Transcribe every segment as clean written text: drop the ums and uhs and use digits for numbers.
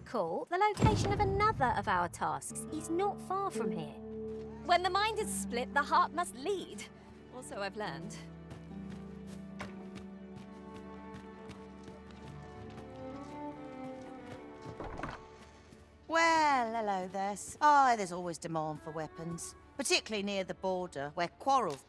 recall, the location of another of our tasks is not far from here. When the mind is split, the heart must lead. Also, I've learned. Well, hello there. Oh, there's always demand for weapons, particularly near the border, where quarrels...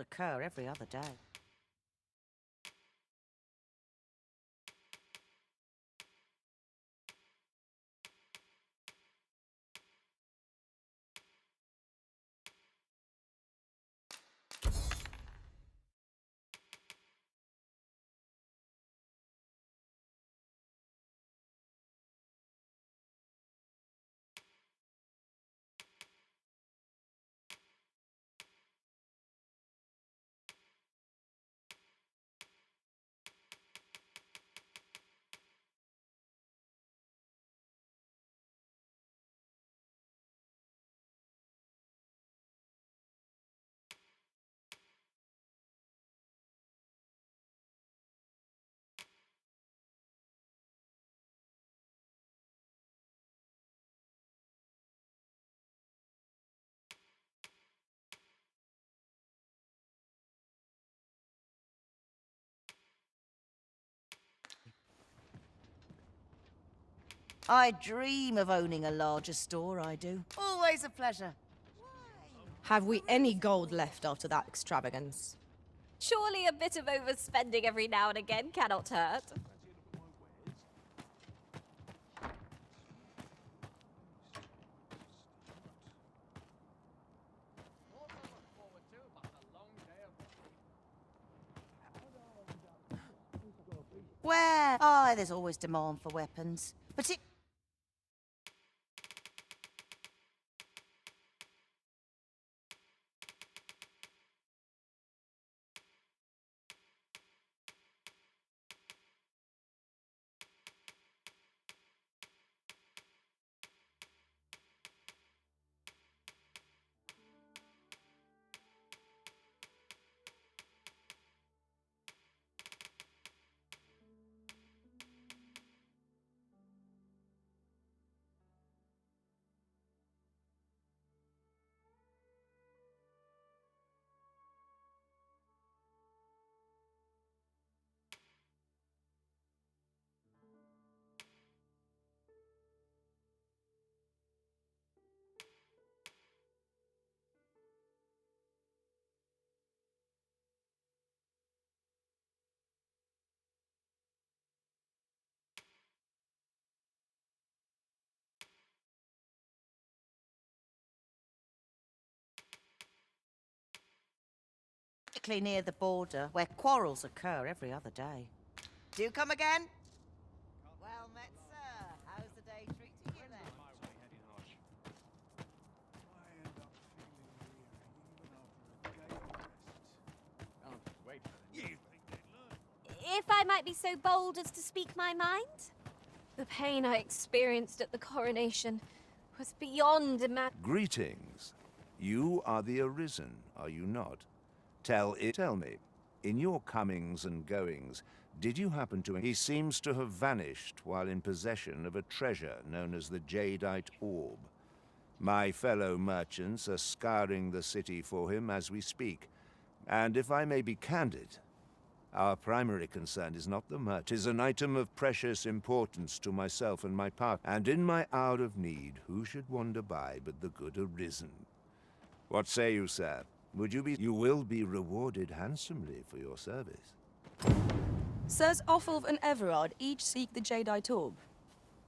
occur every other day. I dream of owning a larger store, I do. Always a pleasure. Have we any gold left after that extravagance? Surely a bit of overspending every now and again cannot hurt. Where? Oh, there's always demand for weapons. Particularly near the border, where quarrels occur every other day. Do you come again? Well met, sir. How's the day treating you then? If I might be so bold as to speak my mind, the pain I experienced at the coronation was beyond Greetings. You are the Arisen, are you not? Tell me, in your comings and goings, did you happen to... He seems to have vanished while in possession of a treasure known as the Jadeite Orb. My fellow merchants are scouring the city for him as we speak. And if I may be candid, our primary concern is not the merch. 'Tis an item of precious importance to myself and my part. And in my hour of need, who should wander by but the good Arisen? What say you, sir? Would you be... You will be rewarded handsomely for your service. Sirs Offulf and Everard each seek the Jadeite Orb.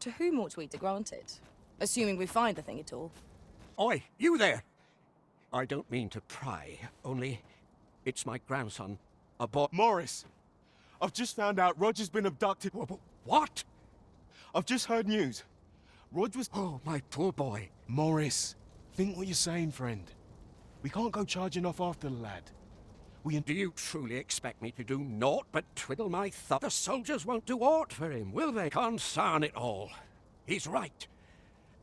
To whom ought we to grant it? Assuming we find the thing at all. Oi, you there! I don't mean to pry, only it's my grandson, a boy. Morris, I've just found out Roger's been abducted. What? I've just heard news. Rog was... Oh, my poor boy. Morris, think what you're saying, friend. We can't go charging off after the lad. Do you truly expect me to do naught but twiddle my thumb? The soldiers won't do aught for him, will they? Consarn it all. He's right.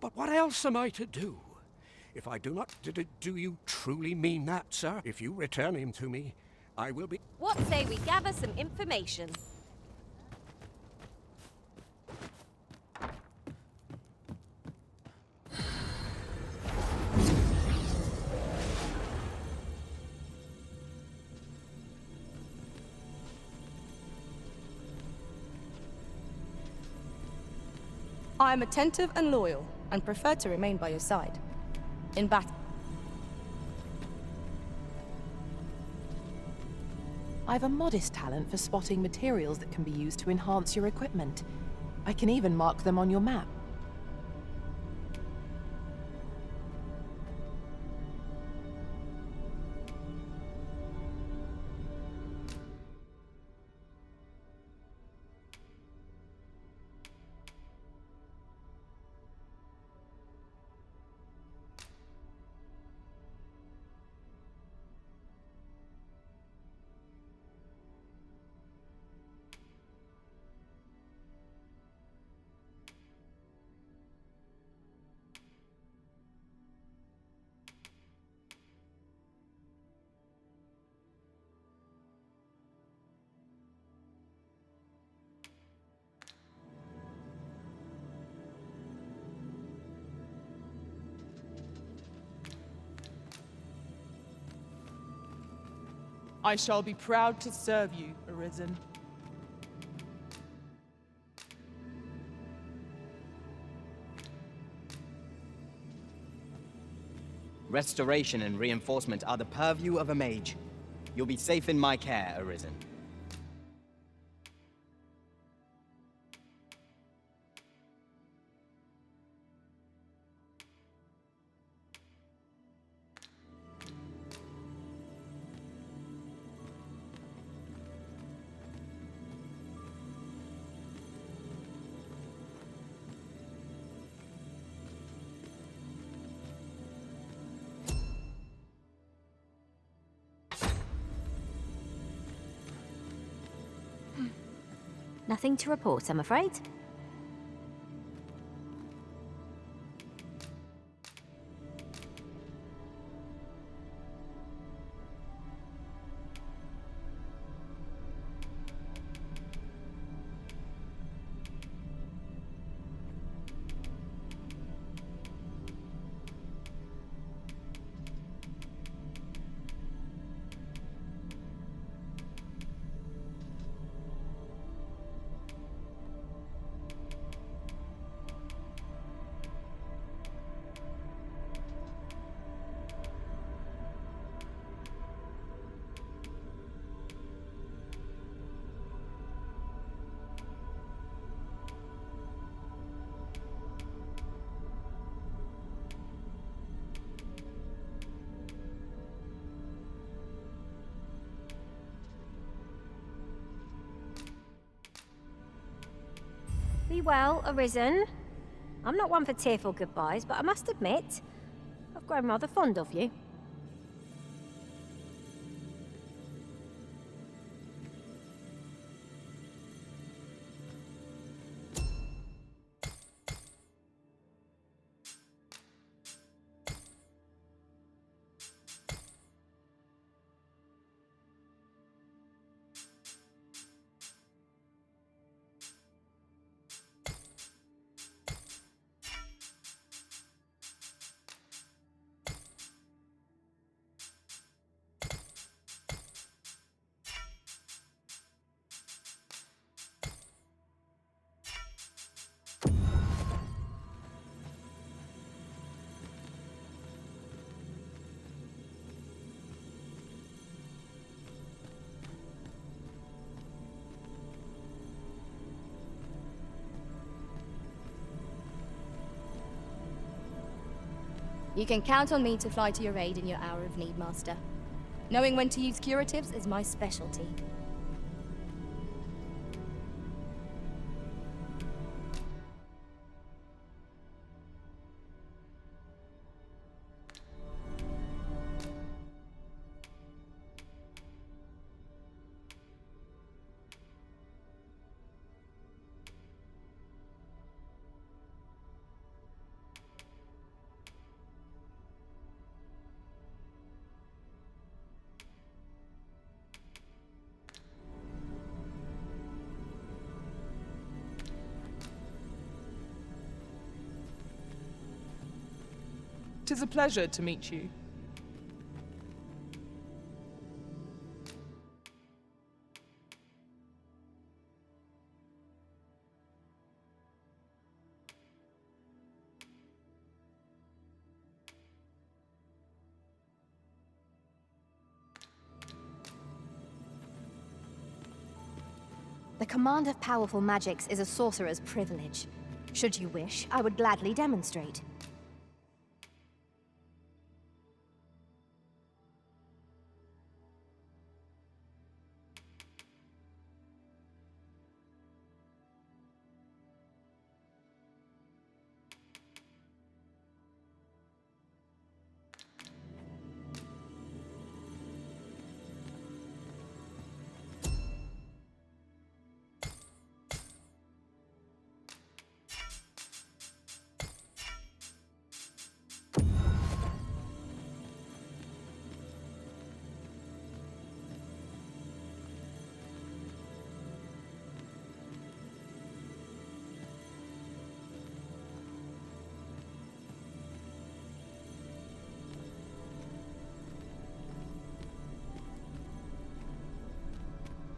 But what else am I to do? If I do not... Do you truly mean that, sir? If you return him to me, I will be... What say we gather some information? I am attentive and loyal, and prefer to remain by your side. In battle... I've a modest talent for spotting materials that can be used to enhance your equipment. I can even mark them on your map. I shall be proud to serve you, Arisen. Restoration and reinforcement are the purview of a mage. You'll be safe in my care, Arisen. Nothing to report, I'm afraid. Be well, Arisen. I'm not one for tearful goodbyes, but I must admit, I've grown rather fond of you. You can count on me to fly to your aid in your hour of need, Master. Knowing when to use curatives is my specialty. Tis a pleasure to meet you. The command of powerful magics is a sorcerer's privilege. Should you wish, I would gladly demonstrate.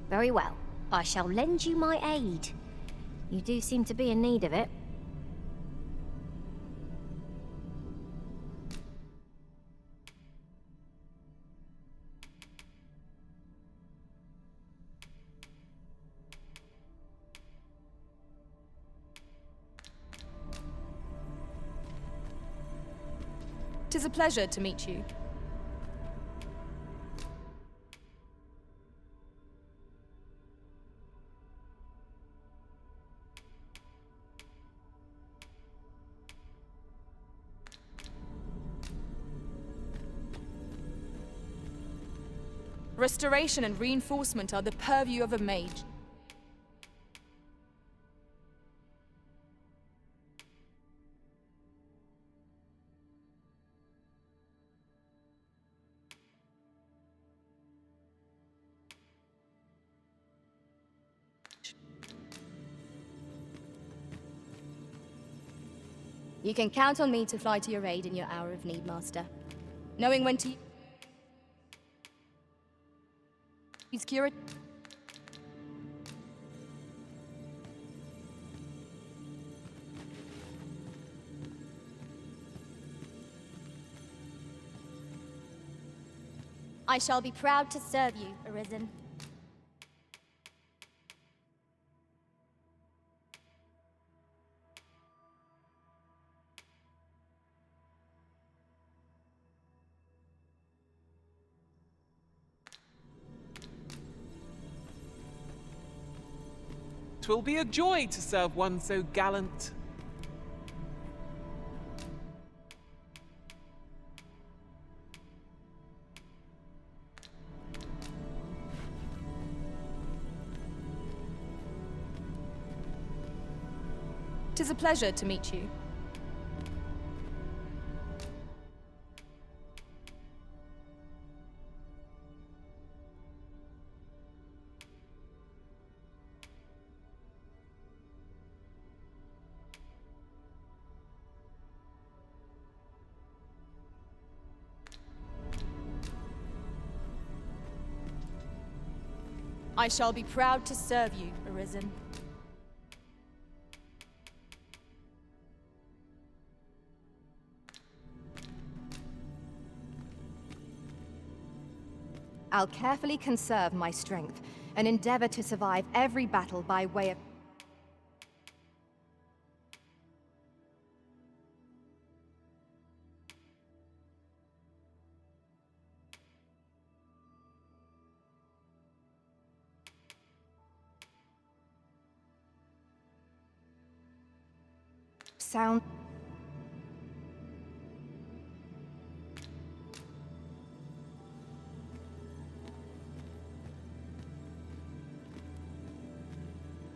Very well. I shall lend you my aid. You do seem to be in need of it. 'Tis a pleasure to meet you. Restoration and reinforcement are the purview of a mage. You can count on me to fly to your aid in your hour of need, Master. Knowing when to use cure. I shall be proud to serve you, Arisen. "'Twill be a joy to serve one so gallant." "'Tis a pleasure to meet you." I shall be proud to serve you, Arisen. I'll carefully conserve my strength and endeavor to survive every battle by way of... sound...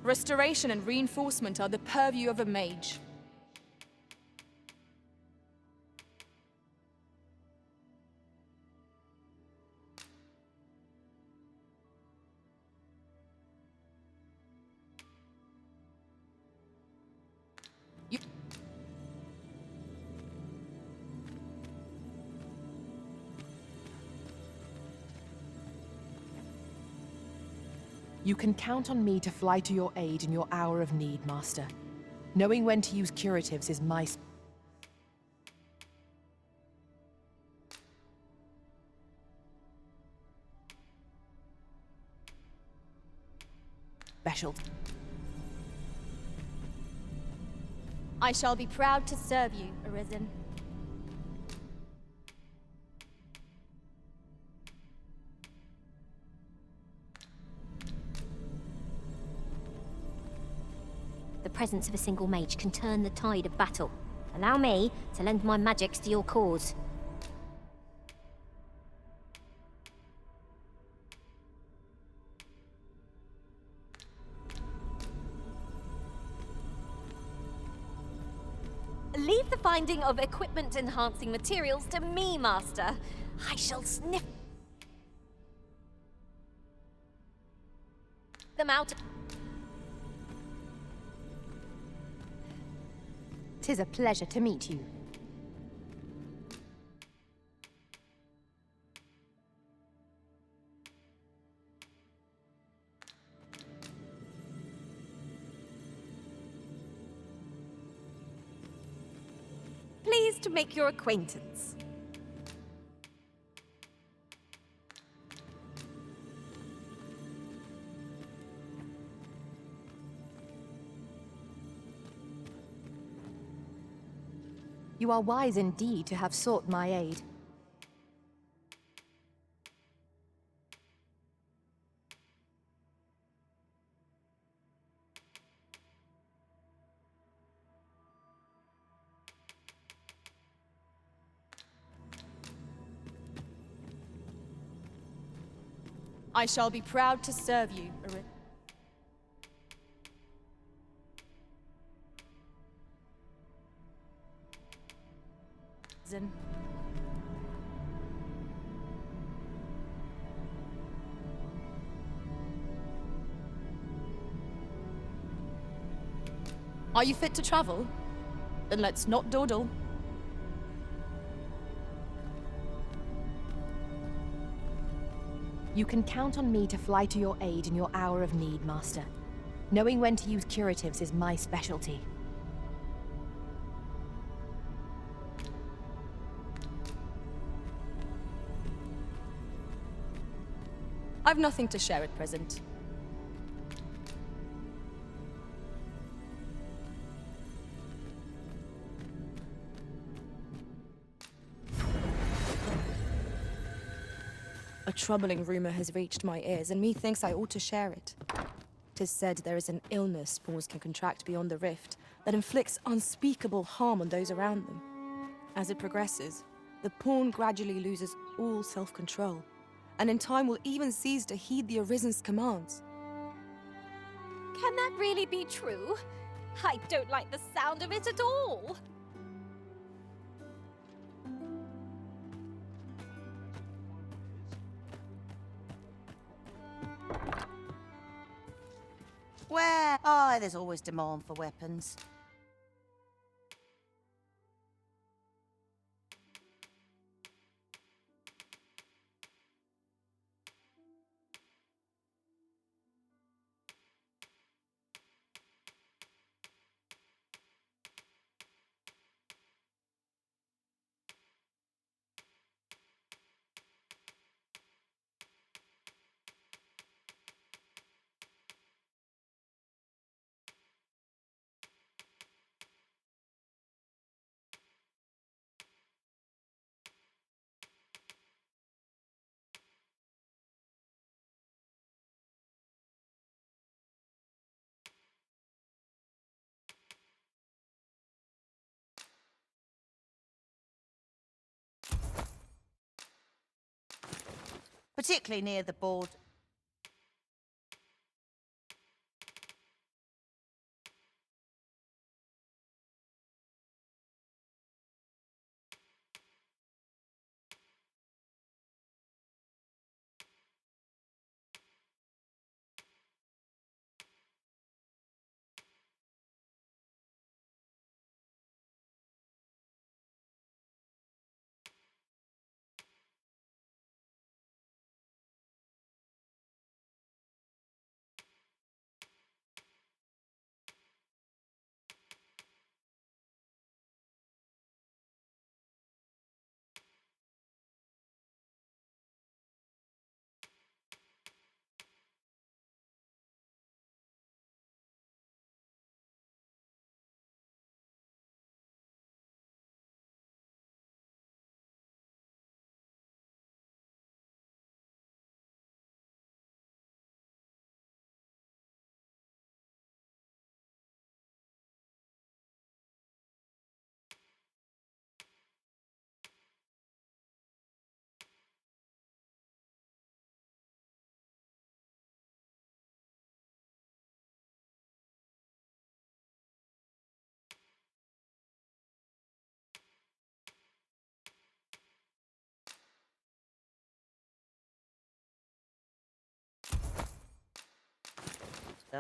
Restoration and reinforcement are the purview of a mage. You can count on me to fly to your aid in your hour of need, Master. Knowing when to use curatives is my specialty. I shall be proud to serve you, Arisen. The presence of a single mage can turn the tide of battle. Allow me to lend my magics to your cause. Leave the finding of equipment-enhancing materials to me, Master. I shall sniff them out. 'Tis a pleasure to meet you. Pleased to make your acquaintance. You are wise indeed to have sought my aid. I shall be proud to serve you, Arisen. Are you fit to travel? Then let's not dawdle. You can count on me to fly to your aid in your hour of need, Master. Knowing when to use curatives is my specialty. I've nothing to share at present. A troubling rumor has reached my ears, and methinks I ought to share it. 'Tis said there is an illness spawns can contract beyond the rift that inflicts unspeakable harm on those around them. As it progresses, the pawn gradually loses all self-control, and in time will even cease to heed the Arisen's commands. Can that really be true? I don't like the sound of it at all. Where? Oh, there's always demand for weapons. Particularly near the board.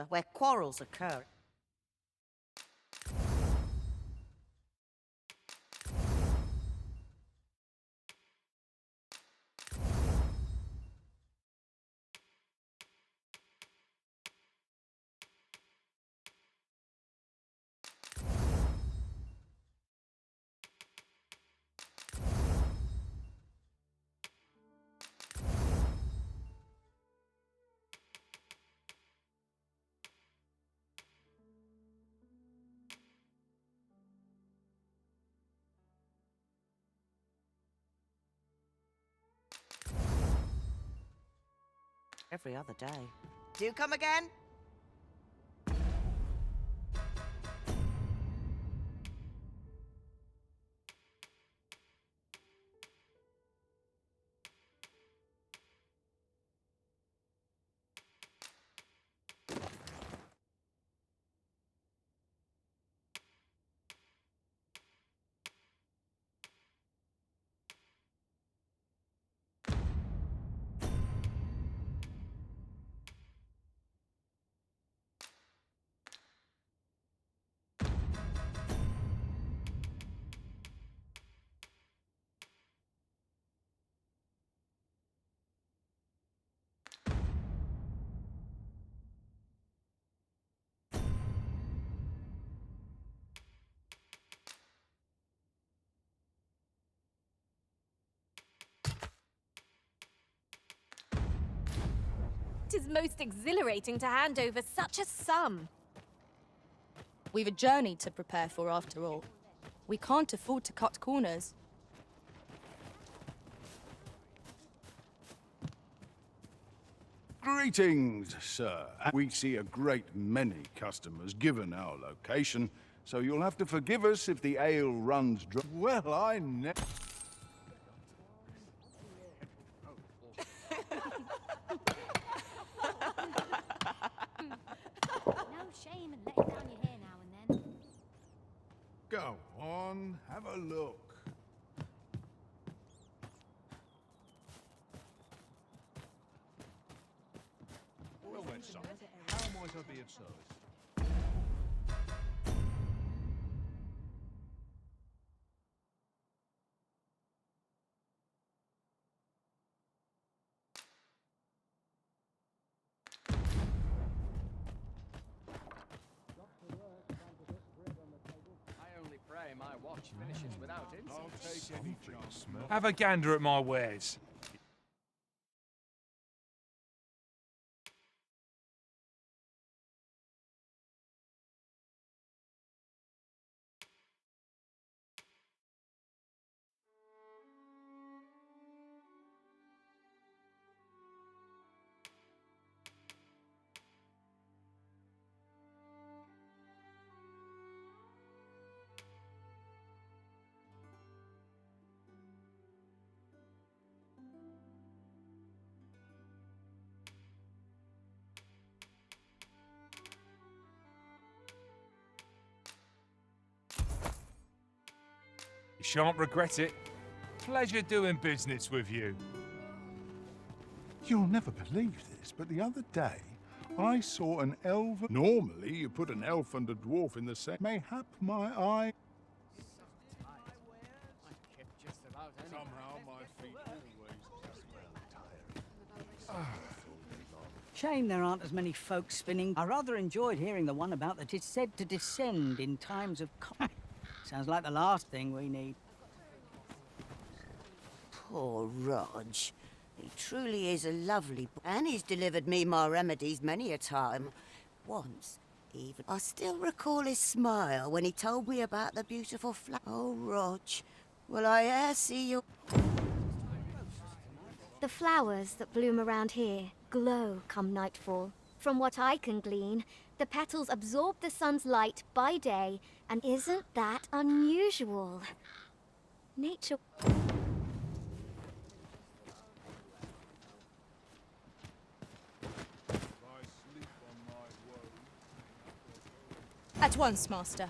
Where quarrels occur. every other day. Do come again? It is most exhilarating to hand over such a sum. We've a journey to prepare for after all. We can't afford to cut corners. Greetings, sir. We see a great many customers given our location, so you'll have to forgive us if the ale runs dry. Well, I ne- No shame in letting down your hair now and then. Go on, have a look. Well then, son, how might I be of service? I only pray my watch finishes without him. I'll take any chance. Have a gander at my wares. You shan't regret it. Pleasure doing business with you. You'll never believe this, but the other day I saw an elf. Normally, you put an elf and a dwarf in the same. Mayhap my eye. Somehow my feet always. Shame there aren't as many folk spinning. I rather enjoyed hearing the one about that it's said to descend in times of. Sounds like the last thing we need. Poor Rog. He truly is a lovely boy. And he's delivered me my remedies many a time. Once, even. I still recall his smile when he told me about the beautiful flower. Oh, Rog. Will I e'er see you? The flowers that bloom around here glow come nightfall. From what I can glean, the petals absorb the sun's light by day, and isn't that unusual? Nature... At once, master.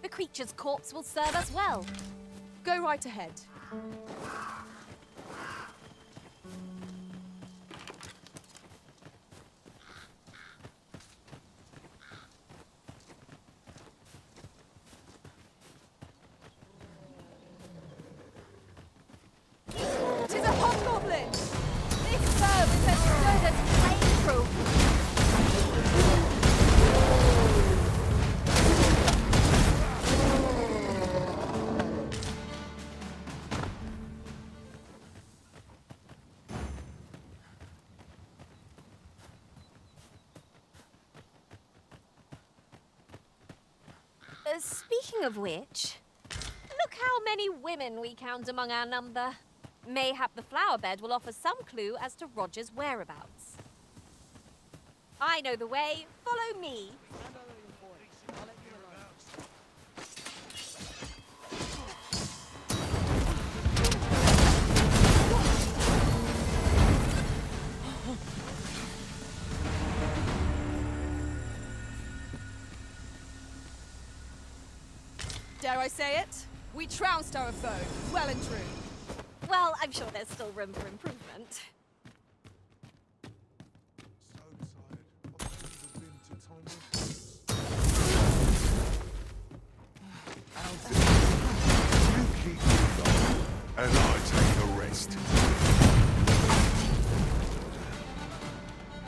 The creature's corpse will serve us well. Go right ahead. Tis a hobgoblin! This verb is as good as flame-proof. Speaking of which, look how many women we count among our number. Mayhap the flower bed will offer some clue as to Roger's whereabouts. I know the way. Follow me. Dare I say it? We trounced our foe, well and true. Well, I'm sure there's still room for improvement. You keep going, and I take a rest.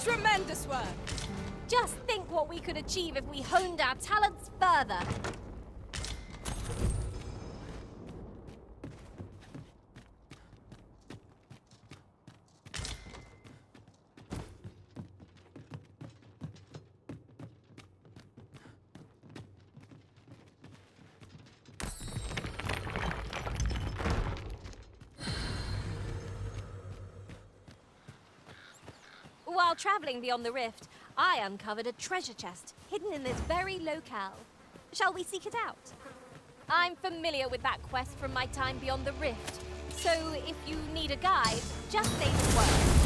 Tremendous work! Just think what we could achieve if we honed our talents further. While traveling beyond the rift, I uncovered a treasure chest hidden in this very locale. Shall we seek it out? I'm familiar with that quest from my time beyond the rift, so if you need a guide, just say the word.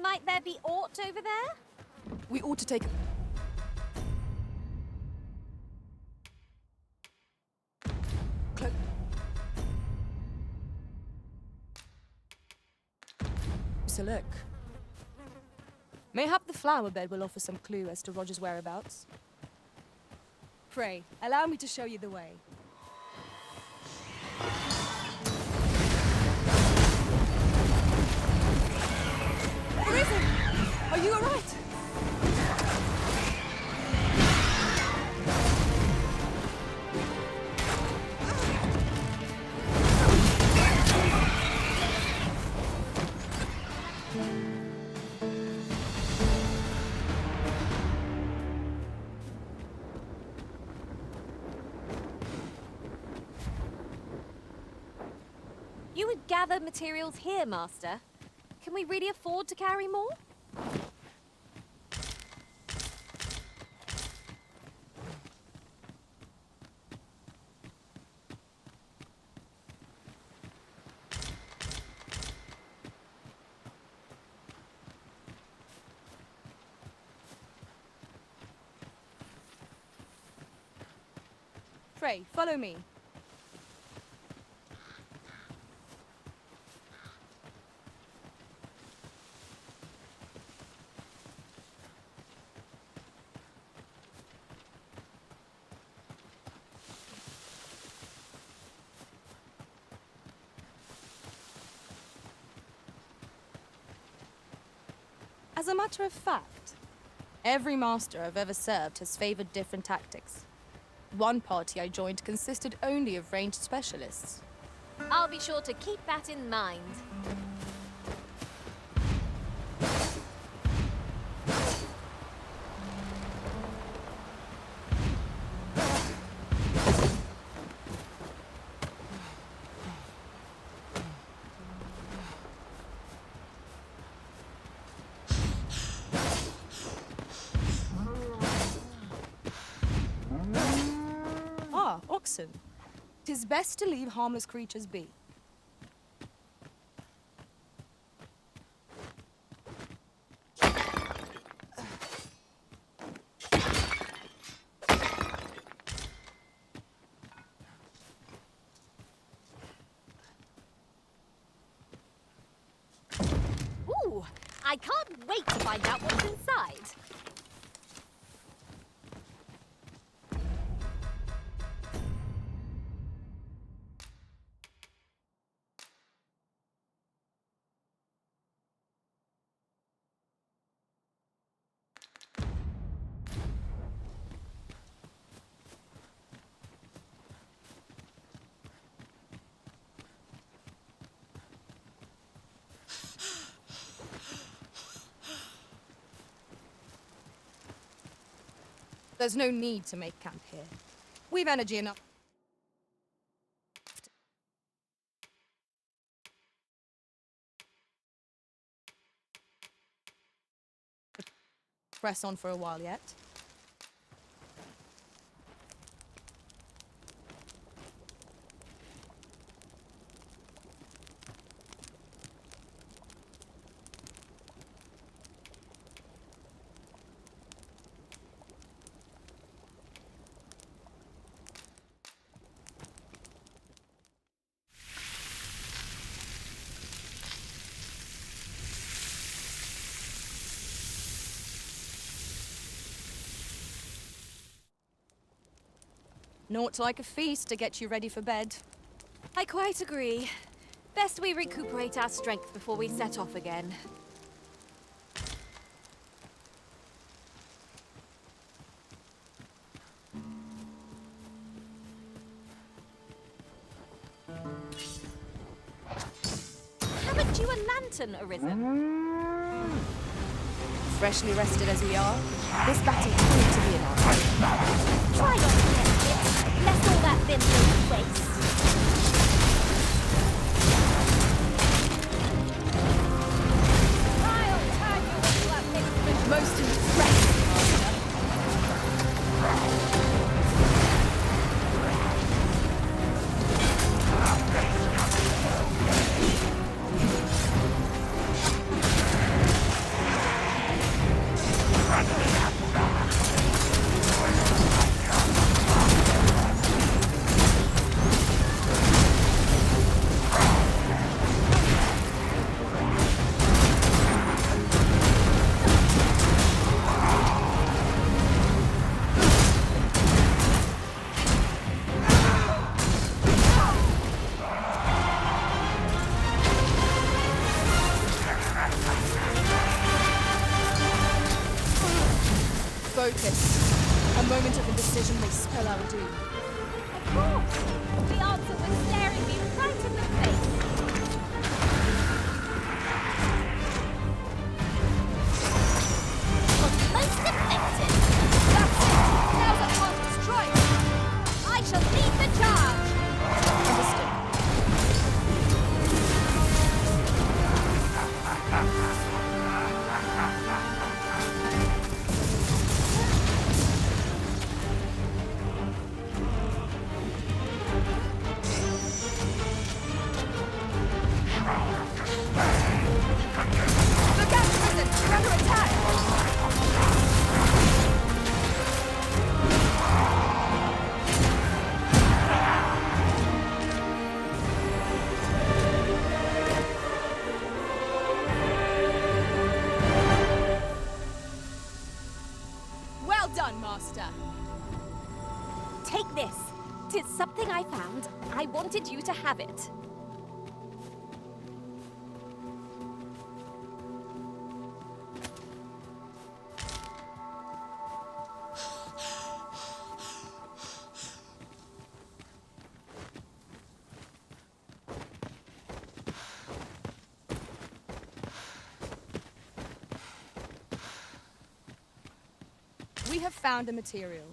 Might there be aught over there? We ought to take... So look. Mayhap the flower bed will offer some clue as to Roger's whereabouts. Pray, allow me to show you the way. Arisen! Are you alright? You would gather materials here, Master. Can we really afford to carry more? Pray, follow me. As a matter of fact, every master I've ever served has favored different tactics. One party I joined consisted only of ranged specialists. I'll be sure to keep that in mind. Oxen. 'Tis best to leave harmless creatures be. I can't wait to find out what's inside. There's no need to make camp here. We've energy enough. Press on for a while yet. Naught like a feast to get you ready for bed. I quite agree. Best we recuperate our strength before we set off again. Haven't you a lantern arisen? Freshly rested as we are, this battle proved to be in our favor. Try not to get hit, lest all that vim go to waste. I'll turn you into a big Most impressive, focus. A moment of indecision may spell our doom. Of course! The answer was staring me right in the face. Was most effective! That's it! Now's our time to strike! I shall lead the charge! Understood. Well done, Master. Take this. 'Tis something I found. I wanted you to have it. We have found a material.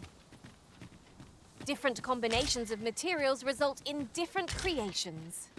Different combinations of materials result in different creations.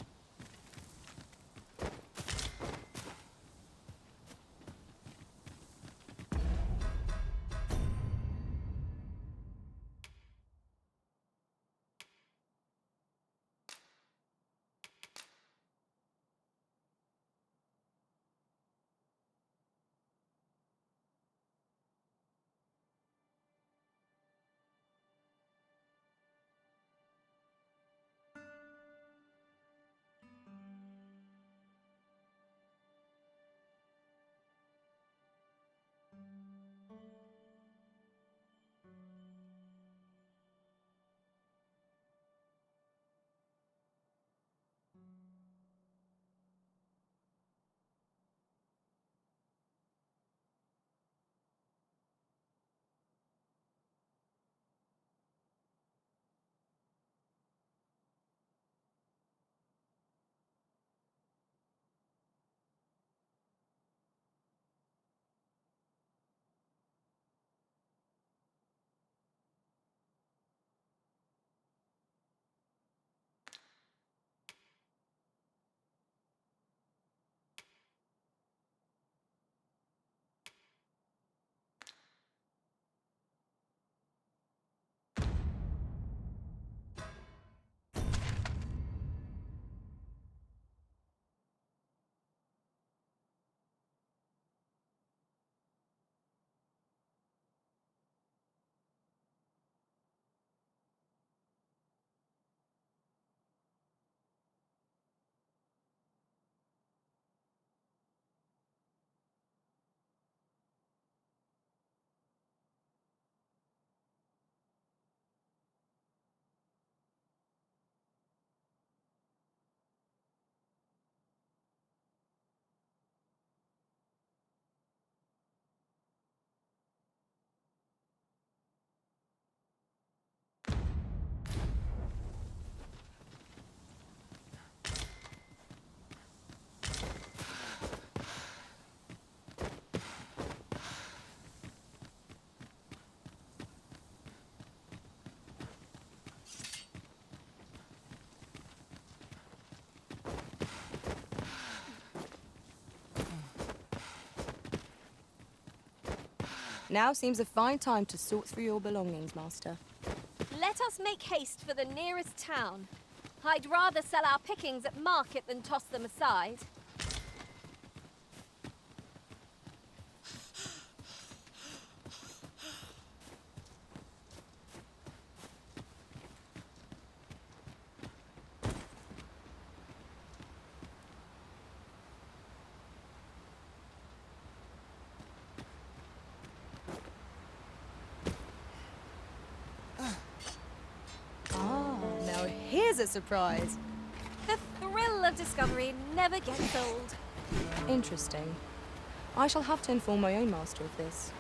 Now seems a fine time to sort through your belongings, Master. Let us make haste for the nearest town. I'd rather sell our pickings at market than toss them aside. Now here's a surprise. The thrill of discovery never gets old. Interesting. I shall have to inform my own master of this.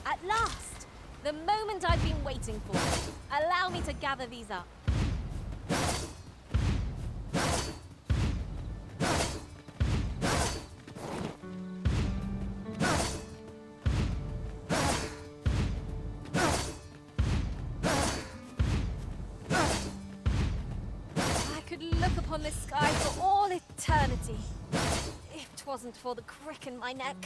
At last! The moment I've been waiting for. Allow me to gather these up. I could look upon this sky for all eternity, if 'twasn't for the crick in my neck.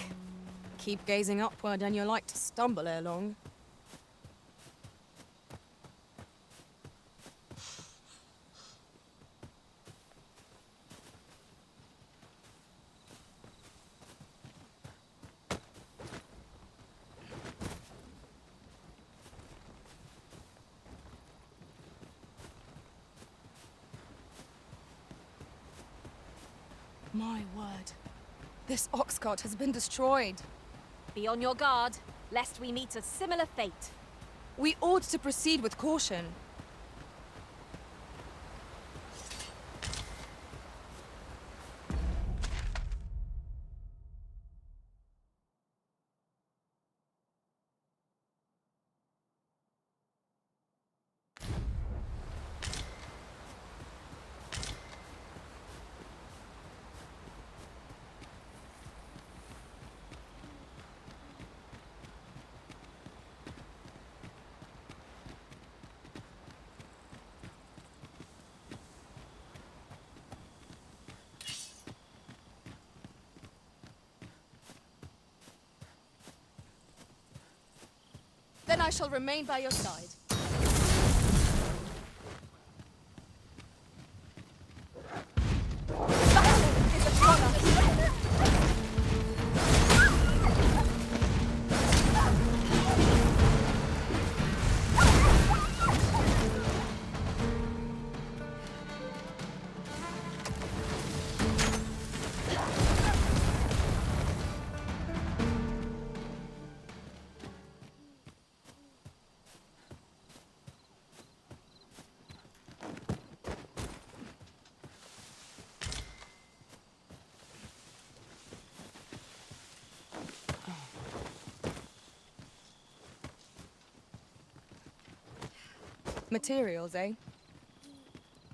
Keep gazing upward and you're like to stumble ere long. My word. This ox cart has been destroyed. Be on your guard, lest we meet a similar fate. We ought to proceed with caution. Then I shall remain by your side. Materials, eh?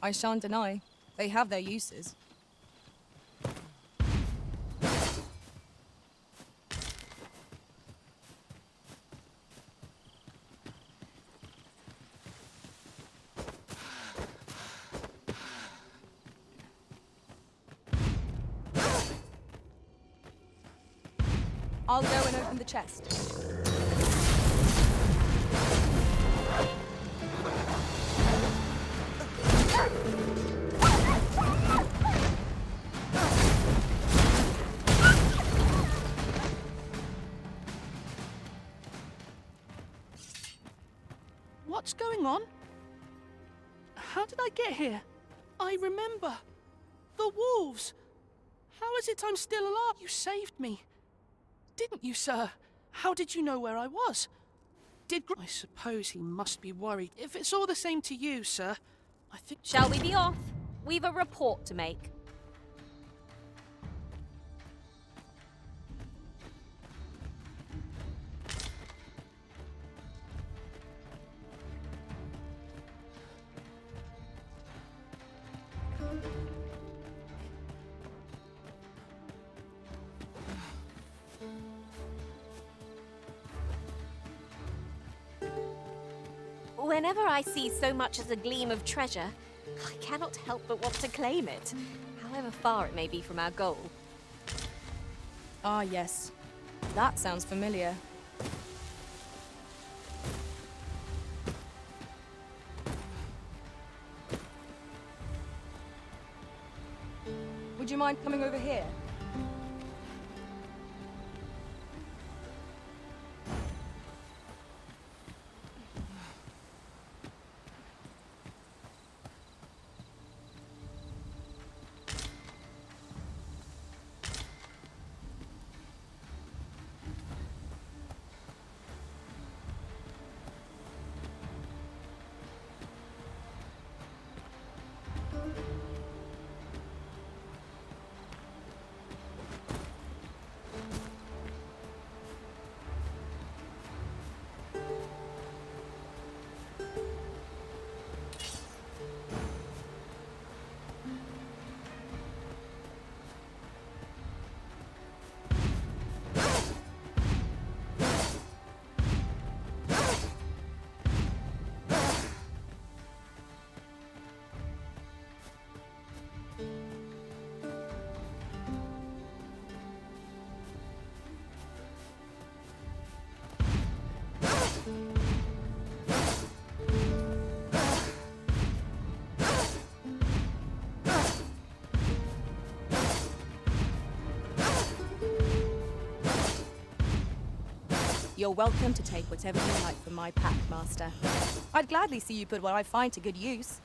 I shan't deny. They have their uses. I'll go and open the chest. on. How did I get here? I remember. The wolves. How is it I'm still alive? You saved me. Didn't you, sir? How did you know where I was? I suppose he must be worried. If it's all the same to you, sir, I think... Shall we be off? We've a report to make. Whenever I see so much as a gleam of treasure, I cannot help but want to claim it, however far it may be from our goal. Ah, yes. That sounds familiar. Would you mind coming over here? You're welcome to take whatever you like from my pack, Master. I'd gladly see you put what I find to good use.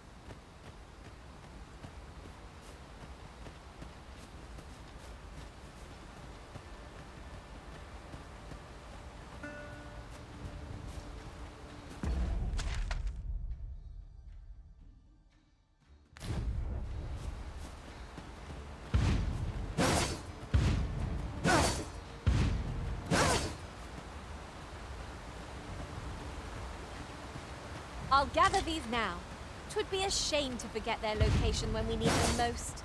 I'll gather these now. 'Twould be a shame to forget their location when we need them most.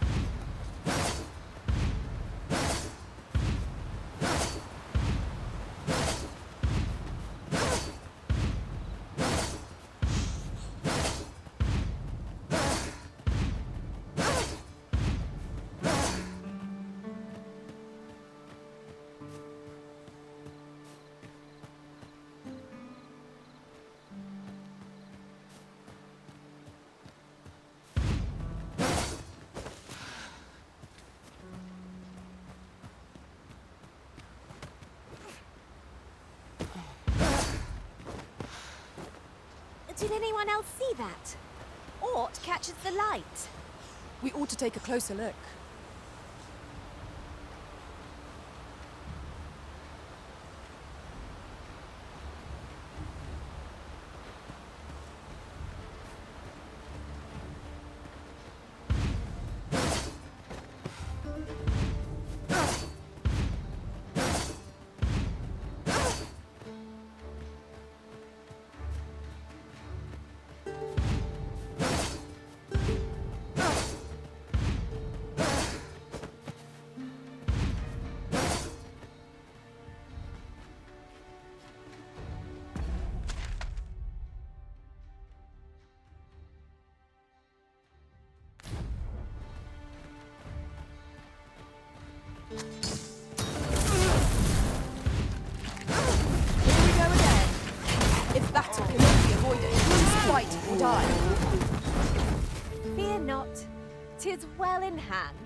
Did anyone else see that? Ort catches the light. We ought to take a closer look. Die. Fear not, 'tis well in hand.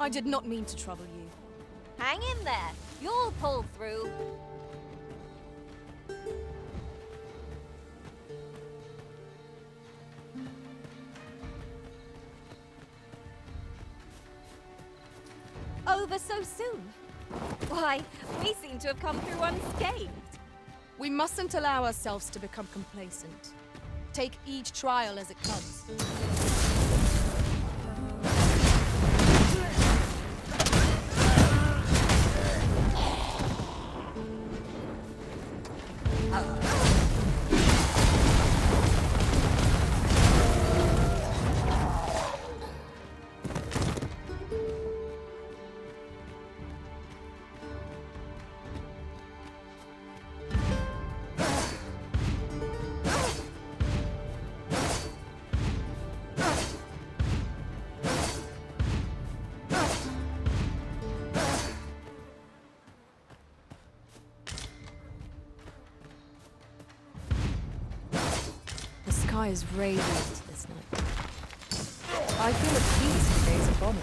I did not mean to trouble you. Hang in there. You'll pull through. Over so soon? Why, we seem to have come through unscathed. We mustn't allow ourselves to become complacent. Take each trial as it comes. The sky is radiant this night. I feel at peace to gaze upon it.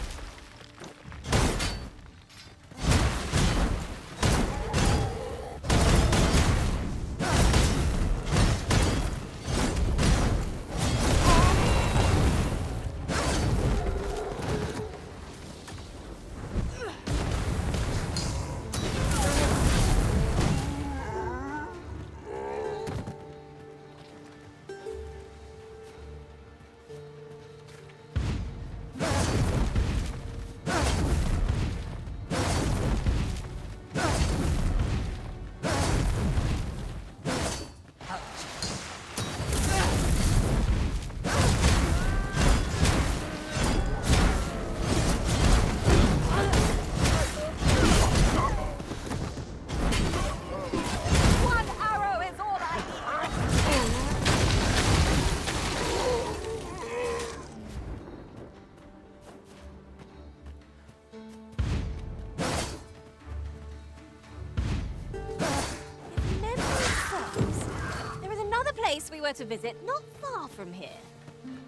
We were to visit not far from here.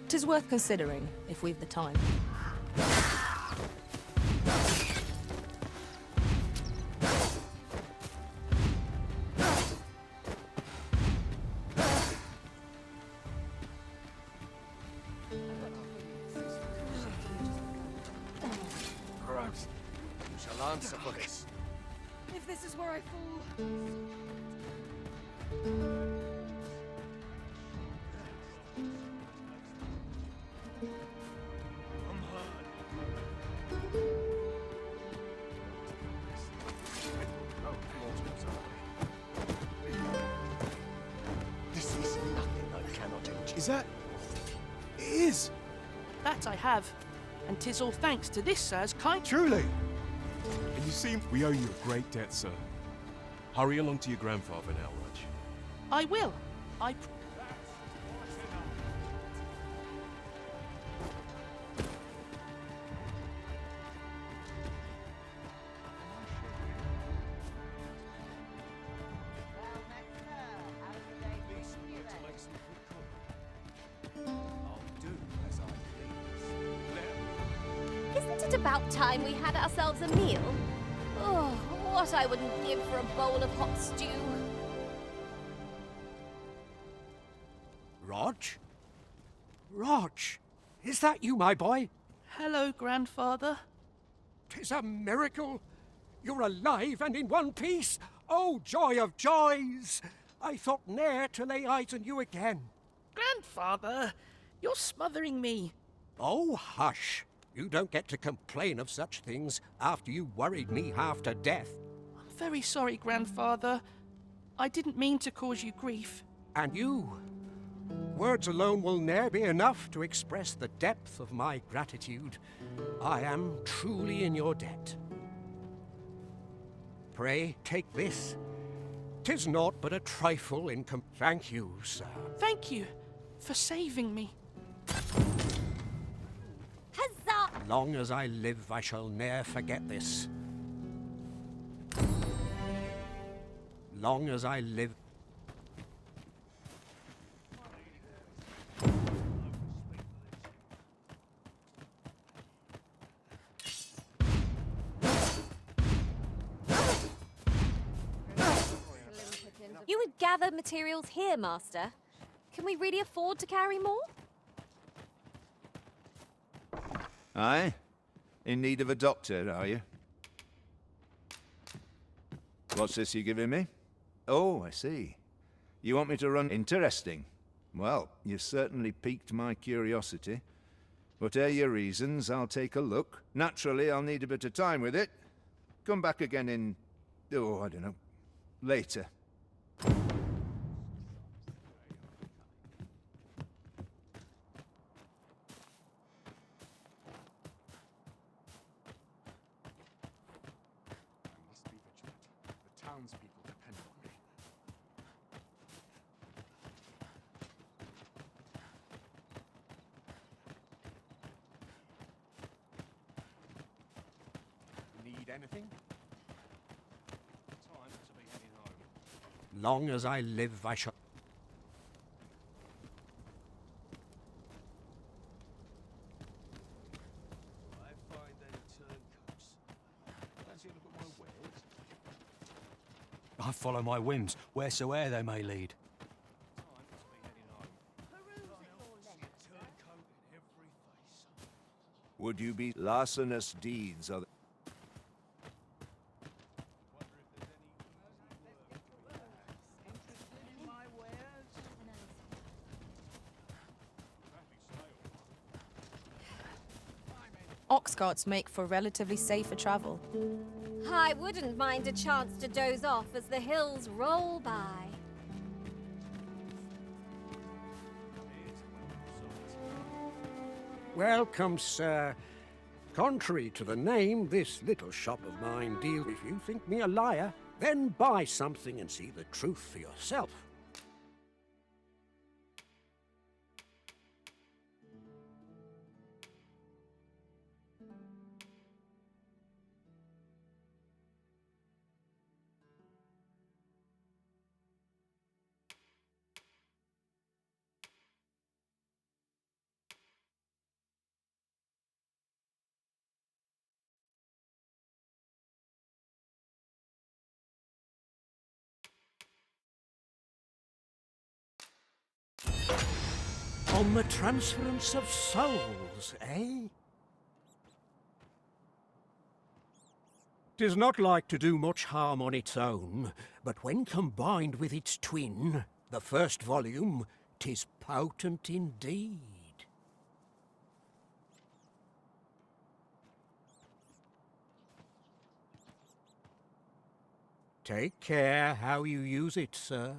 'Tis worth considering, if we've the time. Perhaps you shall answer for this. If this is where I fall... This is nothing I cannot endure. Is that... It is! That I have. And 'tis all thanks to this sir's kind... Truly! And you seem... We owe you a great debt, sir. Hurry along to your grandfather now, Raj. I will. Isn't it about time we had ourselves a meal? Oh, what I wouldn't give for a bowl of hot stew. Raj? Raj, is that you, my boy? Hello, grandfather. 'Tis a miracle. You're alive and in one piece. Oh, joy of joys! I thought ne'er to lay eyes on you again. Grandfather, you're smothering me. Oh, hush. You don't get to complain of such things after you worried me half to death. I'm very sorry, grandfather. I didn't mean to cause you grief. And you? Words alone will ne'er be enough to express the depth of my gratitude. I am truly in your debt. Pray, take this. 'Tis naught but a trifle in Thank you, sir. Thank you for saving me. Huzzah! Long as I live, I shall ne'er forget this. Long as I live. You would gather materials here, Master. Can we really afford to carry more? Aye? In need of a doctor, are you? What's this you're giving me? Oh, I see. You want me to run... Interesting. Well, you've certainly piqued my curiosity. Whatever your reasons, I'll take a look. Naturally, I'll need a bit of time with it. Come back again in... oh, I don't know. Later. Must be vigilant. The townspeople depend on me. Need anything? Time to be heading home. Long as I live, I shall... I find them turncoats. Fancy a look at my wares? I follow my whims, wheresoe'er they may lead. Time to be heading home. Turncoat in every face. Would you be larcenous deeds are... Ox carts make for relatively safer travel. I wouldn't mind a chance to doze off as the hills roll by. Welcome, sir. Contrary to the name, this little shop of mine deals... If you think me a liar, then buy something and see the truth for yourself. On the transference of souls, eh? 'Tis not like to do much harm on its own, but when combined with its twin, the first volume, 'tis potent indeed. Take care how you use it, sir.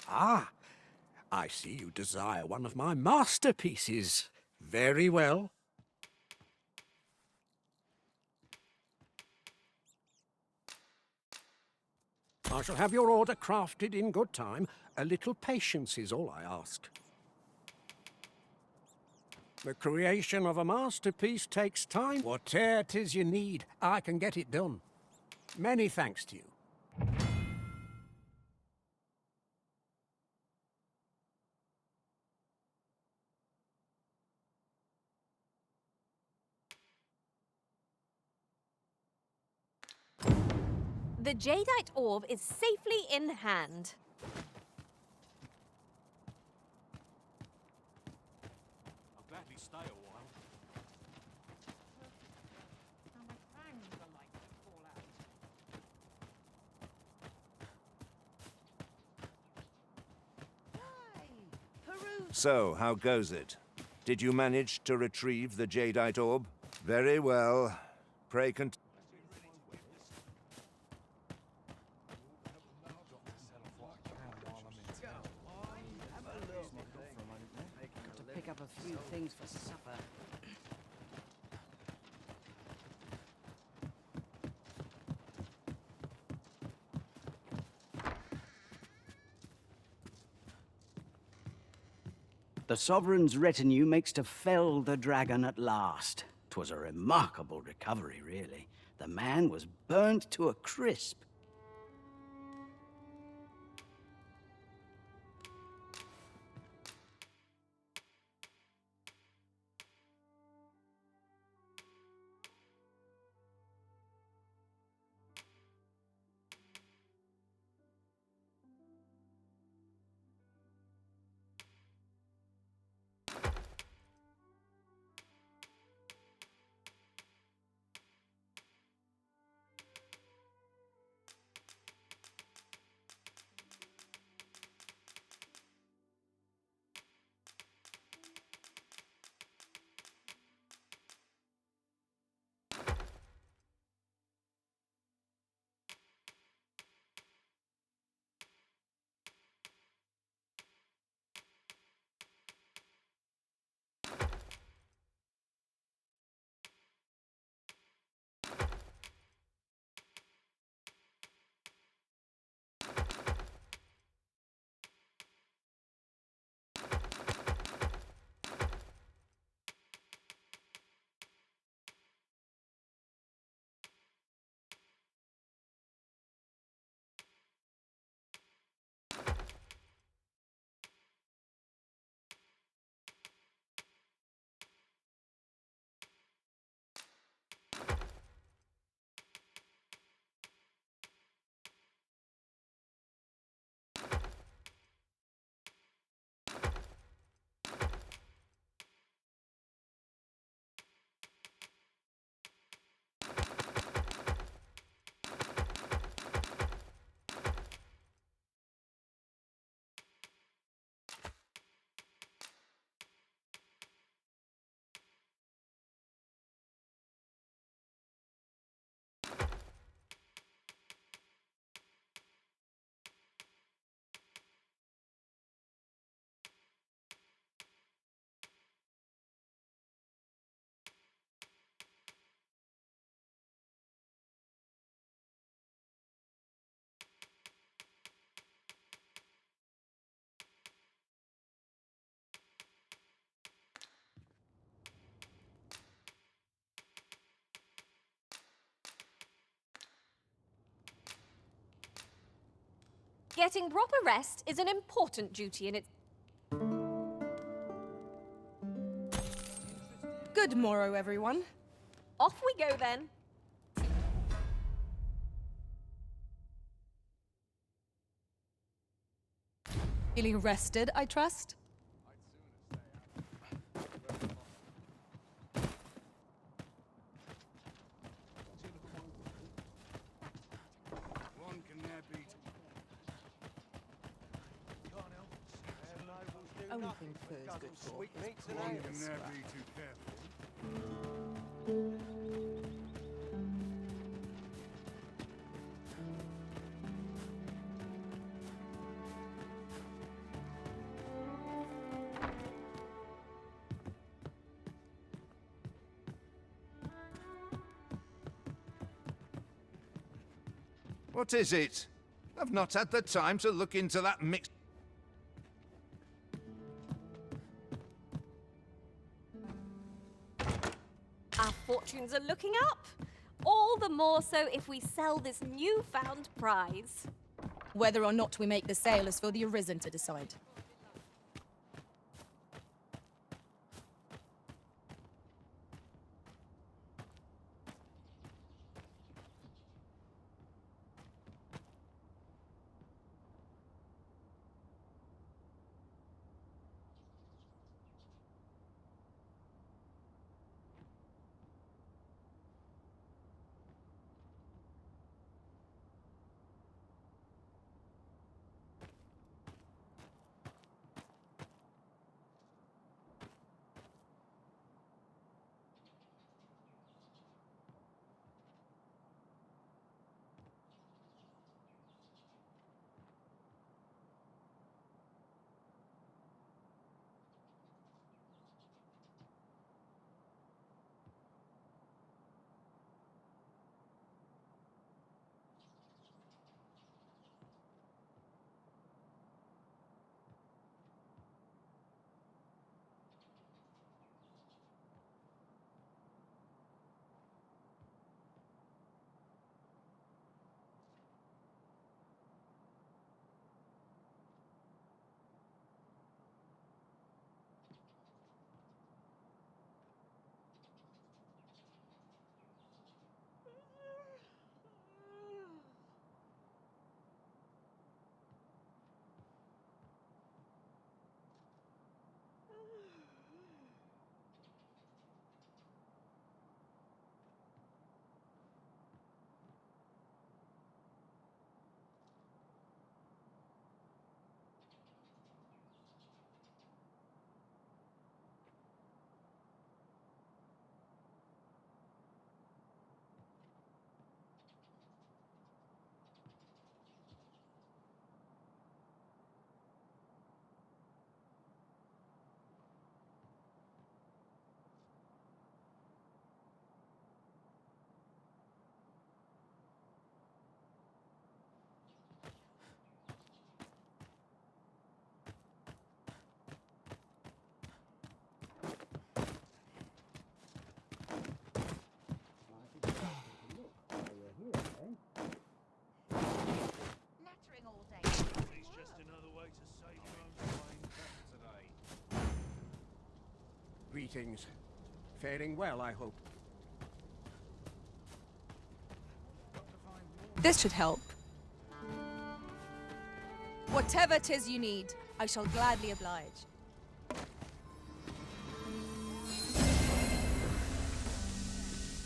Ah, I see you desire one of my masterpieces. Very well. I shall have your order crafted in good time. A little patience is all I ask. The creation of a masterpiece takes time. Whatever 'tis you need, I can get it done. Many thanks to you. The jadeite orb is safely in hand. I'll gladly stay a while. So, how goes it? Did you manage to retrieve the jadeite orb? Very well. Pray continue. Got to pick up a few things for supper. The Sovereign's retinue makes to fell the dragon at last. 'Twas a remarkable recovery, really. The man was burnt to a crisp. Getting proper rest is an important duty in its... Good morrow, everyone. Off we go then. Feeling rested, I trust? One can ne'er beat. Only thing fur's good for. One can ne'er be too careful. What is it? I've not had the time to look into that mix. Our fortunes are looking up. All the more so if we sell this newfound prize. Whether or not we make the sale is for the Arisen to decide. Greetings. Faring well, I hope. This should help. Whatever 'tis you need, I shall gladly oblige.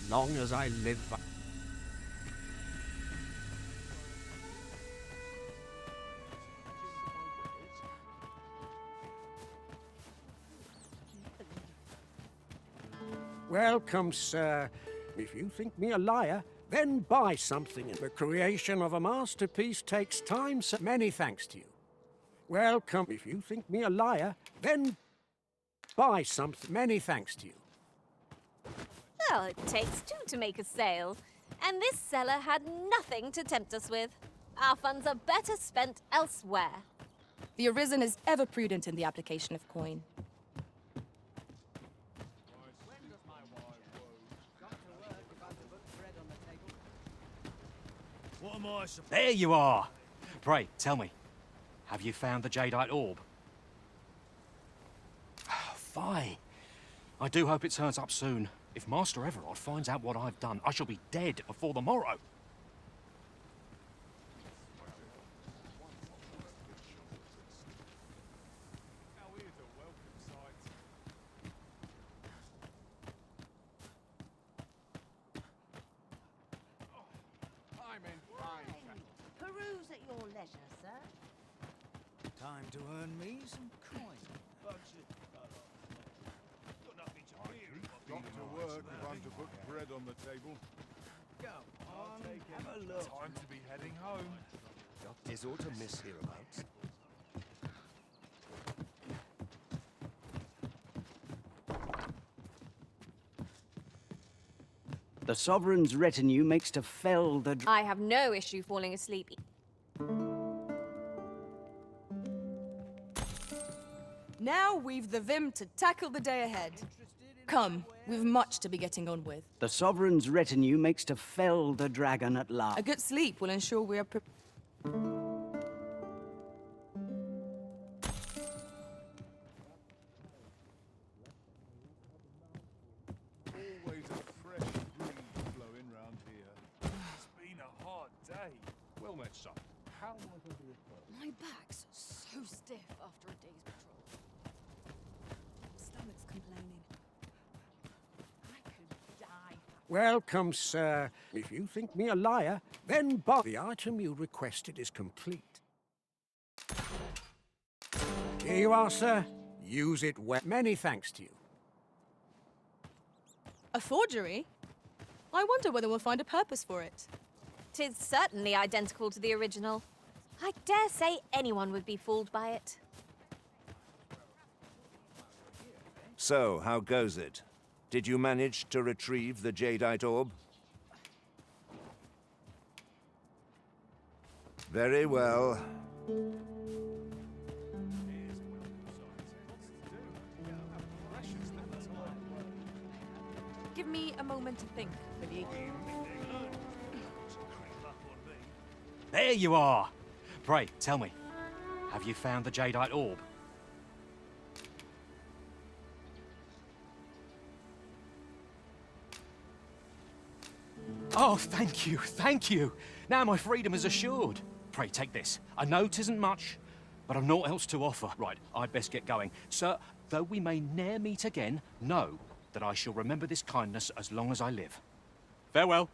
Long as I live. Welcome, sir. If you think me a liar, then buy something. The creation of a masterpiece takes time, sir. Many thanks to you. Welcome. If you think me a liar, then buy something. Many thanks to you. Well, it takes two to make a sale. And this seller had nothing to tempt us with. Our funds are better spent elsewhere. The Arisen is ever prudent in the application of coin. There you are! Pray, tell me, have you found the jadeite orb? Fie. I do hope it turns up soon. If Master Everard finds out what I've done, I shall be dead before the morrow. Peruse at your leisure, sir. Time to earn me some coin. Got to work if I'm to put bread on the table. Go on, have a look. Time to be heading home. Is aught amiss hereabouts? The Sovereign's retinue makes to fell the... I have no issue falling asleep. Now we've the vim to tackle the day ahead. Come, we've much to be getting on with. The Sovereign's retinue makes to fell the dragon at last. A good sleep will ensure we are Always a fresh breeze blowing round here. It's been a hard day. Well met, son. How might I be of service? My back's so stiff after a day's patrol. Stomach's complaining. I could die. Welcome, sir. If you think me a liar, then the item you requested is complete. Here you are, sir. Use it well. Many thanks to you. A forgery? I wonder whether we'll find a purpose for it. 'Tis certainly identical to the original. I dare say anyone would be fooled by it. So, how goes it? Did you manage to retrieve the jadeite orb? Very well. Give me a moment to think, will you? There you are! Pray, tell me, have you found the jadeite orb? Oh, thank you, thank you! Now my freedom is assured. Pray, take this. I know 'tisn't much, but I've naught else to offer. Right, I'd best get going. Sir, though we may ne'er meet again, know that I shall remember this kindness as long as I live. Farewell.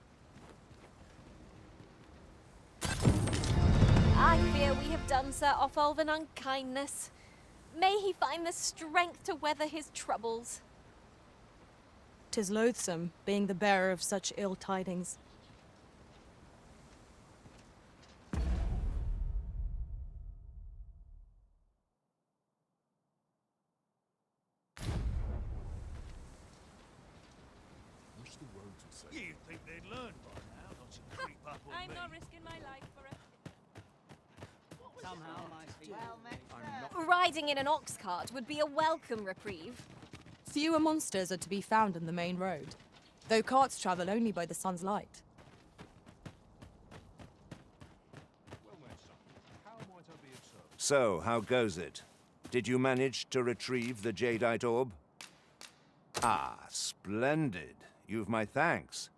I fear we have done Sir Otholf an unkindness. May he find the strength to weather his troubles. 'Tis loathsome, being the bearer of such ill tidings. You'd think they'd learn by now, not to creep up on I'm me. not risking my life for it. Somehow my feet... Riding in an ox cart would be a welcome reprieve. Fewer monsters are to be found on the main road, though carts travel only by the sun's light. Well met, son. How might I be of service? So, how goes it? Did you manage to retrieve the jadeite orb? Ah, splendid. You've my thanks.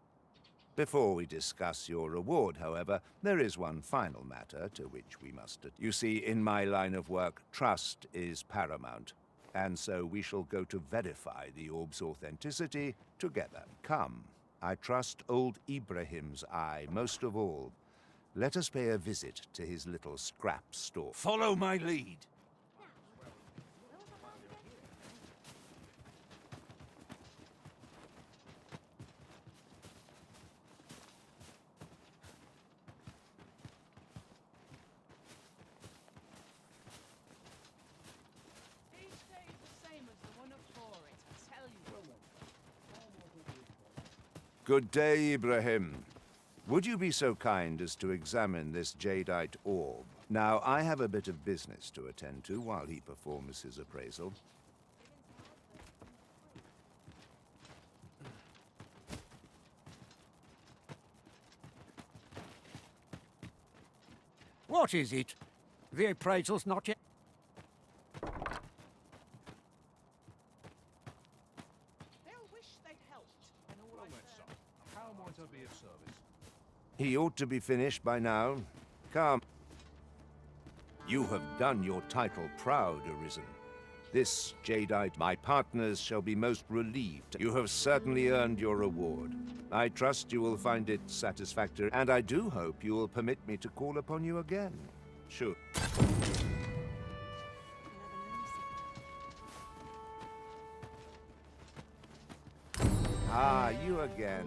Before we discuss your reward, however, there is one final matter to which we must... You see, in my line of work, trust is paramount, and so we shall go to verify the orb's authenticity together. Come, I trust old Ibrahim's eye most of all. Let us pay a visit to his little scrap store. Follow my lead. Good day, Ibrahim. Would you be so kind as to examine this jadeite orb? Now, I have a bit of business to attend to while he performs his appraisal. What is it? The appraisal's not yet... How might I be of service? He ought to be finished by now. Come. You have done your title proud, Arisen. This jadeite, my partners shall be most relieved. You have certainly earned your reward. I trust you will find it satisfactory, and I do hope you will permit me to call upon you again. Sure. Ah, you again.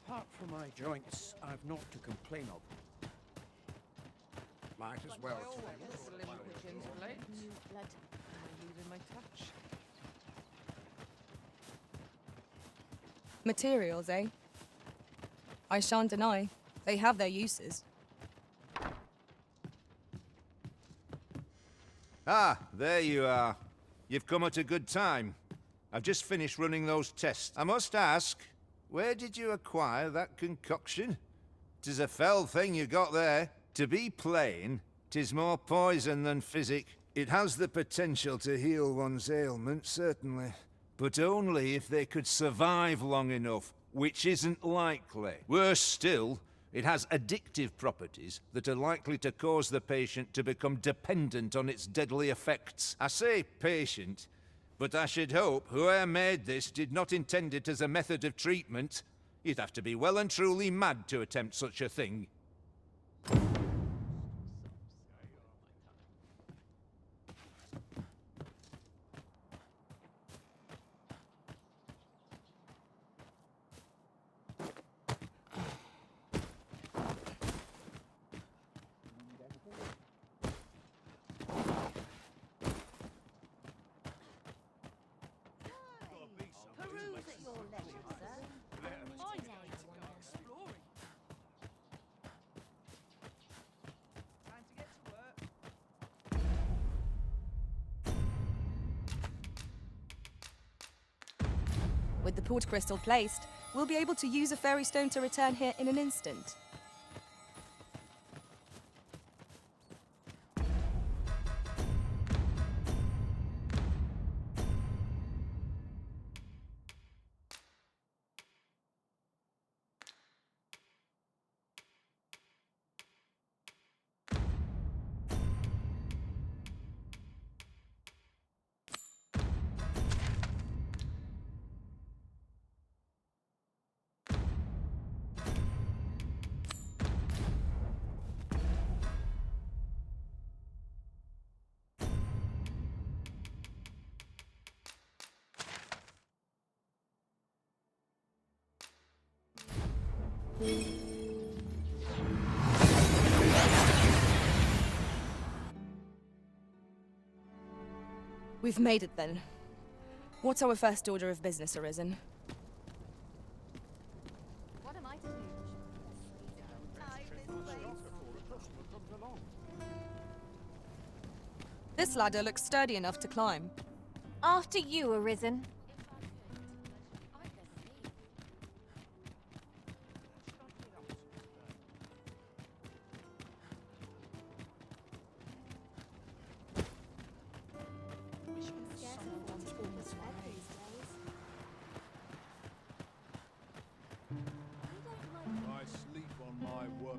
Apart from my joints, I've naught to complain of. Might as well. Slim pigeon's plate. Am I losing my touch? Materials, eh? I shan't deny. They have their uses. Ah, there you are. You've come at a good time. I've just finished running those tests. I must ask, where did you acquire that concoction? 'Tis a fell thing you got there. To be plain, 'tis more poison than physic. It has the potential to heal one's ailments, certainly. But only if they could survive long enough, which isn't likely. Worse still, it has addictive properties that are likely to cause the patient to become dependent on its deadly effects. I say patient, but I should hope whoever made this did not intend it as a method of treatment. You'd have to be well and truly mad to attempt such a thing. With the port crystal placed, we'll be able to use a fairy stone to return here in an instant. We've made it then. What's our first order of business, Arisen? What am I to do? This ladder looks sturdy enough to climb. After you, Arisen. I sleep on my work.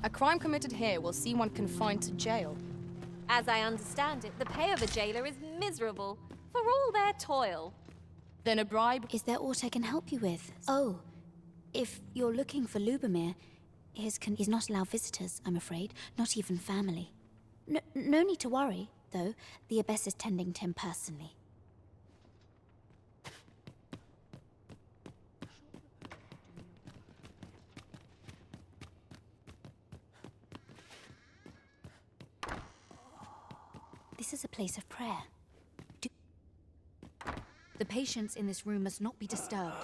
A crime committed here will see one confined to jail. As I understand it, the pay of a jailer is miserable for all their toil. Then a bribe? Is there aught I can help you with? Oh, if you're looking for Lubomir, he's not allowed visitors, I'm afraid, not even family. No need to worry, though. The Abbess is tending to him personally. This is a place of prayer. The patients in this room must not be disturbed.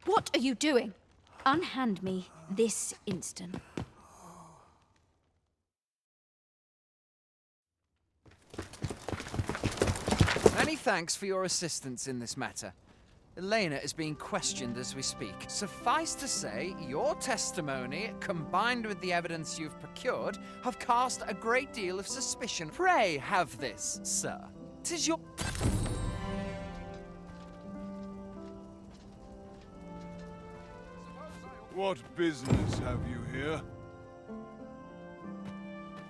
What are you doing? Unhand me this instant. Many thanks for your assistance in this matter. Elena is being questioned as we speak. Suffice to say, your testimony, combined with the evidence you've procured, have cast a great deal of suspicion. Pray have this, sir. 'Tis your... What business have you here?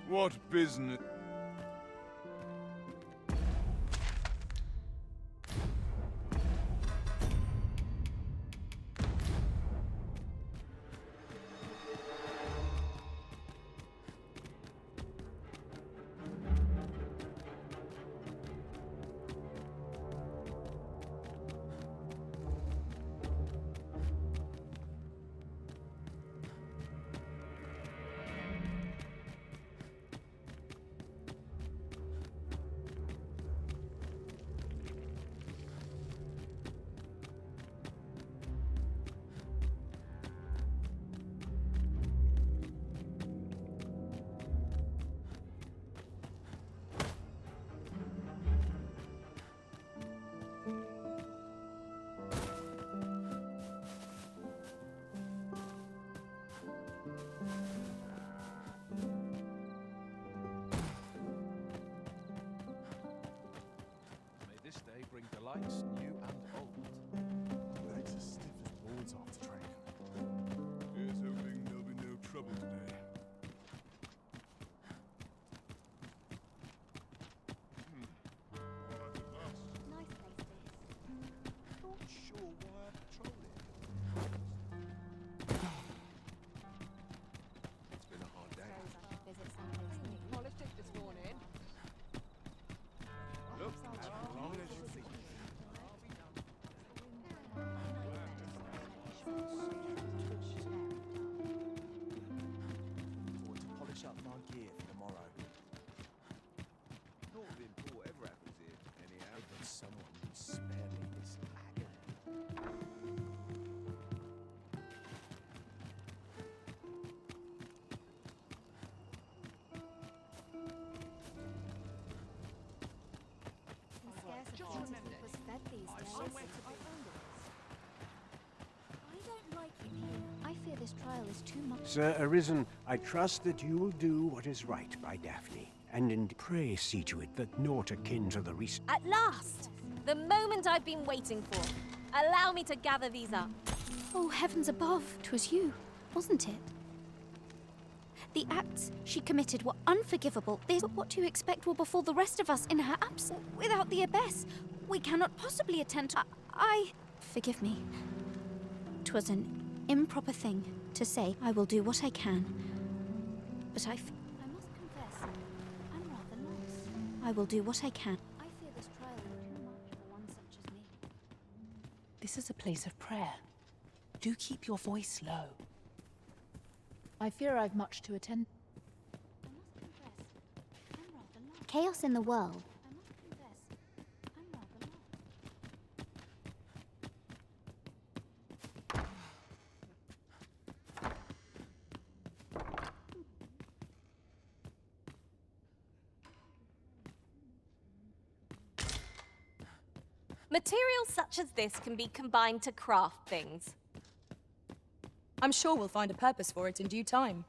What business? This day bring delights new and old. Legs as stiff as boards after training. Here's hoping there'll be no trouble today. Quiet at last. Nice place this. Not sure why I patrol it. It's been a hard day. Visit someplace new. Politics this morning. Look, as long as you think. Forward to polish up my gear for tomorrow. Not been poor ever happens here, anyhow. But someone would spare me this agony. Scarce a party was fed these days. I don't like it here. I fear this trial is too much. Sir Arisen, I trust that you will do what is right by Daphne, and pray see to it that naught akin to the recent... At last! The moment I've been waiting for. Allow me to gather these up. Oh, heavens above, 'twas you, wasn't it? The acts she committed were unforgivable. But what do you expect will befall the rest of us in her absence? Without the abbess, we cannot possibly attend to... Forgive me. 'Twas an improper thing to say. I will do what I can. But I must confess, I'm rather lost. I will do what I can. I fear this trial is too much for one such as me. This is a place of prayer. Do keep your voice low. I fear I've much to attend. I must confess, I'm rather lost. Chaos in the world. I must confess, I'm rather lost. Materials such as this can be combined to craft things. I'm sure we'll find a purpose for it in due time.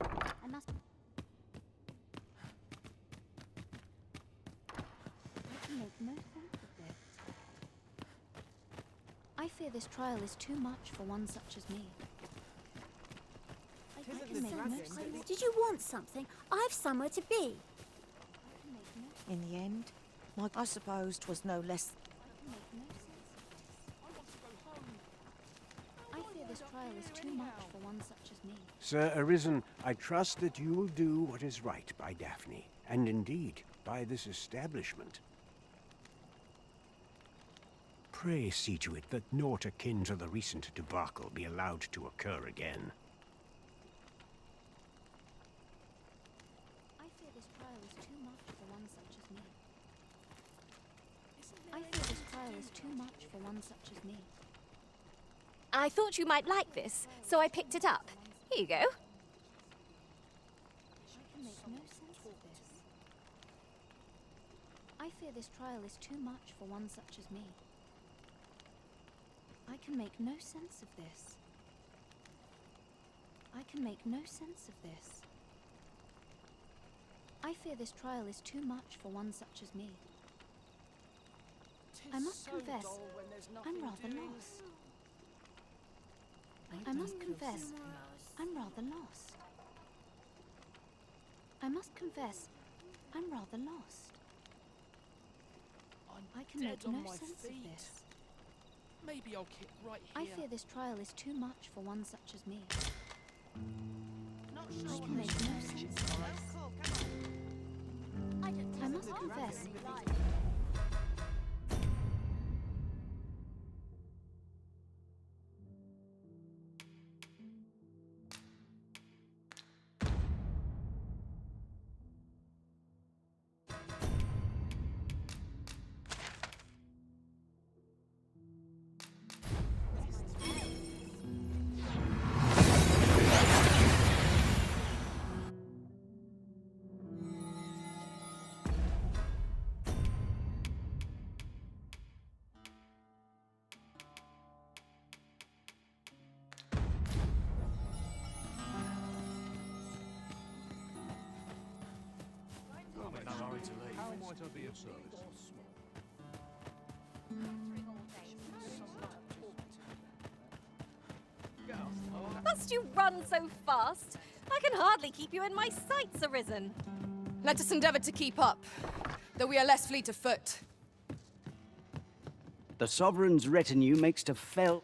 I must. I can make no sense of this. I fear this trial is too much for one such as me. I can make no sense. Did you want something? I've somewhere to be. In the end, I suppose 'twas no less... I fear this trial is too much for one such as me. Sir Arisen, I trust that you will do what is right by Daphne, and indeed by this establishment. Pray see to it that naught akin to the recent debacle be allowed to occur again. I fear this trial is too much for one such as me. I fear this trial is too much for one such as me. I thought you might like this, so I picked it up. Here you go. I can make no sense of this. I fear this trial is too much for one such as me. I can make no sense of this. I can make no sense of this. I fear this trial is too much for one such as me. I must confess, I'm rather lost. I must confess, I'm rather lost. I must confess, I'm rather lost. I can make no sense of this. Maybe I'll keep right here. I fear this trial is too much for one such as me. I can make no sense of this. I must confess. How might I be of service? Must you run so fast? I can hardly keep you in my sights, Arisen. Let us endeavor to keep up, though we are less fleet of foot. The Sovereign's retinue makes to fell.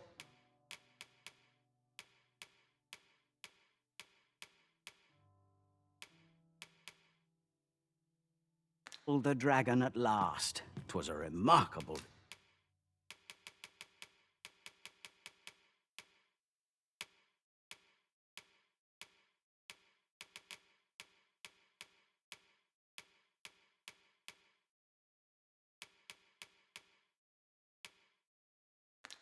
The dragon at last. 'Twas a remarkable.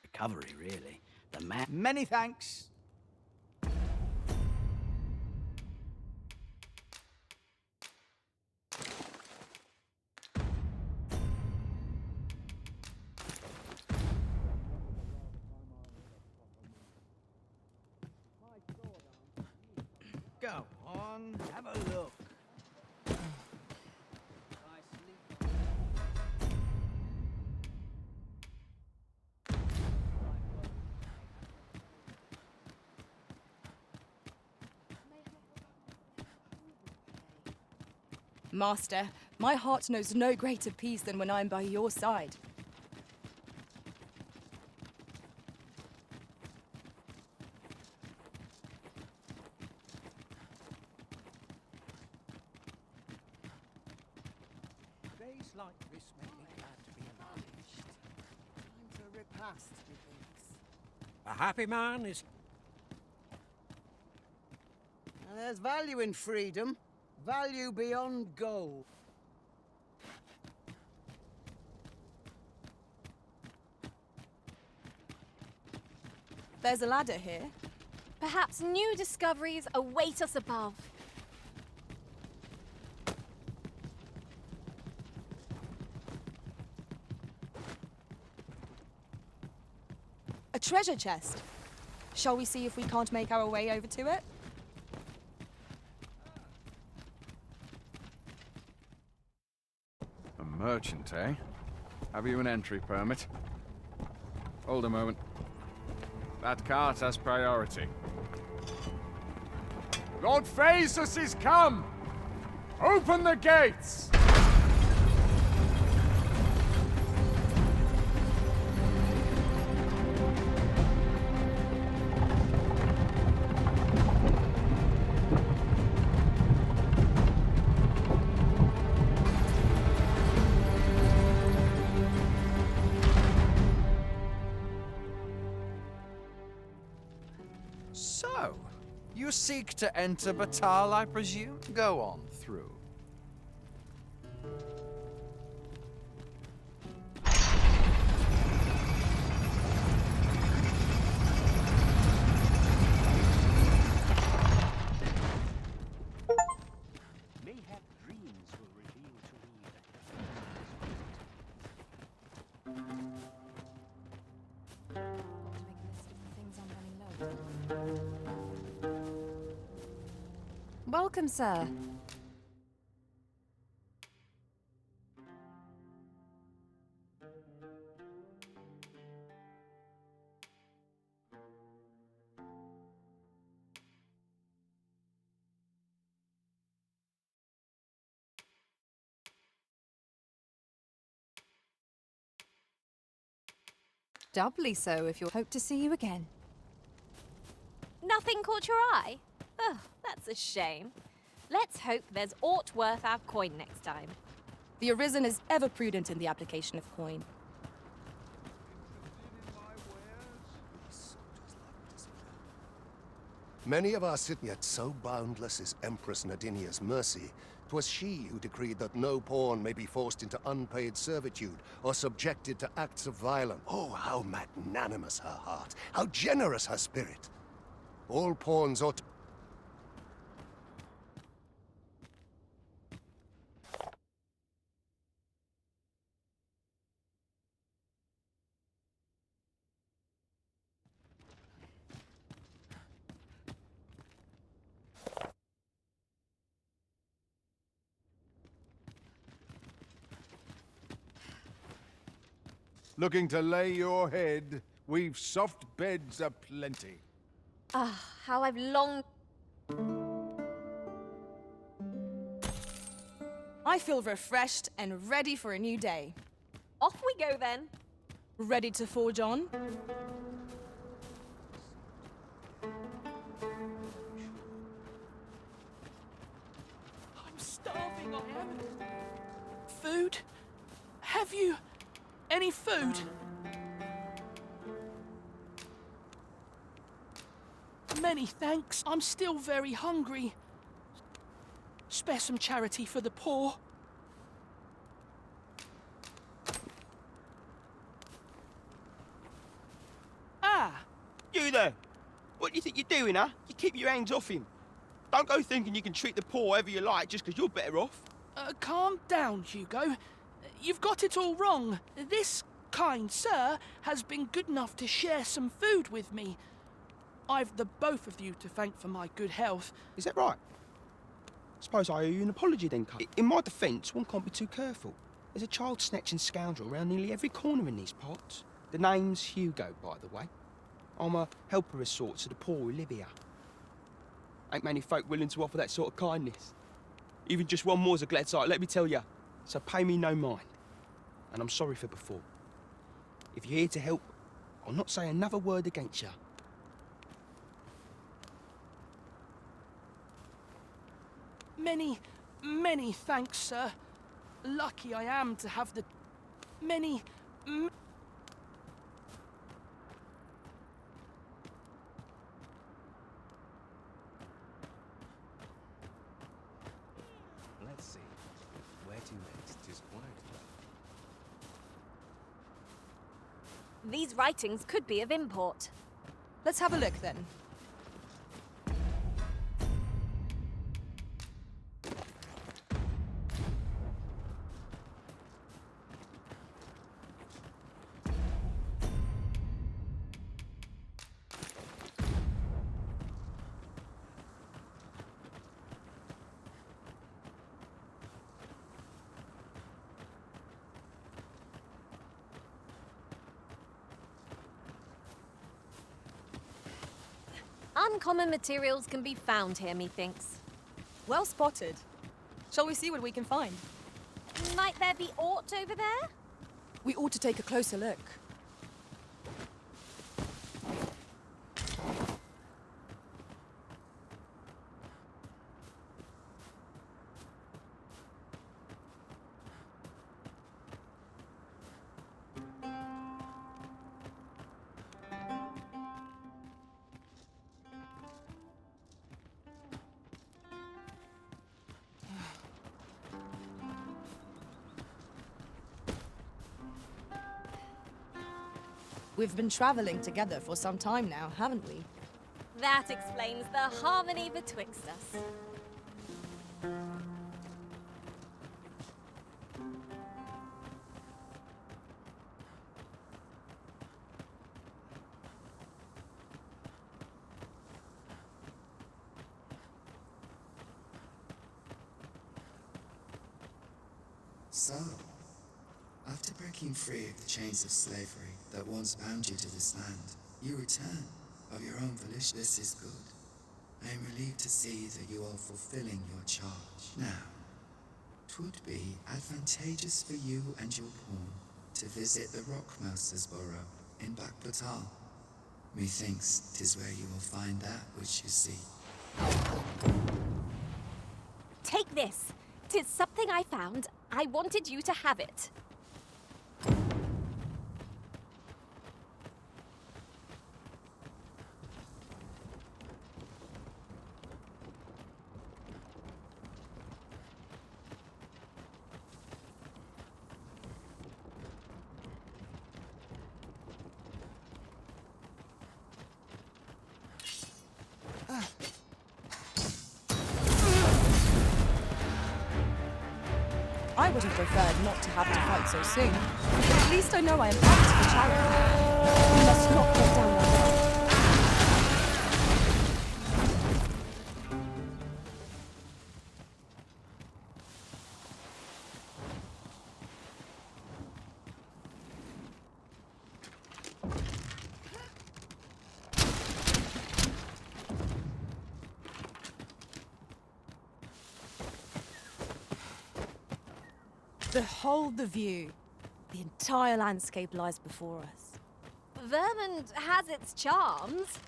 Recovery, really. The man. Many thanks. Go on, have a look. Master, my heart knows no greater peace than when I'm by your side. Days like this make me glad to be alive. Time for a repast, methinks. A happy man is... And there's value in freedom. Value beyond gold. There's a ladder here. Perhaps new discoveries await us above. A treasure chest. Shall we see if we can't make our way over to it? A merchant, eh? Have you an entry permit? Hold a moment. That cart has priority. Lord Phaesus is come! Open the gates! So, you seek to enter Batal, I presume? Go on through. Mayhap dreams will reveal to me Welcome, sir. Doubly so if you hope to see you again. Nothing caught your eye? Oh, that's a shame. Let's hope there's aught worth our coin next time. The Arisen is ever prudent in the application of coin. Many of our sit yet so boundless is Empress Nadinia's mercy. 'Twas she who decreed that no pawn may be forced into unpaid servitude or subjected to acts of violence. Oh, how magnanimous her heart, how generous her spirit. All pawns ought to... Looking to lay your head? We've soft beds aplenty. Ah, how I've longed... I feel refreshed and ready for a new day. Off we go then. Ready to forge on? I'm starving, I am. Food? Have you any food? Many thanks. I'm still very hungry. Spare some charity for the poor. Ah! You there! What do you think you're doing, huh? You keep your hands off him. Don't go thinking you can treat the poor however you like just because you're better off. Calm down, Hugo. You've got it all wrong. This kind sir has been good enough to share some food with me. I've the both of you to thank for my good health. Is that right? Suppose I owe you an apology then, Cup. In my defence, one can't be too careful. There's a child-snatching scoundrel around nearly every corner in these parts. The name's Hugo, by the way. I'm a helper of sorts to the poor who live here. Ain't many folk willing to offer that sort of kindness. Even just one more's a glad sight, let me tell ya. So pay me no mind. And I'm sorry for before. If you're here to help, I'll not say another word against ya. Many thanks, sir. Lucky I am to have the... Let's see. Where to next? 'Tis quiet. These writings could be of import. Let's have a look then. Uncommon materials can be found here, methinks. Well spotted. Shall we see what we can find? Might there be aught over there? We ought to take a closer look. We've been traveling together for some time now, haven't we? That explains the harmony betwixt us. So, after breaking free of the chains of slavery that once bound you to this land, you return of your own volition. This is good. I am relieved to see that you are fulfilling your charge. Now, 'twould be advantageous for you and your pawn to visit the Rockmouser's burrow. in Bakbatal. Methinks 'tis where you will find that which you seek. Take this. 'Tis something I found. I wanted you to have it. I would have preferred not to have to fight so soon. But at least I know I am up to the challenge. We must not get down our way. Behold the view. The entire landscape lies before us. Vermont has its charms,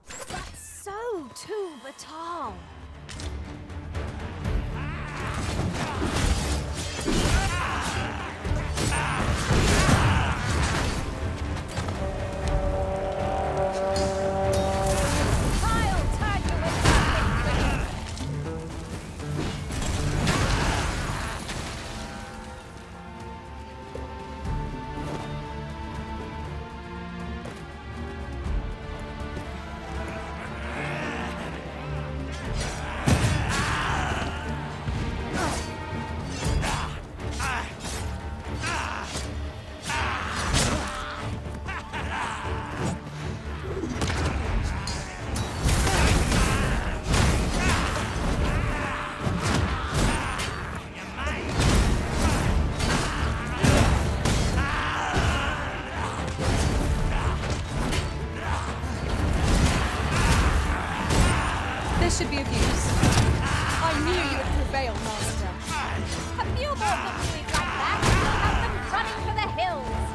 but so too Batal. This should be of use. I knew you would prevail, Master. A few more victories like that, we'll have them running for the hills.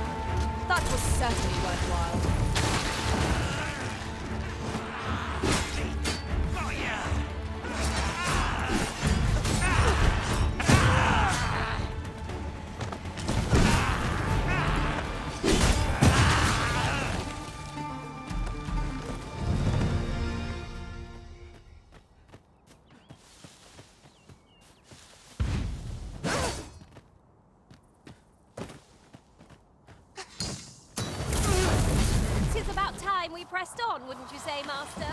That was certainly worthwhile. Tis about time we pressed on, wouldn't you say, Master?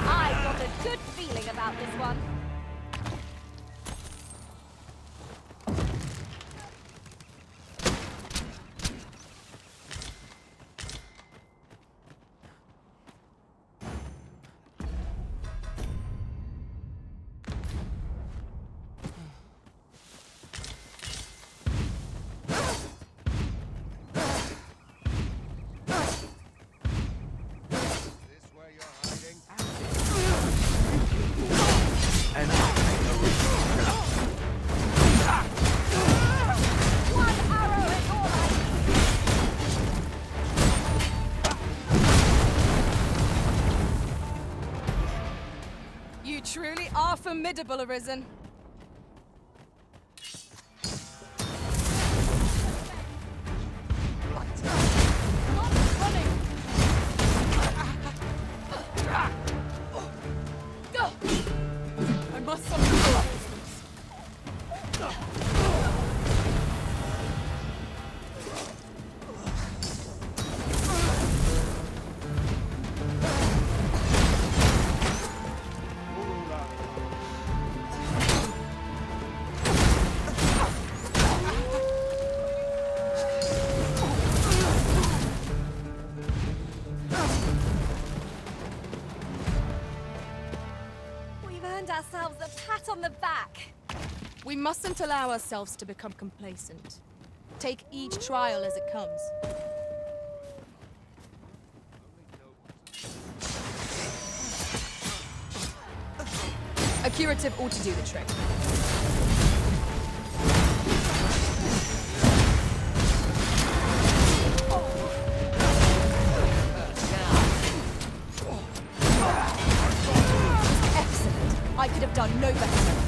I've got a good feeling about this one. You truly are formidable, Arisen. I must summon reinforcements. ourselves a pat on the back. We mustn't allow ourselves to become complacent. Take each trial as it comes. A curative ought to do the trick. Excellent. I could have done no better.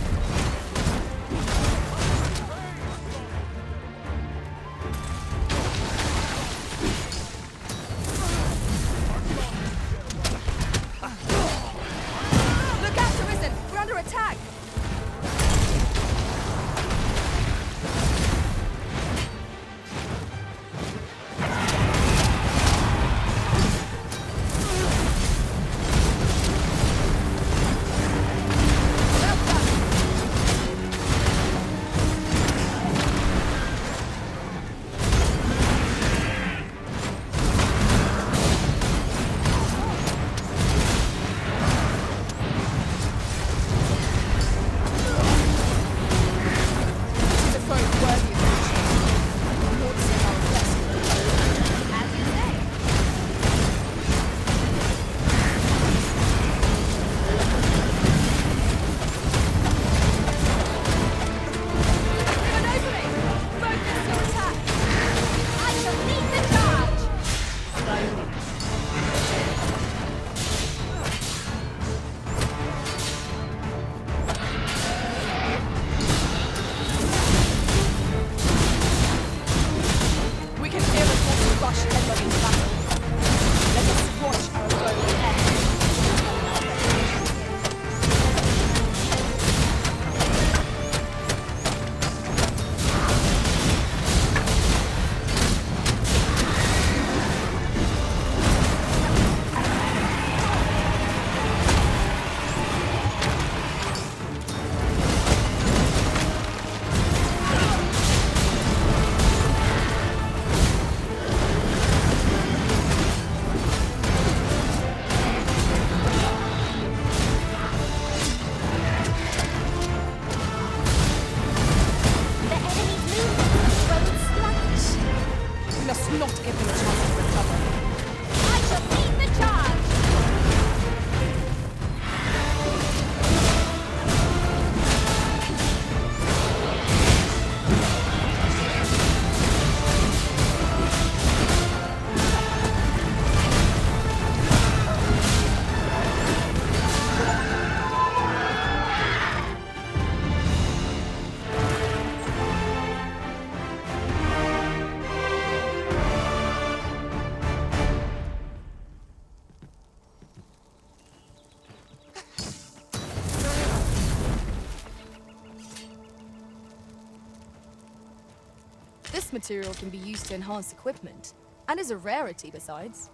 This material can be used to enhance equipment, and is a rarity besides.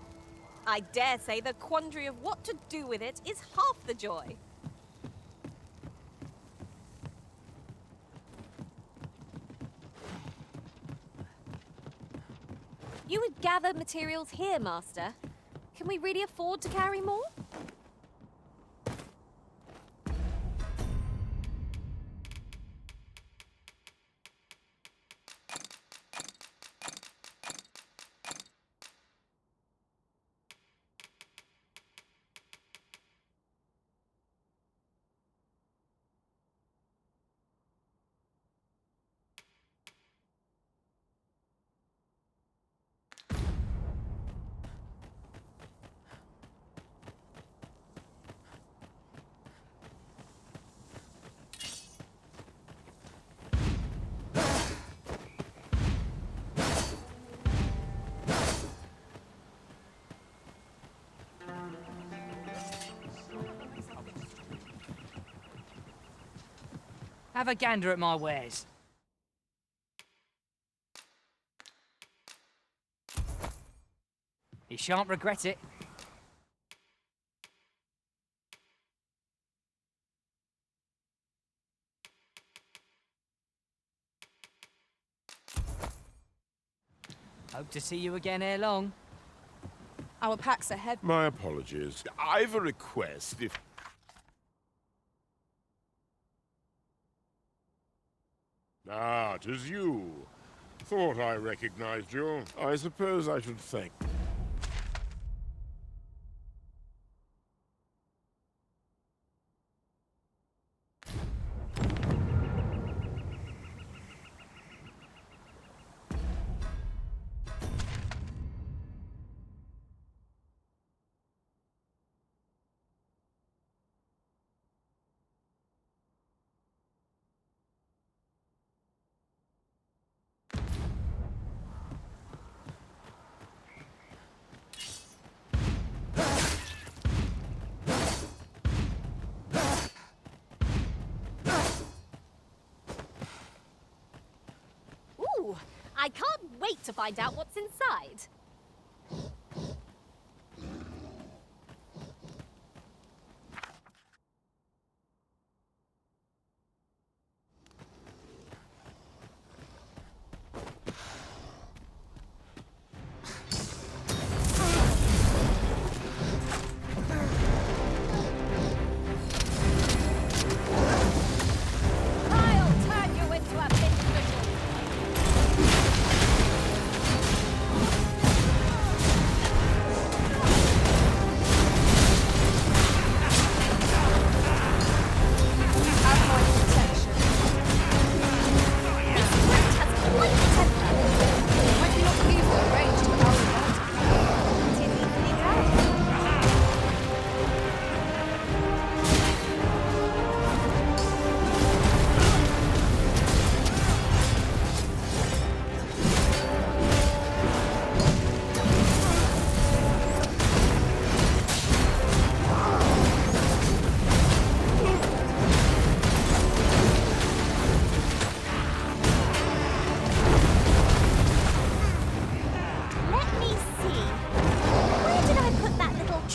I dare say the quandary of what to do with it is half the joy. You would gather materials here, Master. Can we really afford to carry more? Have a gander at my wares. You shan't regret it. Hope to see you again ere long. Our packs are heavy. My apologies. I've a request if... 'tis you. Thought I recognized you. I suppose I should thank you. Ooh, I can't wait to find out what's inside. I'll turn you into a bit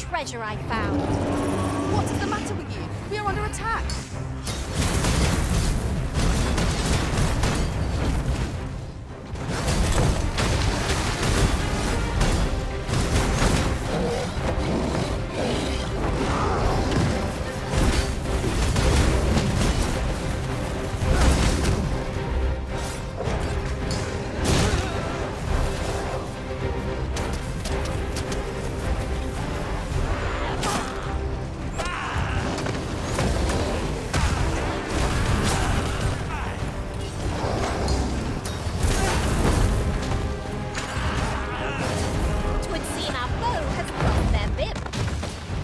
treasure I found. What is the matter with you? We are under attack.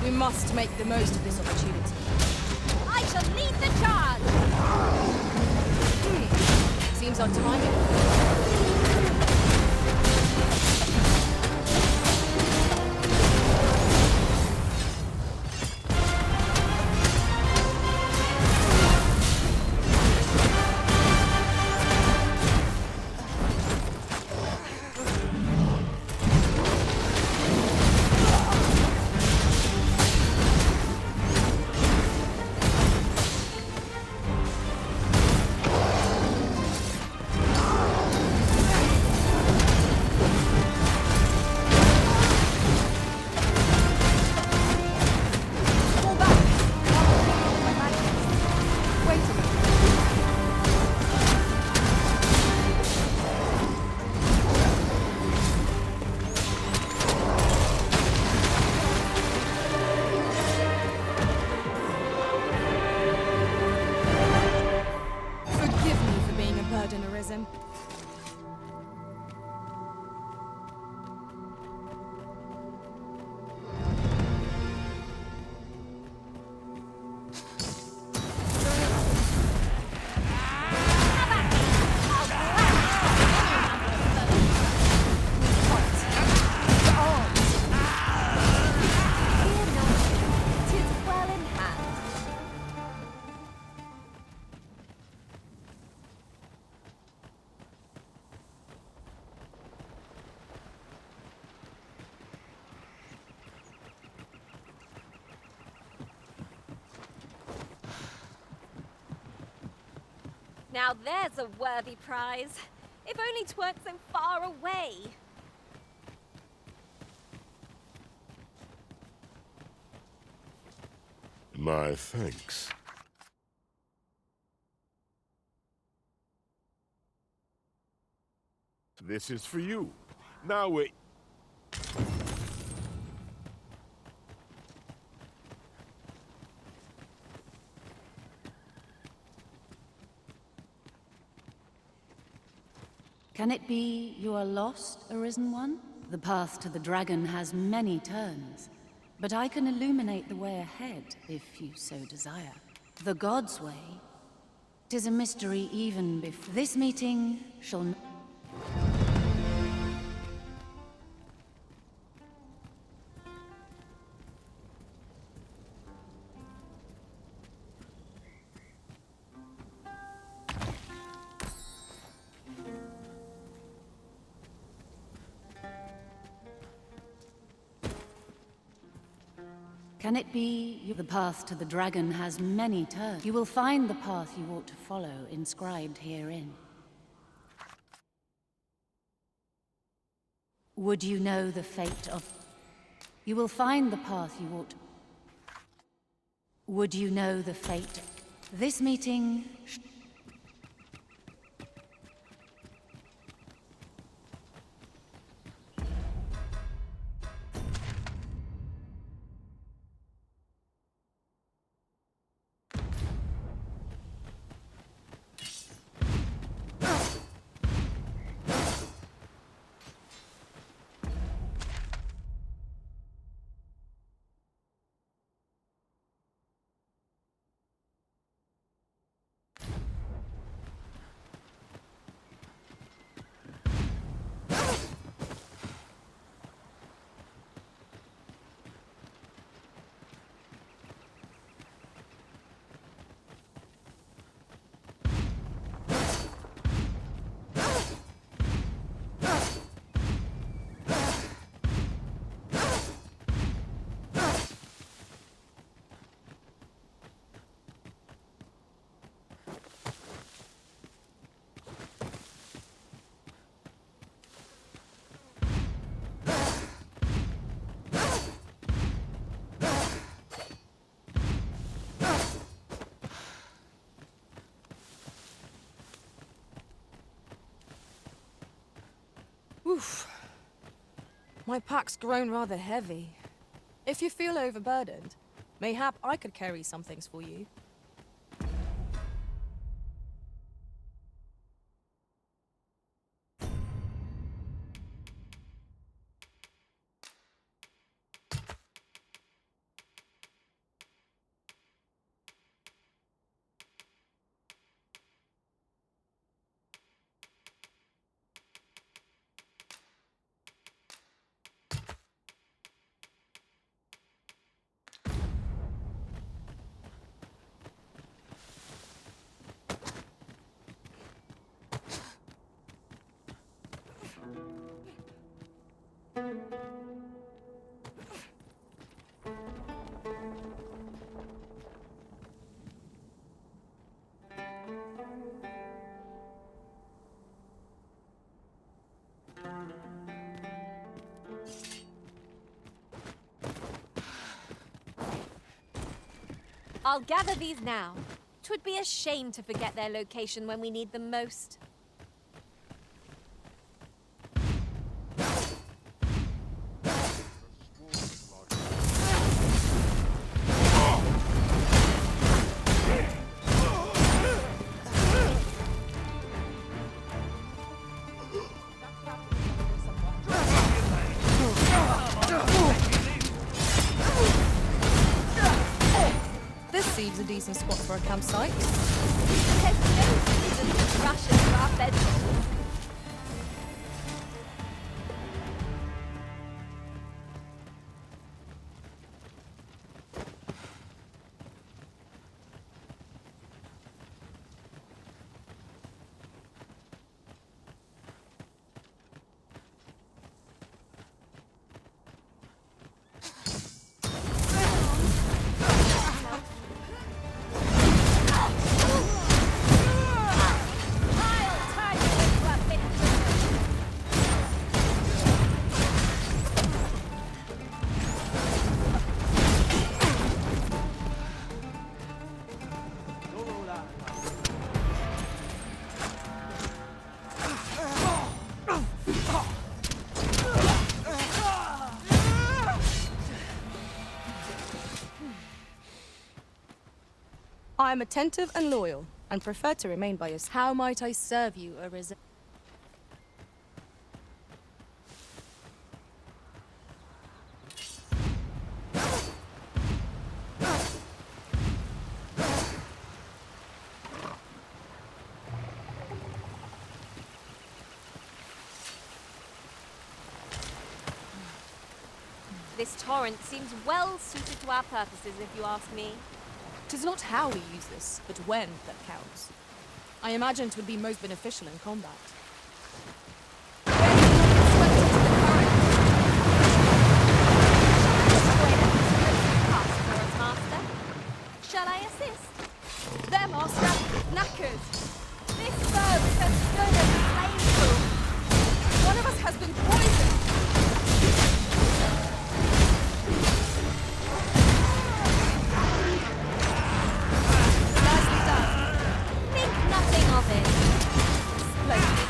We must make the most of this opportunity. I shall lead the charge! Seems our timing. Burdenerism. Now there's a worthy prize. If only 'tweren't so far away. My thanks. This is for you. Now we... Can it be you are lost, Arisen One? The path to the dragon has many turns, but I can illuminate the way ahead, if you so desire. The God's way. 'Tis a mystery even before... This meeting shall... Can it be the path to the dragon has many turns? You will find the path you ought to follow inscribed herein. Would you know the fate of... You will find the path you ought... Would you know the fate? This meeting... Oof. My pack's grown rather heavy. If you feel overburdened, mayhap I could carry some things for you. I'll gather these now. 'Twould be a shame to forget their location when we need them most. Seems a decent spot for a campsite. There's no reason to rush into our bedrooms. I'll tie you in I am attentive and loyal, and prefer to remain by your side. How might I serve you, Arisen? This torrent seems well suited to our purposes, if you ask me. 'Tis not how we use this, but when that counts. I imagine it would be most beneficial in combat. Shall I assist? There, Master! Knackers! This foe is as good as painful. One of us has been poisoned! Nicely done. Think nothing of it. Splendid.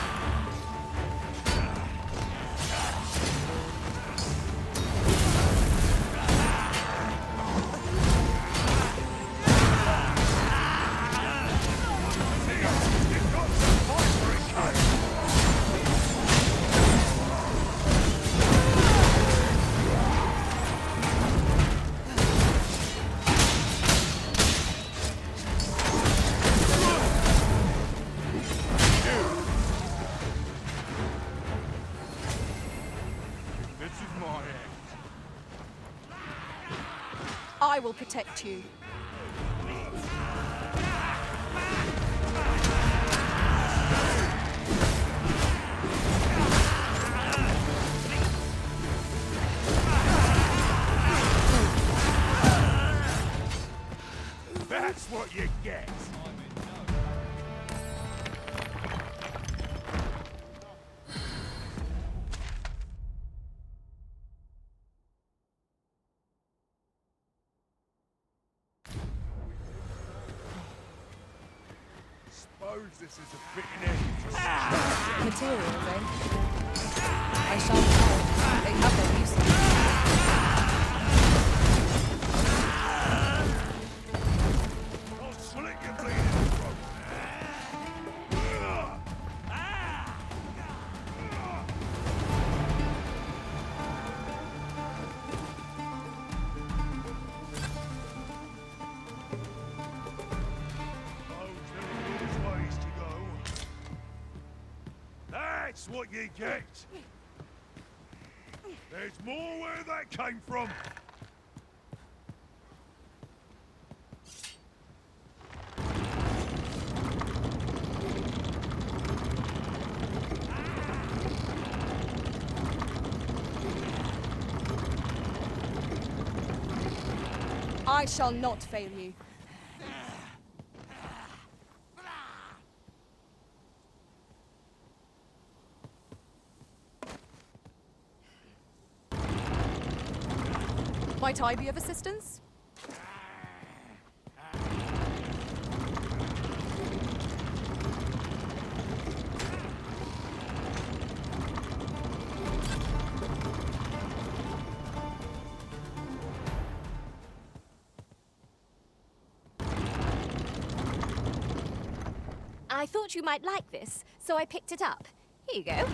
I will protect you. That's what you get. Suppose this is a fitting end. Materials, eh? I shall know. They have their uses. I'll slit your bleeding throat. That's what you get. There's more where that came from. I shall not fail you. Might I be of assistance? I thought you might like this, so I picked it up. Here you go.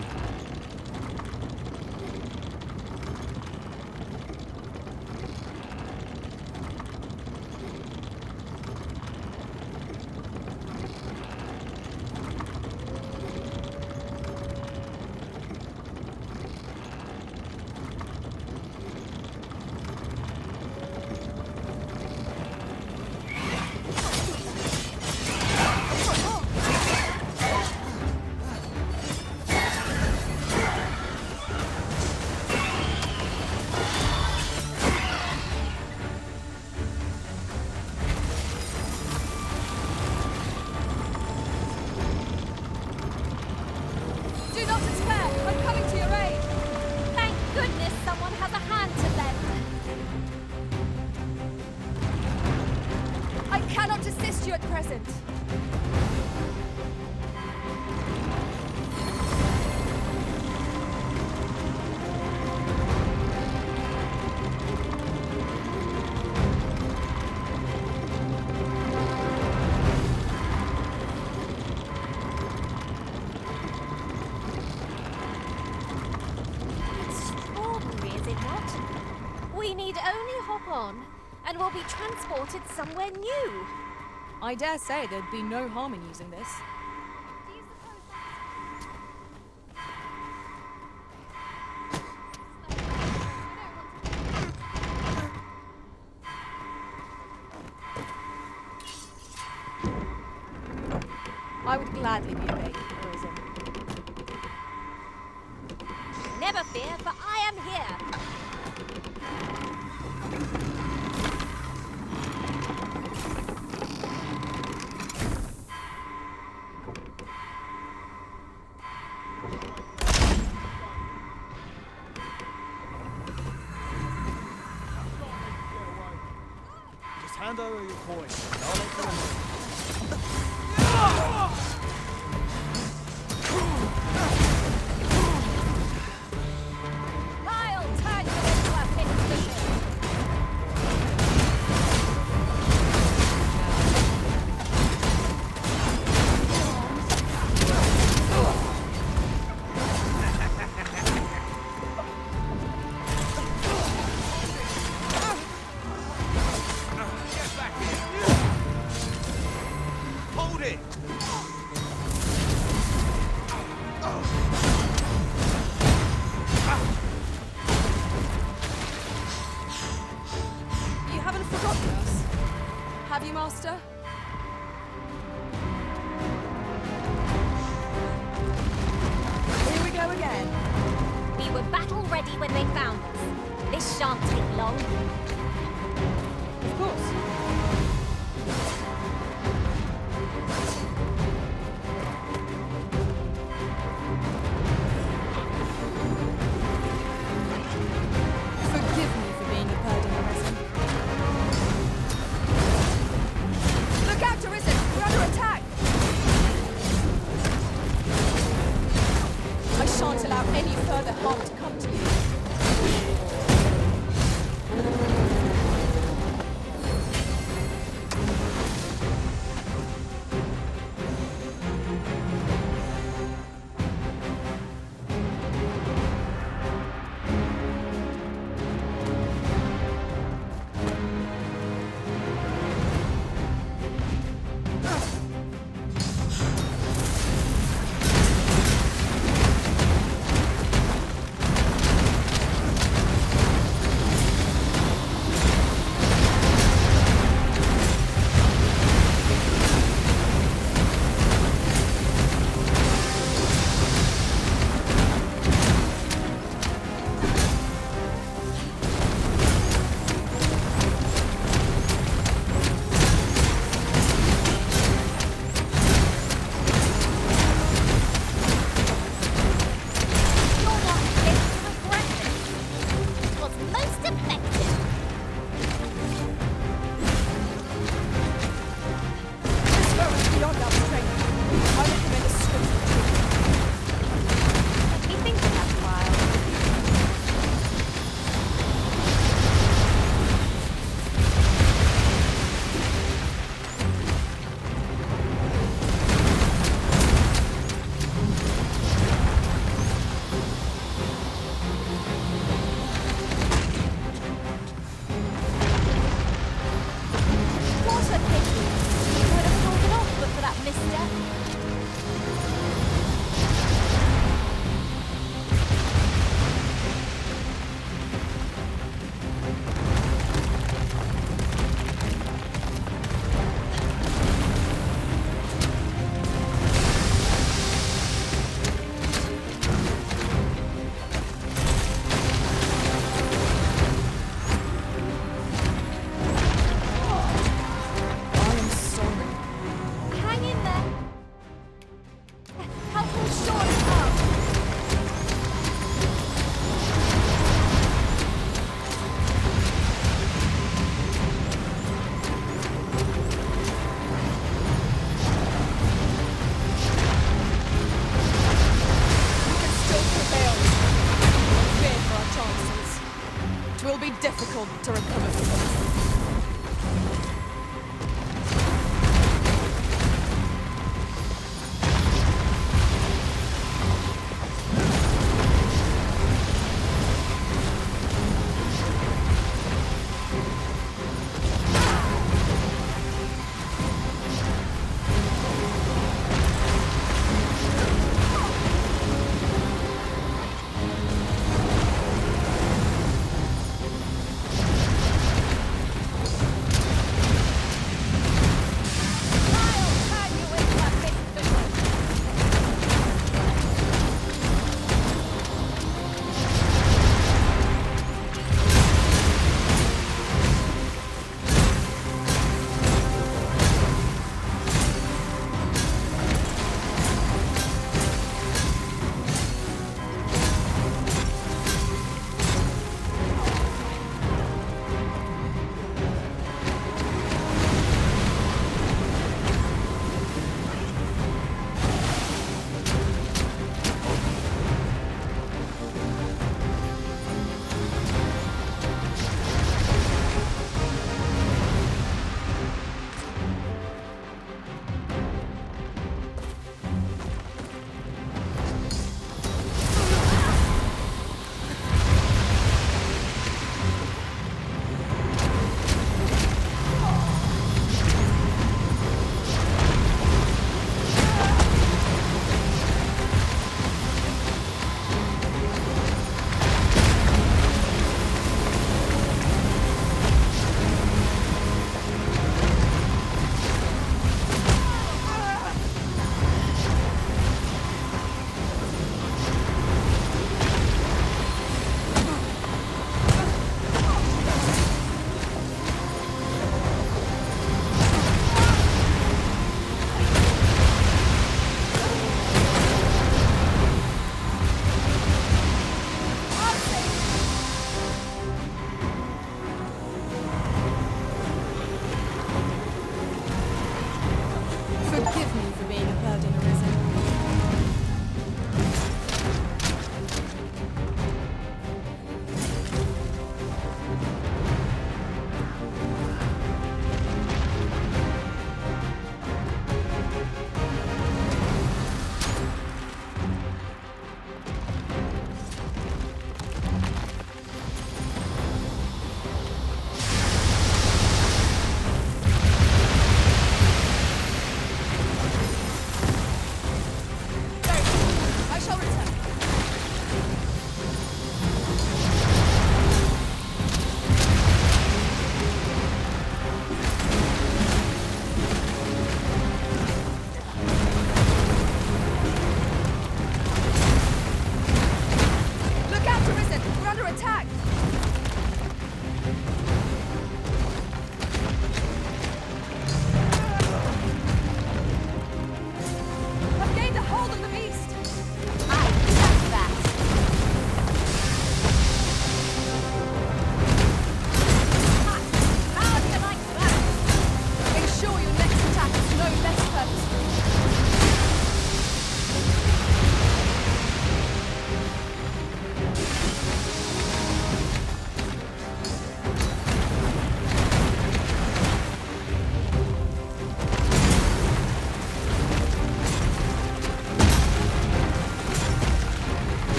Do not despair! I'm coming to your aid! Thank goodness someone has a hand to lend. I cannot assist you at present. need only hop on, and we'll be transported somewhere new. I dare say there'd be no harm in using this. I would gladly be obeyed, Arisen. Never fear, for I am here. Just hand over your coins, and I'll let you in. I'll turn you into a fixed position. Hold it! You haven't forgotten us, have you, Master? Here we go again. We were battle ready when they found us. This shan't take long. Of course. Forgive me for being a burden, Arisen. Look out, Arisen! We're under attack! I shan't allow any further harm to come to you.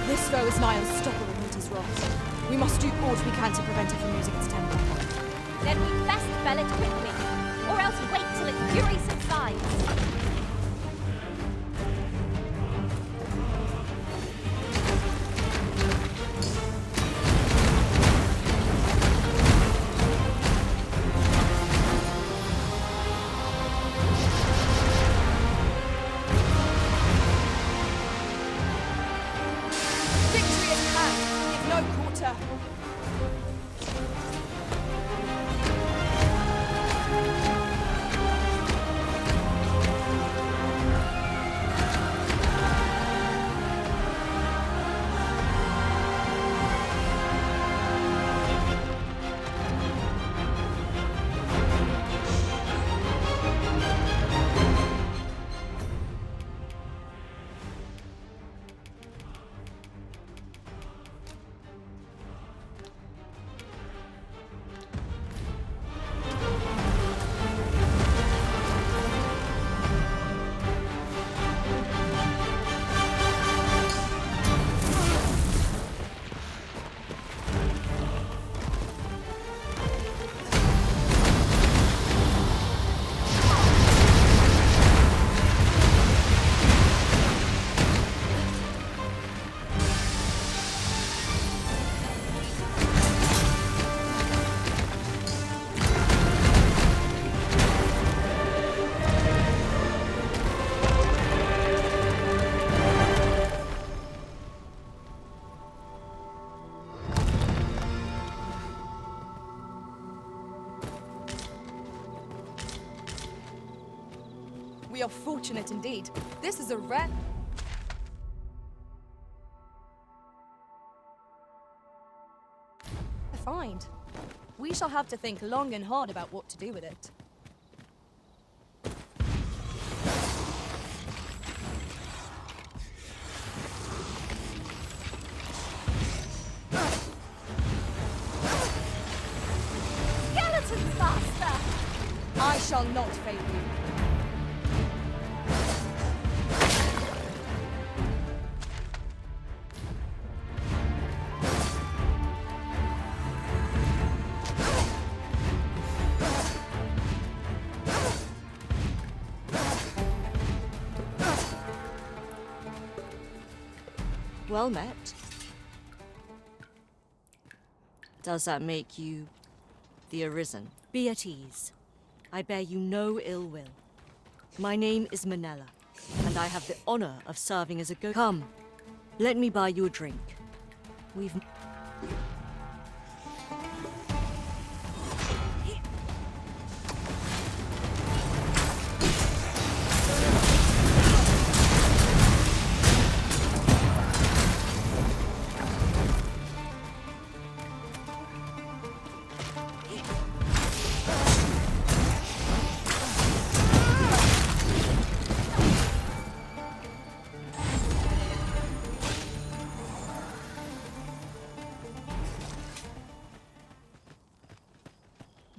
This foe is nigh unstoppable in its wrath. We must do all we can to prevent it from losing its temper. Then we best fell it quickly, or else wait till its fury subsides. Victory is hand. Give no quarter. We are fortunate indeed. This is a rare... find. We shall have to think long and hard about what to do with it. Skeletons, master! I shall not fail you. Well met. Does that make you the Arisen? Be at ease. I bear you no ill will. My name is Manella, and I have the honor of serving as a go- Come, let me buy you a drink. We've...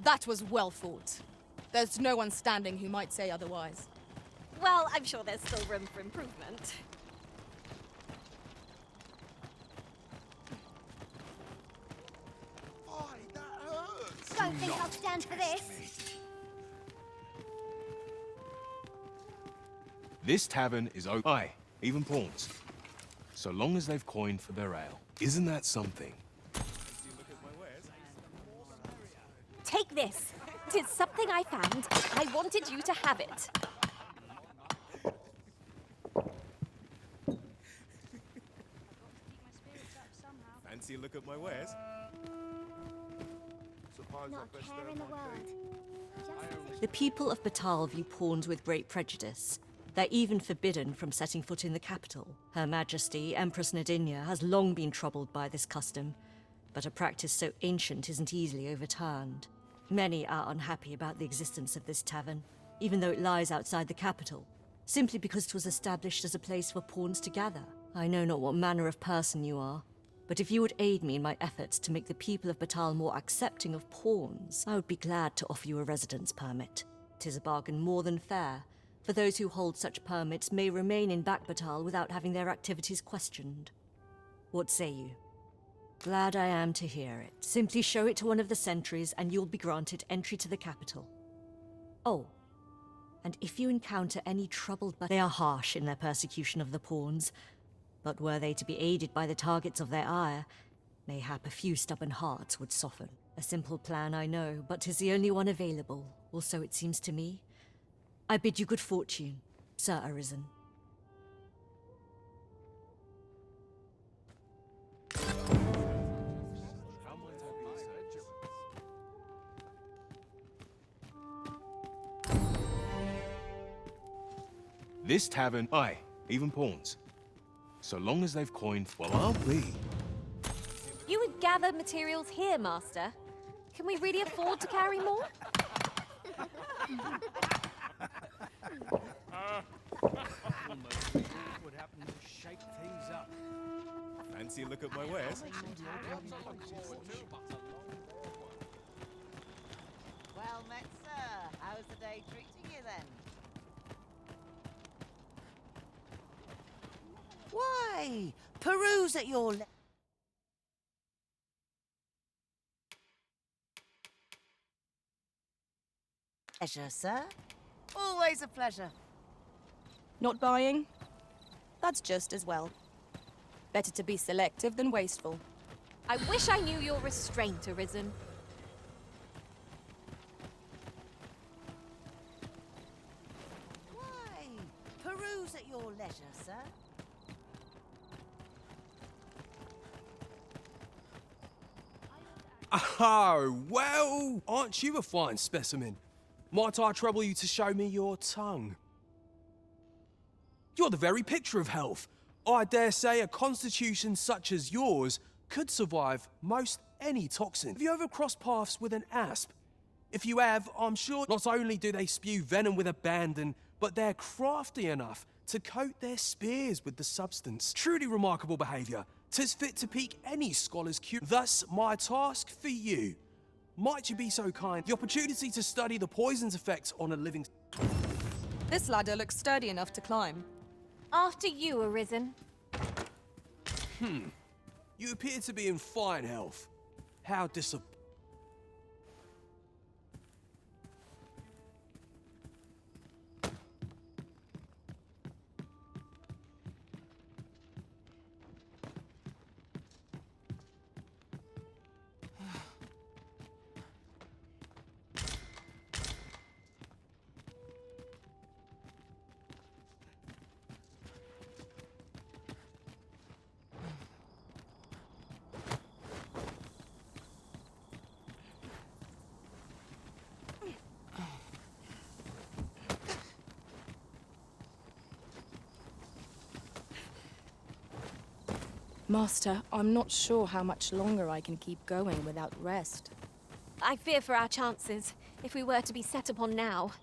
That was well fought. There's no one standing who might say otherwise. Well, I'm sure there's still room for improvement. Don't think I'll stand for this. This tavern is open. Aye, even pawns. So long as they've coined for their ale. Isn't that something? Take this. 'Tis something I found. I wanted you to have it. Fancy a look at my wares? Not a care in the world. The people of Batal view pawns with great prejudice. They're even forbidden from setting foot in the capital. Her Majesty, Empress Nadinia, has long been troubled by this custom, but a practice so ancient isn't easily overturned. Many are unhappy about the existence of this tavern, even though it lies outside the capital, simply because it was established as a place for pawns to gather. I know not what manner of person you are, but if you would aid me in my efforts to make the people of Batal more accepting of pawns, I would be glad to offer you a residence permit. 'Tis a bargain more than fair, for those who hold such permits may remain in Batal without having their activities questioned. What say you? Glad I am to hear it. Simply show it to one of the sentries and you'll be granted entry to the capital. Oh, and if you encounter any troubled but they are harsh in their persecution of the pawns, but were they to be aided by the targets of their ire, mayhap a few stubborn hearts would soften. A simple plan, I know, but 'tis the only one available, or so it seems to me. I bid you good fortune, Sir Arisen. This tavern, aye, even pawns. So long as they've coined, well, I'll be. You would gather materials here, Master. Can we really afford to carry more? Would happen to shake things up. Fancy a look at my wares? Well met, sir. How's the day treating you then? Why? Peruse at your leisure, sir. Always a pleasure. Not buying? That's just as well. Better to be selective than wasteful. I wish I knew your restraint, Arisen. Why? Peruse at your leisure, sir. Oh, well, aren't you a fine specimen? Might I trouble you to show me your tongue? You're the very picture of health. I dare say a constitution such as yours could survive most any toxin. Have you ever crossed paths with an asp? If you have, I'm sure not only do they spew venom with abandon, but they're crafty enough to coat their spears with the substance. Truly remarkable behaviour. 'Tis fit to pique any scholar's curiosity. Thus, my task for you. Might you be so kind? The opportunity to study the poison's effects on a living... This ladder looks sturdy enough to climb. After you, Arisen. You appear to be in fine health. How disappointing. Master, I'm not sure how much longer I can keep going without rest. I fear for our chances, if we were to be set upon now.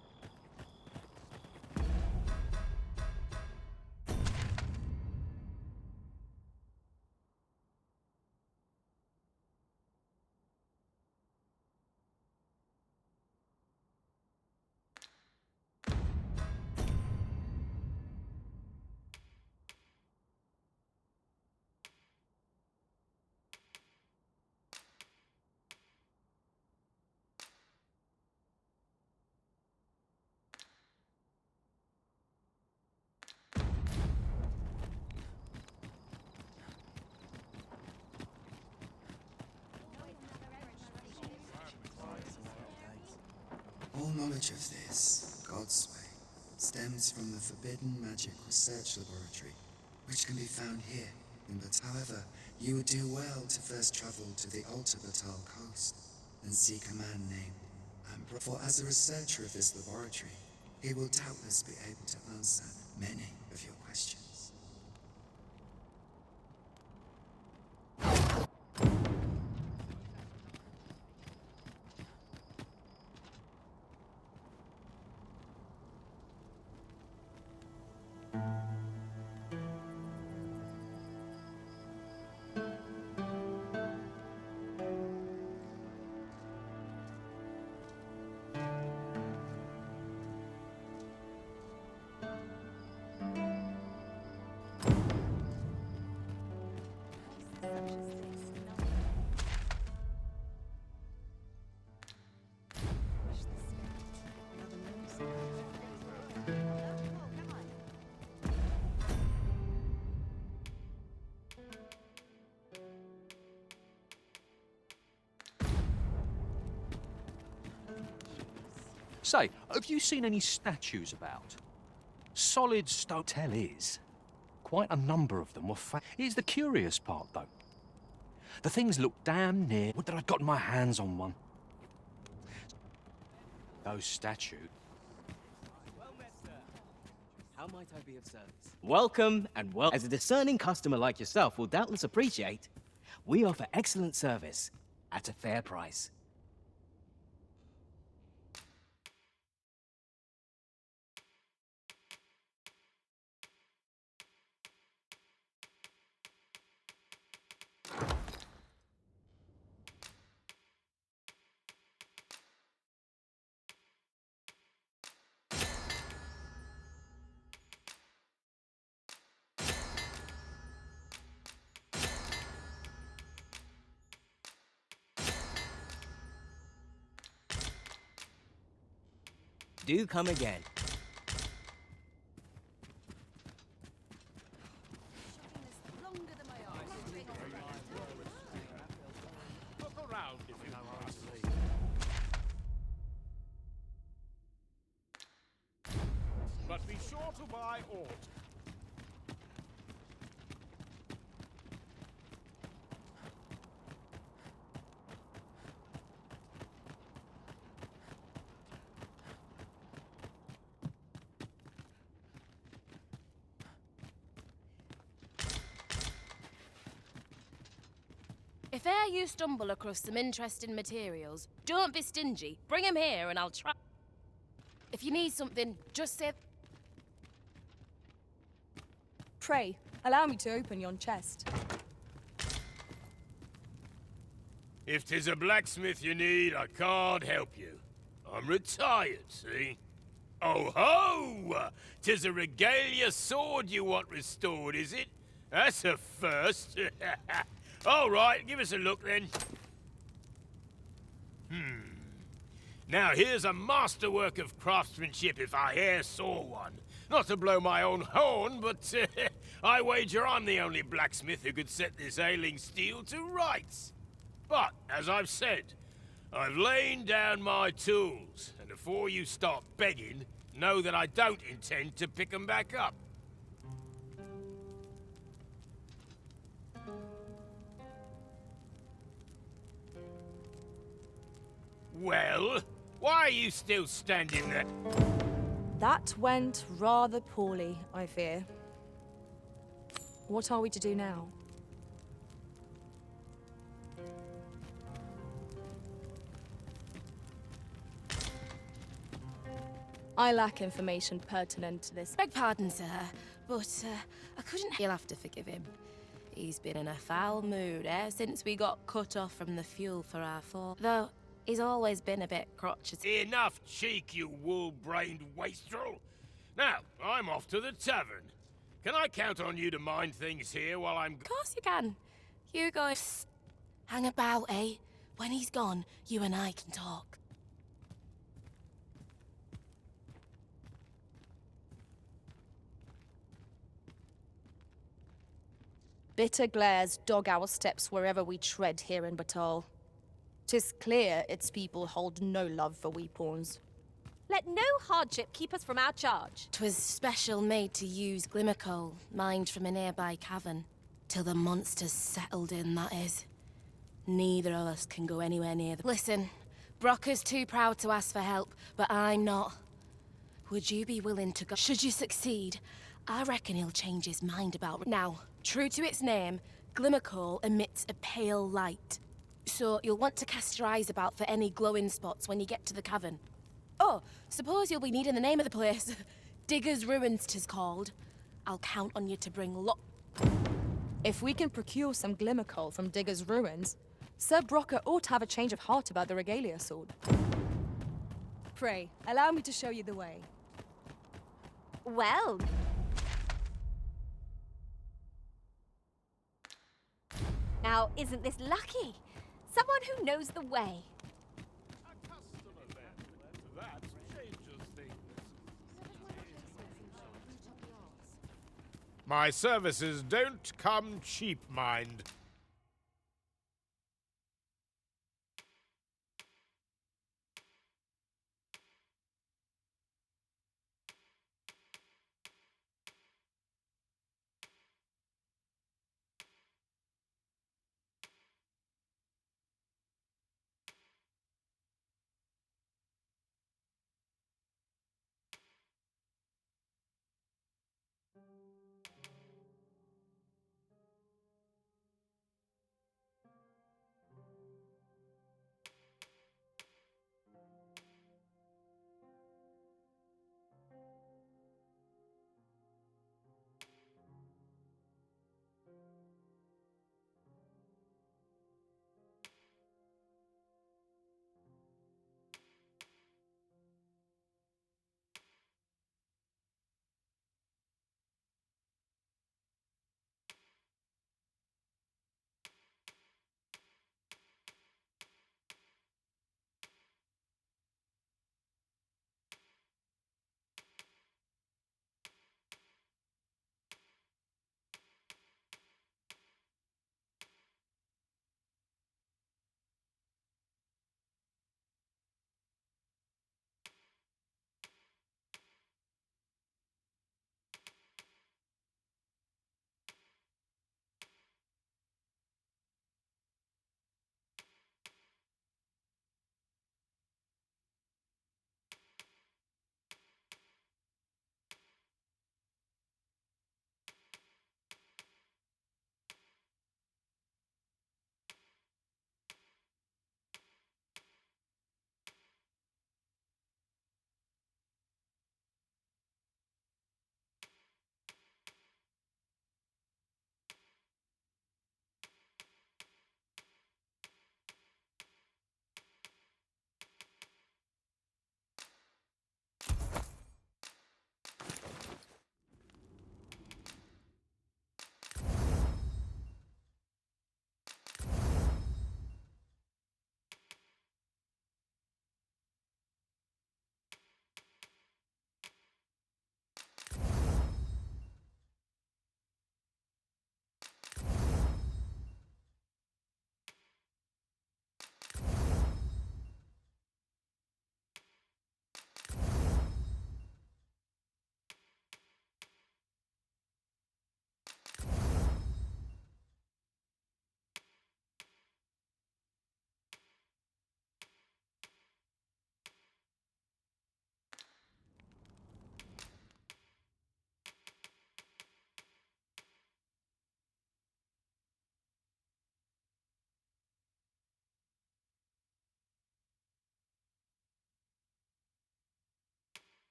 All knowledge of this, God's way, stems from the Forbidden Magic Research Laboratory, which can be found here in However, you would do well to first travel to the Alta Batal coast and seek a man named Ambro. For as a researcher of this laboratory, he will doubtless be able to answer many of your questions. Say, have you seen any statues about? Solid stone. Tell is, quite a number of them were Here's the curious part, though. The things look damn near. Would that I'd gotten my hands on one. Those statues. How might I be of service? Welcome and well. As a discerning customer like yourself will doubtless appreciate, we offer excellent service at a fair price. Do come again. Look around if you must. But be sure to buy aught. If e'er you stumble across some interesting materials, don't be stingy. Bring 'em here and I'll try. If you need something, just say... Pray, allow me to open yon chest. If 'tis a blacksmith you need, I can't help you. I'm retired, see? Oh ho! 'Tis a regalia sword you want restored, is it? That's a first. All right, give us a look then. Now here's a masterwork of craftsmanship if I e'er saw one. Not to blow my own horn, but I wager I'm the only blacksmith who could set this ailing steel to rights. But, as I've said, I've lain down my tools, and before you start begging, know that I don't intend to pick 'em back up. Well, why are you still standing there? That went rather poorly, I fear. What are we to do now? I lack information pertinent to this. Beg pardon, sir, but I couldn't... You'll have to forgive him. He's been in a foul mood ever since we got cut off from the fuel for our fort. Though, he's always been a bit crotchety. Enough cheek, you wool-brained wastrel. Now, I'm off to the tavern. Can I count on you to mind things here while I'm... Of course you can. You go... Hang about, eh? When he's gone, you and I can talk. Bitter glares dog our steps wherever we tread here in Batal. 'Tis clear its people hold no love for we pawns. Let no hardship keep us from our charge. 'Twas special made to use glimmer coal, mined from a nearby cavern. Till the monsters settled in, that is. Neither of us can go anywhere near the... Listen, Brocker's too proud to ask for help, but I'm not. Would you be willing to go? Should you succeed, I reckon he'll change his mind about... Now, true to its name, glimmer coal emits a pale light. So you'll want to cast your eyes about for any glowing spots when you get to the cavern. Oh, suppose you'll be needing the name of the place. Digger's Ruins 'tis called. I'll count on you to bring If we can procure some glimmer coal from Digger's Ruins, Sir Brocker ought to have a change of heart about the regalia sword. Pray, allow me to show you the way. Well... Now, isn't this lucky? Someone who knows the way. That changes things. My services don't come cheap, mind.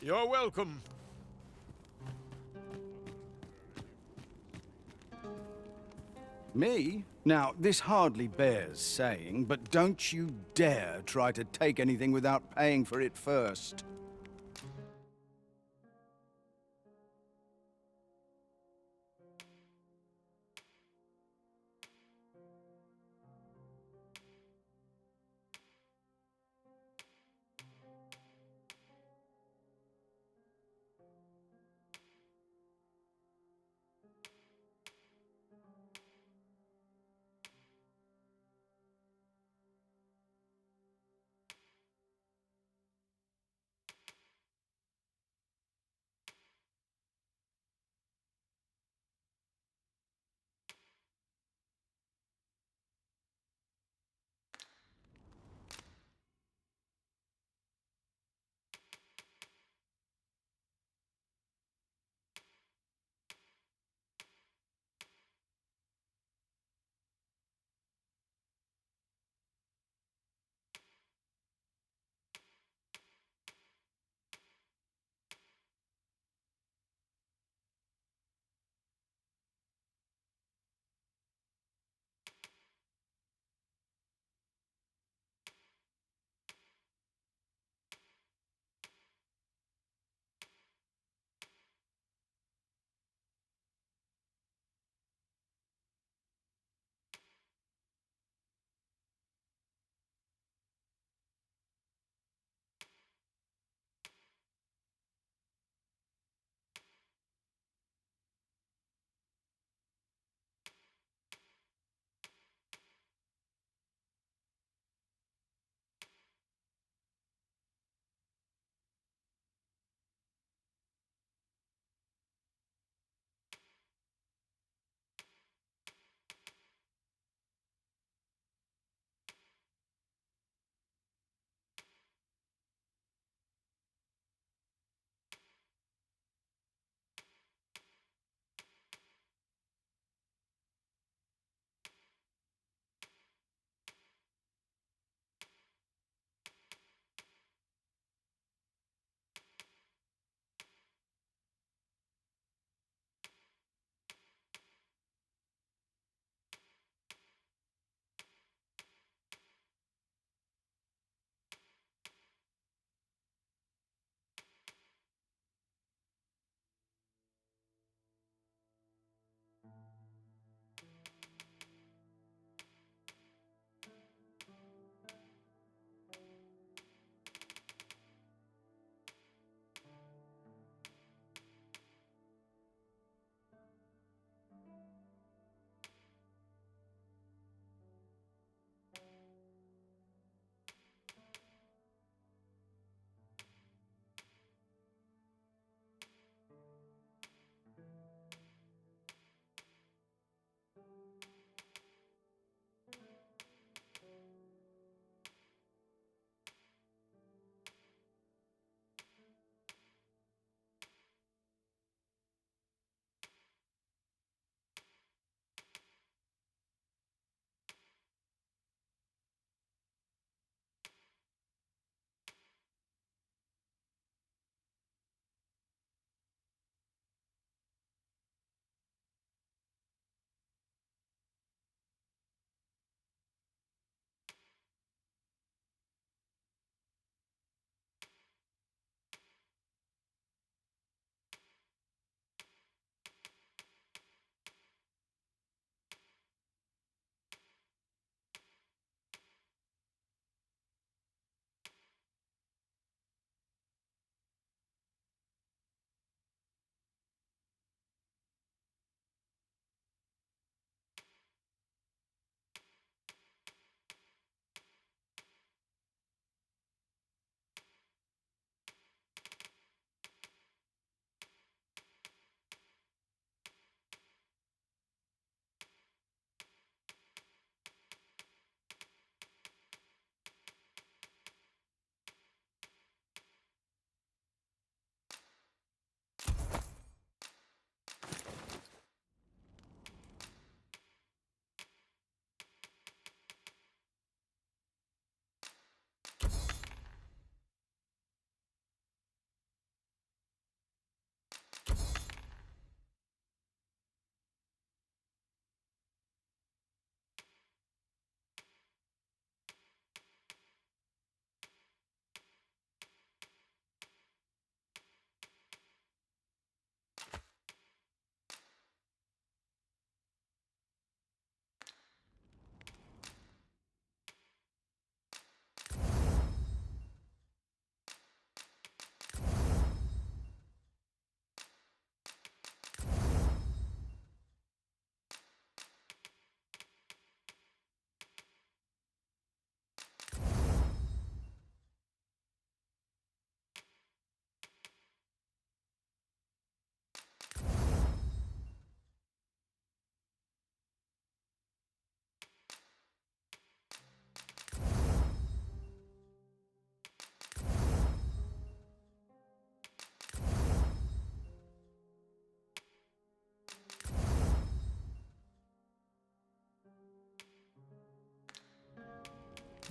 You're welcome. Me? Now, this hardly bears saying, but don't you dare try to take anything without paying for it first.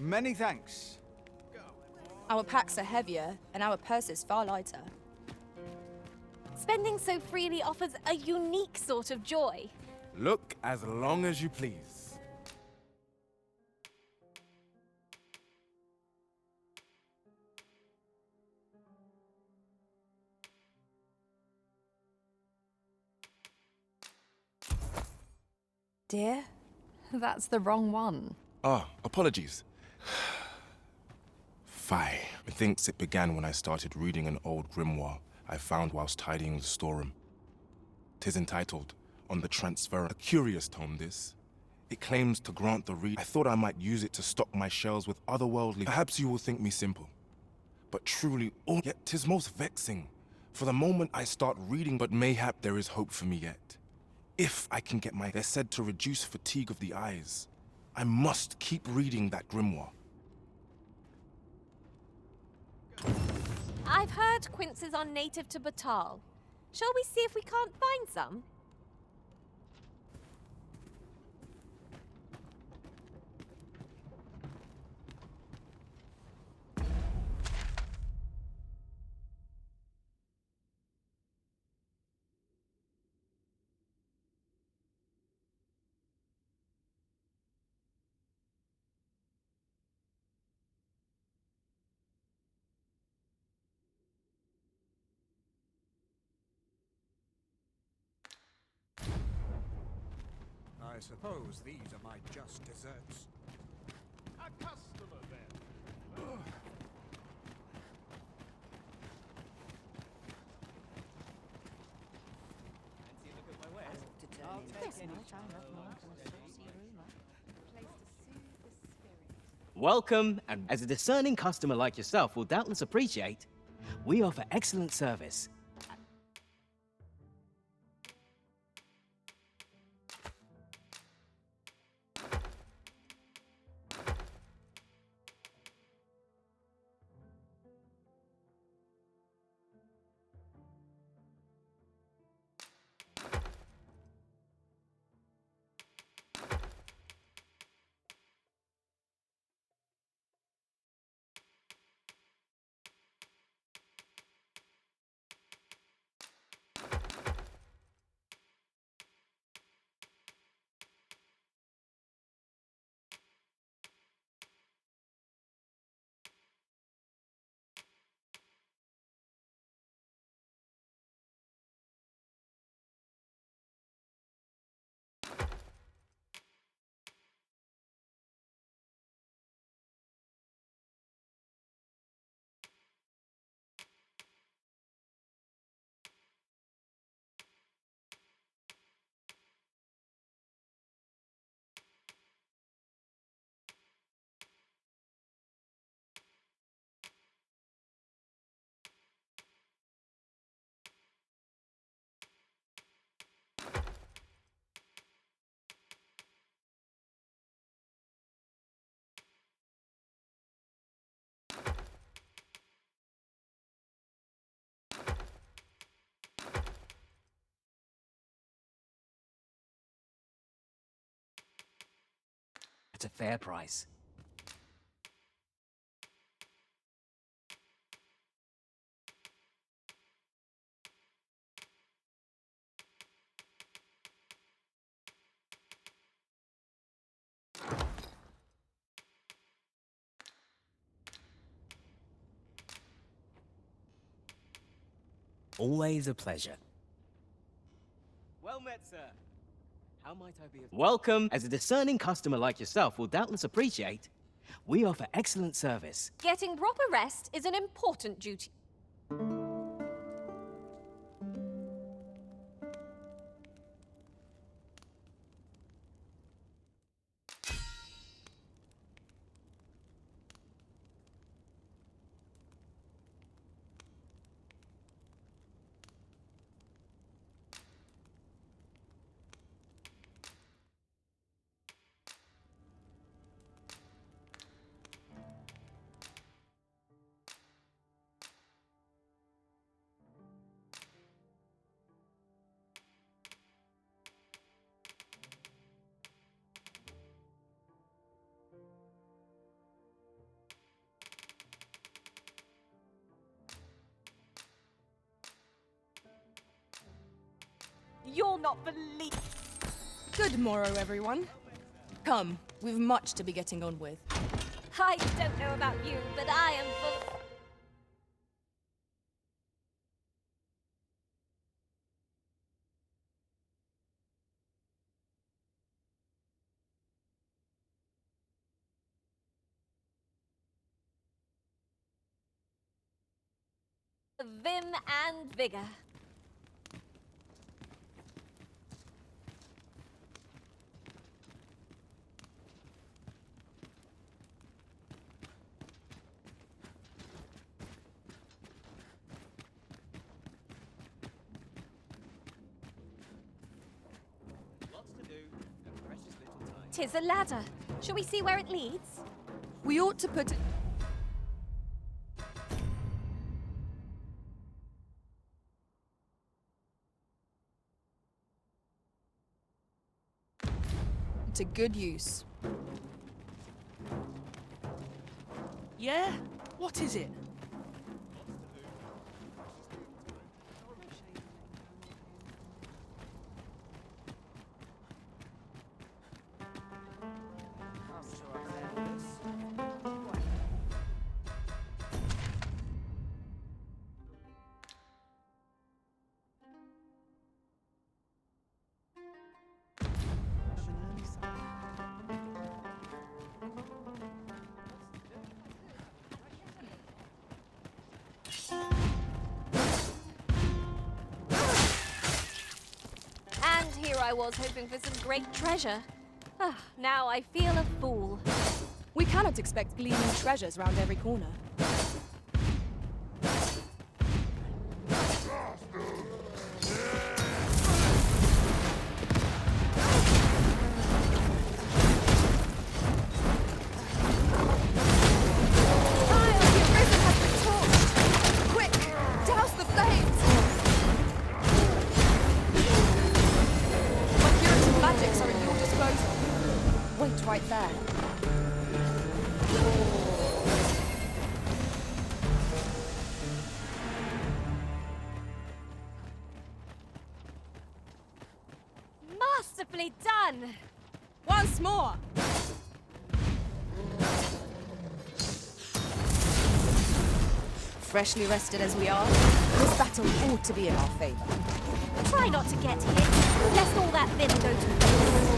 Many thanks. Our packs are heavier, and our purses far lighter. Spending so freely offers a unique sort of joy. Look as long as you please. Dear, that's the wrong one. Ah, apologies. Fie. Methinks it began when I started reading an old grimoire I found whilst tidying the storeroom. 'Tis entitled, On the Transfer. A curious tome, this. It claims to grant the reader. I thought I might use it to stock my shelves with otherworldly. Perhaps you will think me simple. But truly, yet 'tis most vexing. For the moment I start reading, but mayhap there is hope for me yet. If I can get they're said to reduce fatigue of the eyes. I must keep reading that grimoire. I've heard quinces are native to Batal. Shall we see if we can't find some? I suppose these are my just desserts. A customer, then. Welcome, and as a discerning customer like yourself will doubtless appreciate, we offer excellent service. At a fair price. Always a pleasure. Well met, sir. How might I be of... Welcome, as a discerning customer like yourself will doubtless appreciate, we offer excellent service. Getting proper rest is an important duty. You'll not believe. Good morrow, everyone. Come, we've much to be getting on with. I don't know about you, but I am full. Vim and vigor. Tis a ladder. Shall we see where it leads? We ought to put it... to good use. Yeah? What is it? And here I was hoping for some great treasure. Ah, now I feel a fool. We cannot expect gleaming treasures round every corner. Right there. Masterfully done! Once more! Freshly rested as we are, this battle ought to be in our favor. Try not to get hit, lest all that vim go to waste.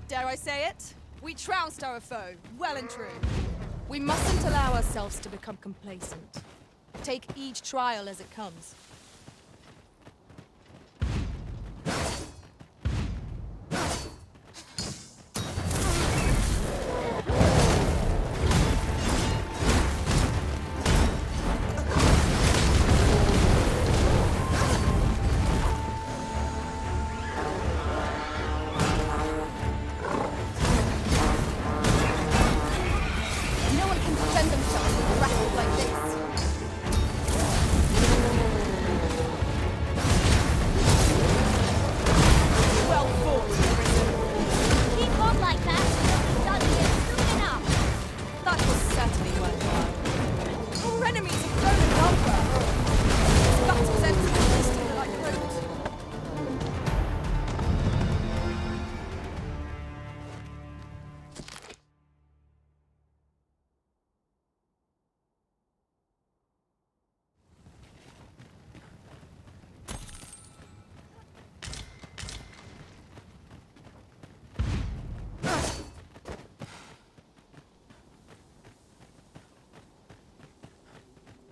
Dare I say it? We trounced our foe, well and true. We mustn't allow ourselves to become complacent. Take each trial as it comes.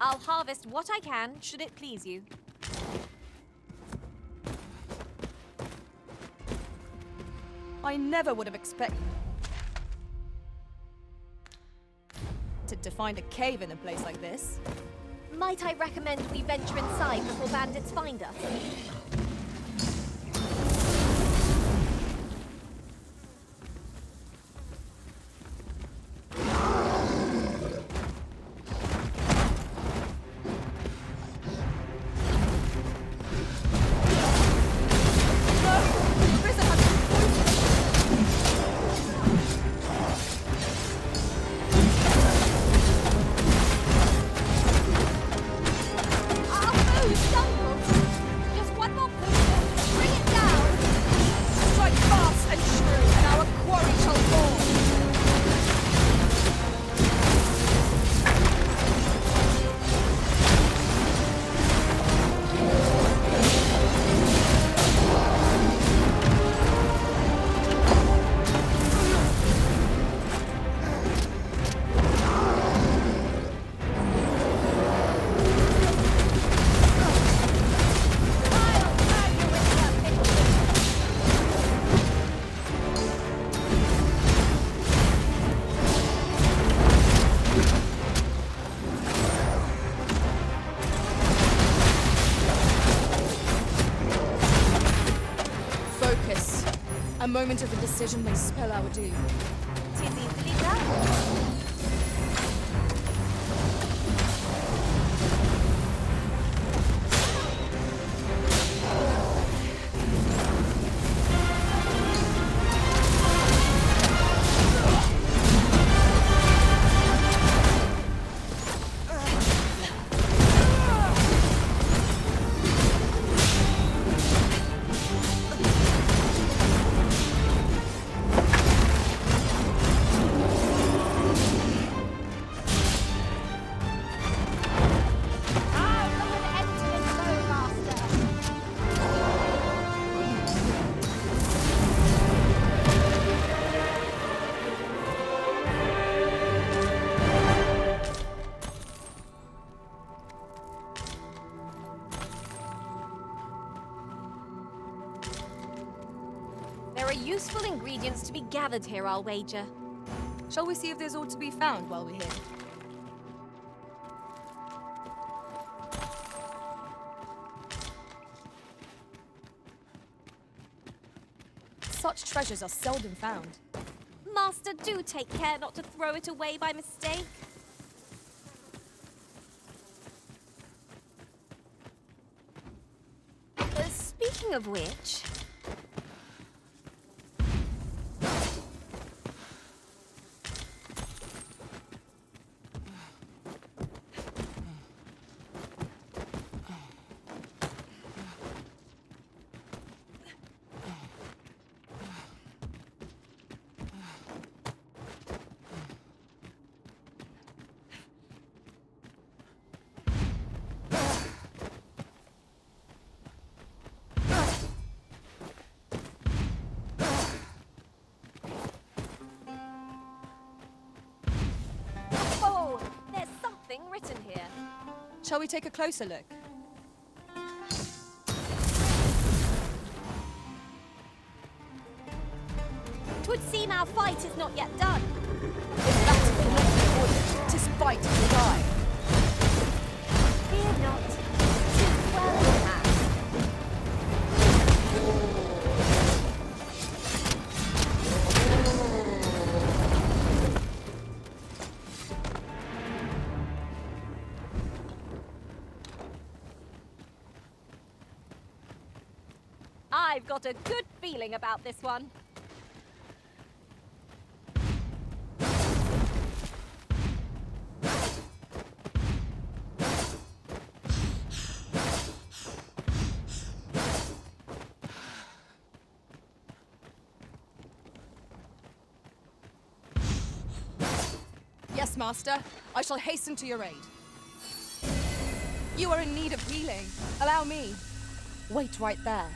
I'll harvest what I can, should it please you. I never would have expected to find a cave in a place like this. Might I recommend we venture inside before bandits find us? A moment of indecision may spell our doom. 'Tis easily done. There are useful ingredients to be gathered here, I'll wager. Shall we see if there's aught to be found while we're here? Such treasures are seldom found. Master, do take care not to throw it away by mistake. Speaking of which... written here. Shall we take a closer look? Twould seem our fight is not yet done. If that cannot be ordered, 'tis fight or die. Fear not. 'Tis well in hand. I've got a good feeling about this one. Yes, Master. I shall hasten to your aid. You are in need of healing. Allow me. Wait right there.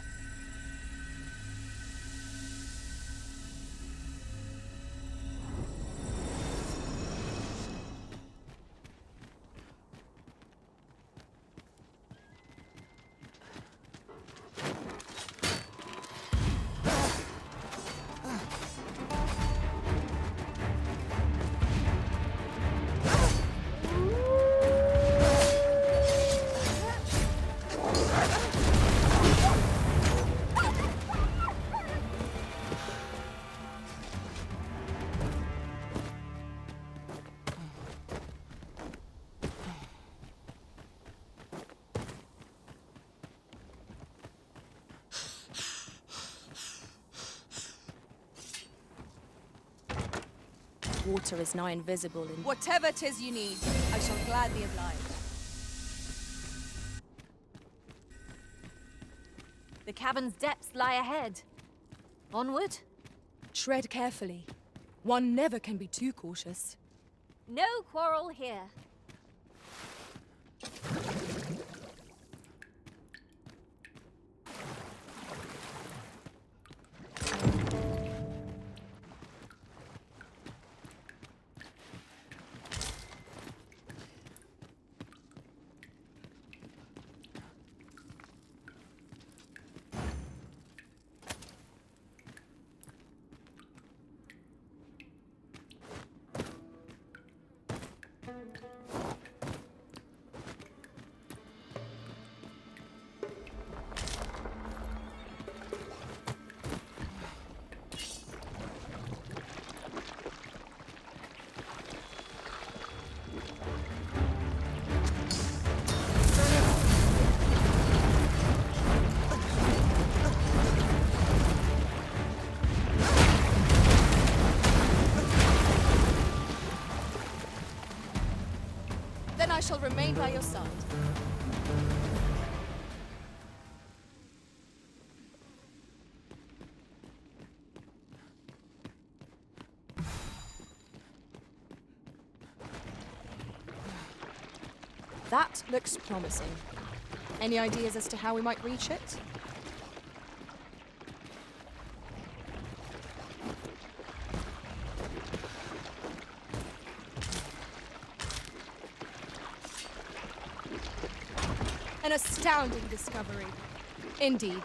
water is nigh invisible in... Whatever 'tis you need, I shall gladly oblige. The cavern's depths lie ahead. Onward? Tread carefully. One never can be too cautious. No quarrel here. Then I shall remain by your side. That looks promising. Any ideas as to how we might reach it? An astounding discovery. Indeed.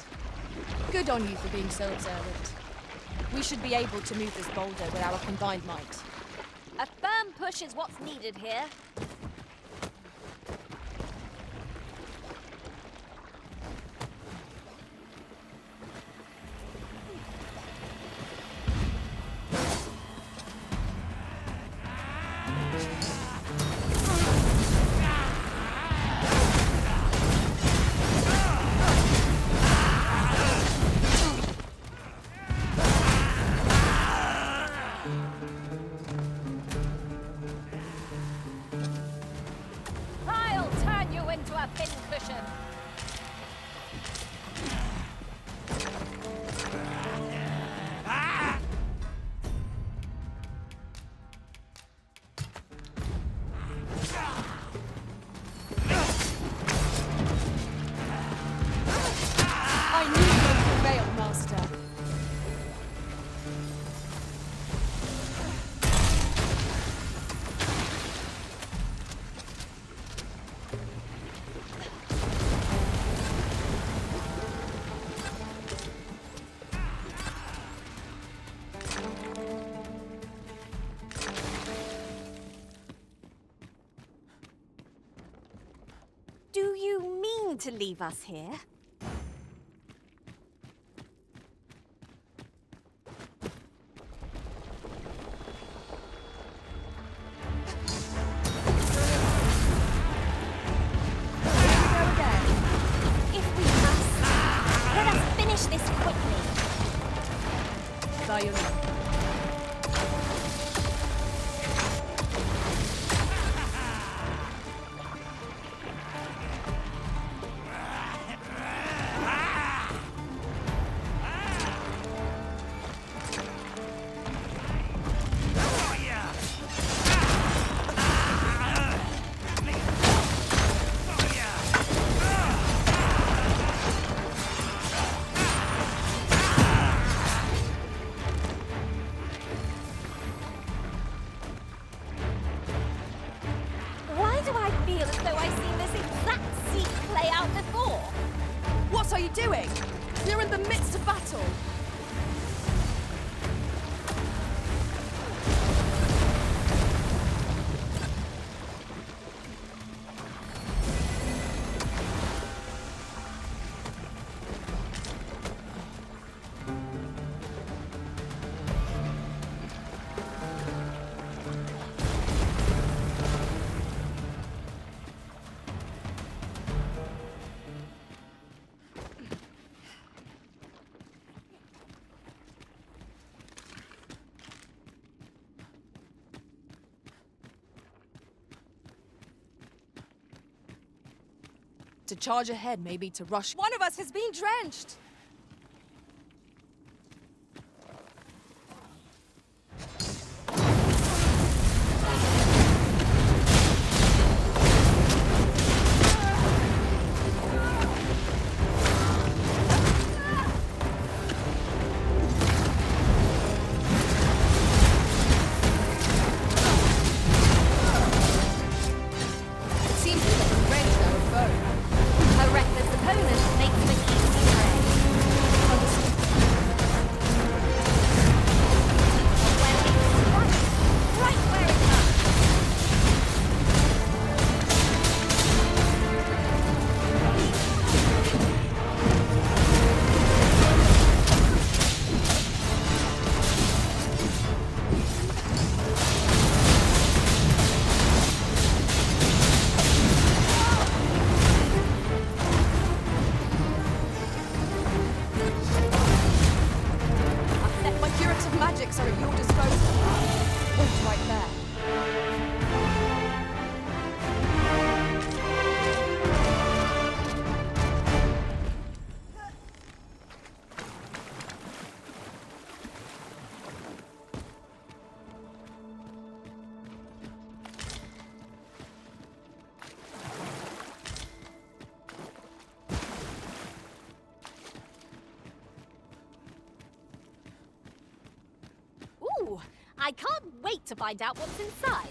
Good on you for being so observant. We should be able to move this boulder with our combined might. A firm push is what's needed here. I'll turn you into a pincushion. I knew you would prevail, Master. Do you mean to leave us here? If we must, let us finish this quickly. By your leave. Why do I feel as though I've seen this exact scene play out before? What are you doing? We're in the midst of battle. To charge ahead, maybe to rush. One of us has been drenched! Ooh, I can't wait to find out what's inside.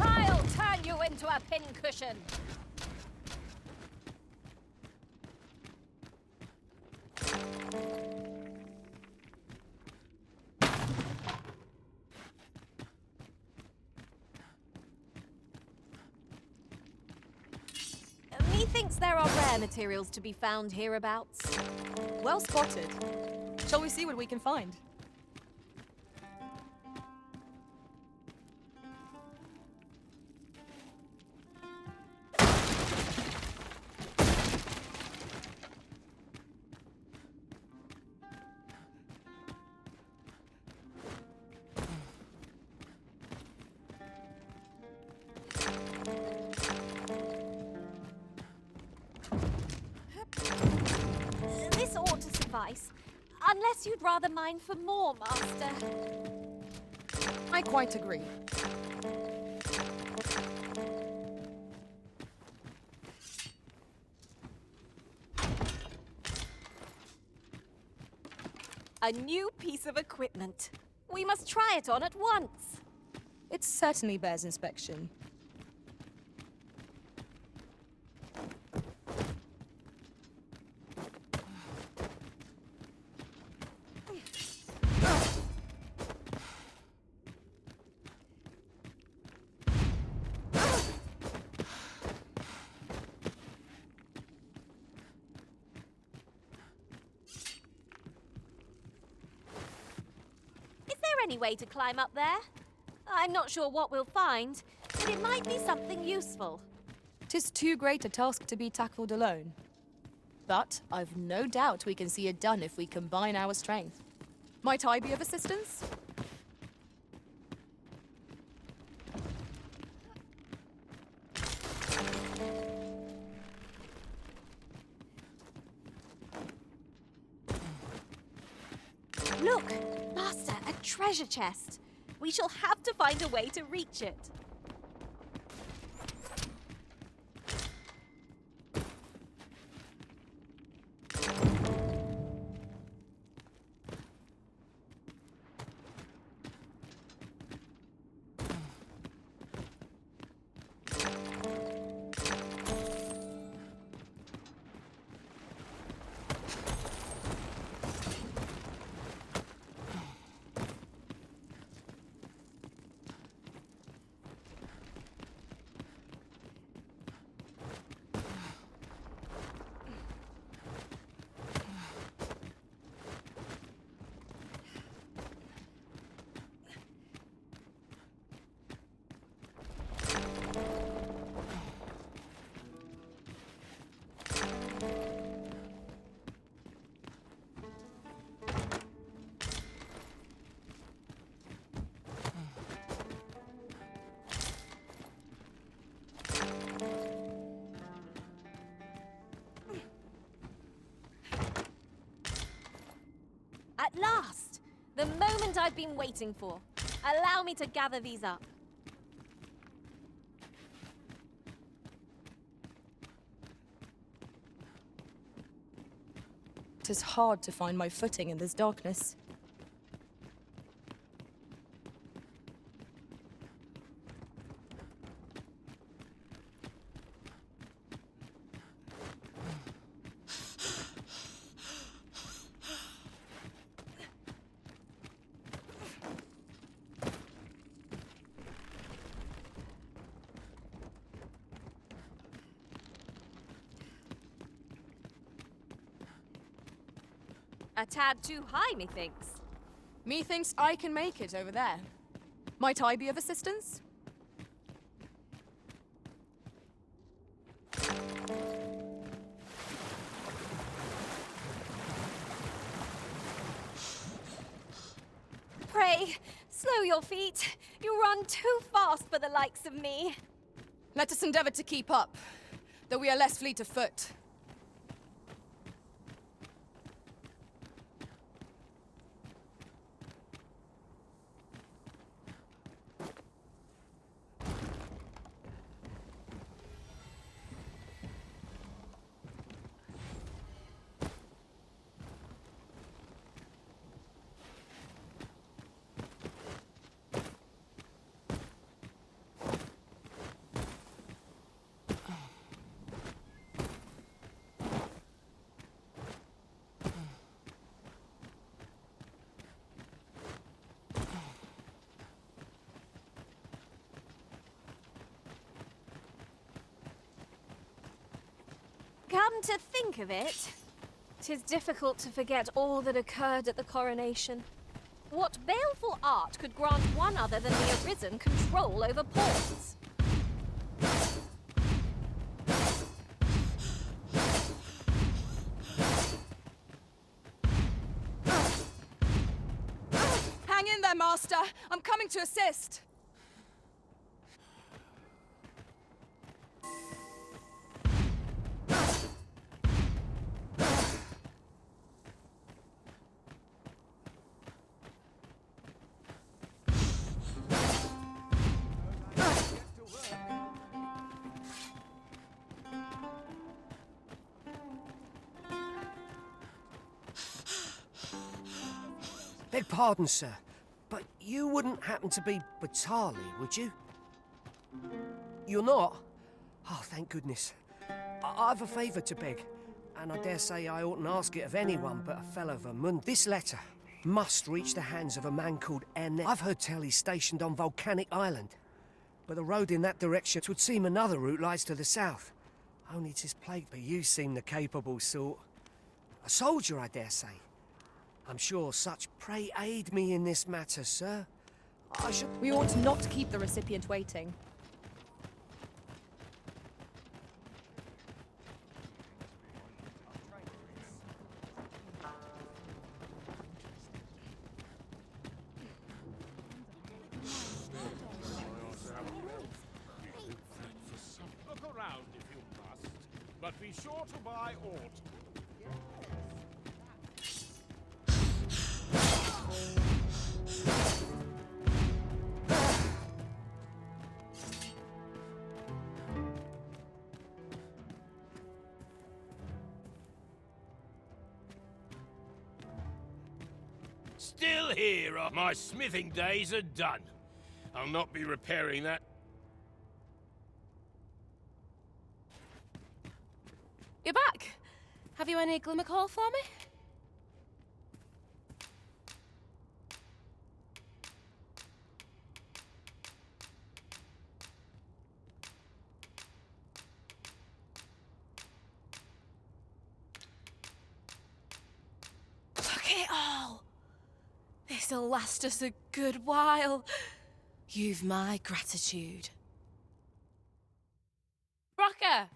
I'll turn you into a pincushion. Methinks there are rare materials to be found hereabouts. Well spotted. Shall we see what we can find? This ought to suffice. Unless you'd rather mine for more, Master. I quite agree. A new piece of equipment. We must try it on at once. It certainly bears inspection. Any way to climb up there? I'm not sure what we'll find, but it might be something useful. 'Tis too great a task to be tackled alone. But I've no doubt we can see it done if we combine our strength. Might I be of assistance? Look, Master, a treasure chest. We shall have to find a way to reach it. At last! The moment I've been waiting for. Allow me to gather these up. 'Tis hard to find my footing in this darkness. A tad too high, methinks. Methinks I can make it over there. Might I be of assistance? Pray, slow your feet. You run too fast for the likes of me. Let us endeavor to keep up, though we are less fleet of foot. Come to think of it, 'tis difficult to forget all that occurred at the coronation. What baleful art could grant one other than the Arisen control over pawns? Hang in there, Master. I'm coming to assist. Beg pardon, sir, but you wouldn't happen to be Batali, would you? You're not? Oh, thank goodness. I've a favour to beg, and I dare say I oughtn't ask it of anyone but a fellow Vermund. This letter must reach the hands of a man called Erne. I've heard tell he's stationed on Volcanic Island, but the road in that direction would seem another route lies to the south. Only 'tis plagued, but you seem the capable sort. A soldier, I dare say. I'm sure such. Pray aid me in this matter, sir. I should... We ought not to keep the recipient waiting. Look around if you must, but be sure to buy aught. Still here, my smithing days are done. I'll not be repairing that. You're back. Have you any glimmer coal for me? Look at it all. This'll last us a good while. You've my gratitude. Brocker,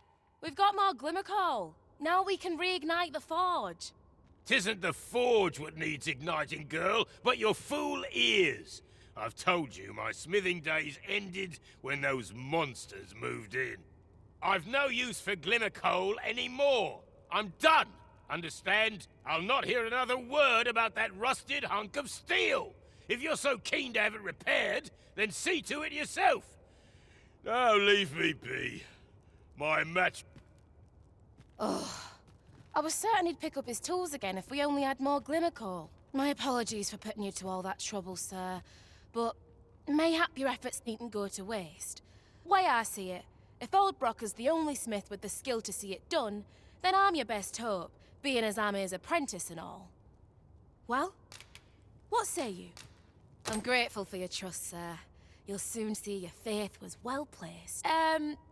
we've got more glimmer coal. Now we can reignite the forge. 'Tisn't the forge what needs igniting, girl, but your fool ears. I've told you my smithing days ended when those monsters moved in. I've no use for glimmer coal anymore. I'm done. Understand? I'll not hear another word about that rusted hunk of steel. If you're so keen to have it repaired, then see to it yourself. Now leave me be. My match... Oh, I was certain he'd pick up his tools again if we only had more glimmer coal. My apologies for putting you to all that trouble, sir. But mayhap your efforts needn't go to waste. Way I see it, if old Brocker's the only smith with the skill to see it done, then I'm your best hope, being as I'm his apprentice and all. Well, what say you? I'm grateful for your trust, sir. You'll soon see your faith was well placed.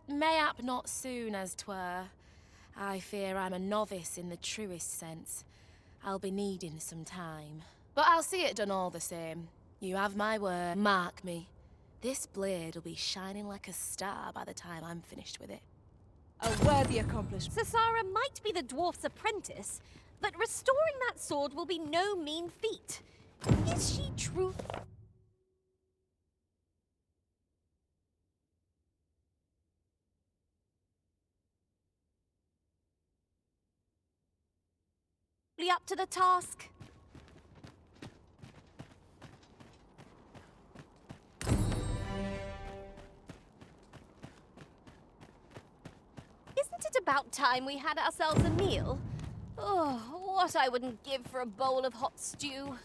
Mayhap not soon as 'twere. I fear I'm a novice in the truest sense. I'll be needing some time. But I'll see it done all the same. You have my word. Mark me. This blade will be shining like a star by the time I'm finished with it. A worthy accomplishment. Sasara might be the dwarf's apprentice, but restoring that sword will be no mean feat. Is she truthful? Up to the task? Isn't it about time we had ourselves a meal? Oh, what I wouldn't give for a bowl of hot stew.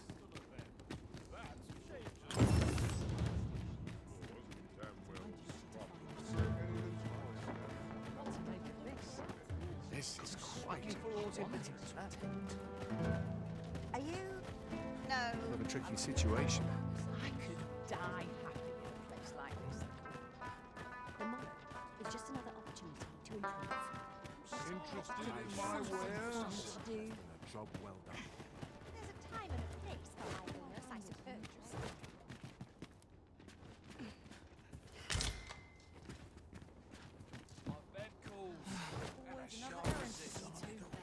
This is quite Are you? No. Bit of a tricky situation. I could die happy in a place like this. The monk is just another opportunity to improve. interested in my wares. Do. A job well done. There's a time and a place for idleness, I suppose.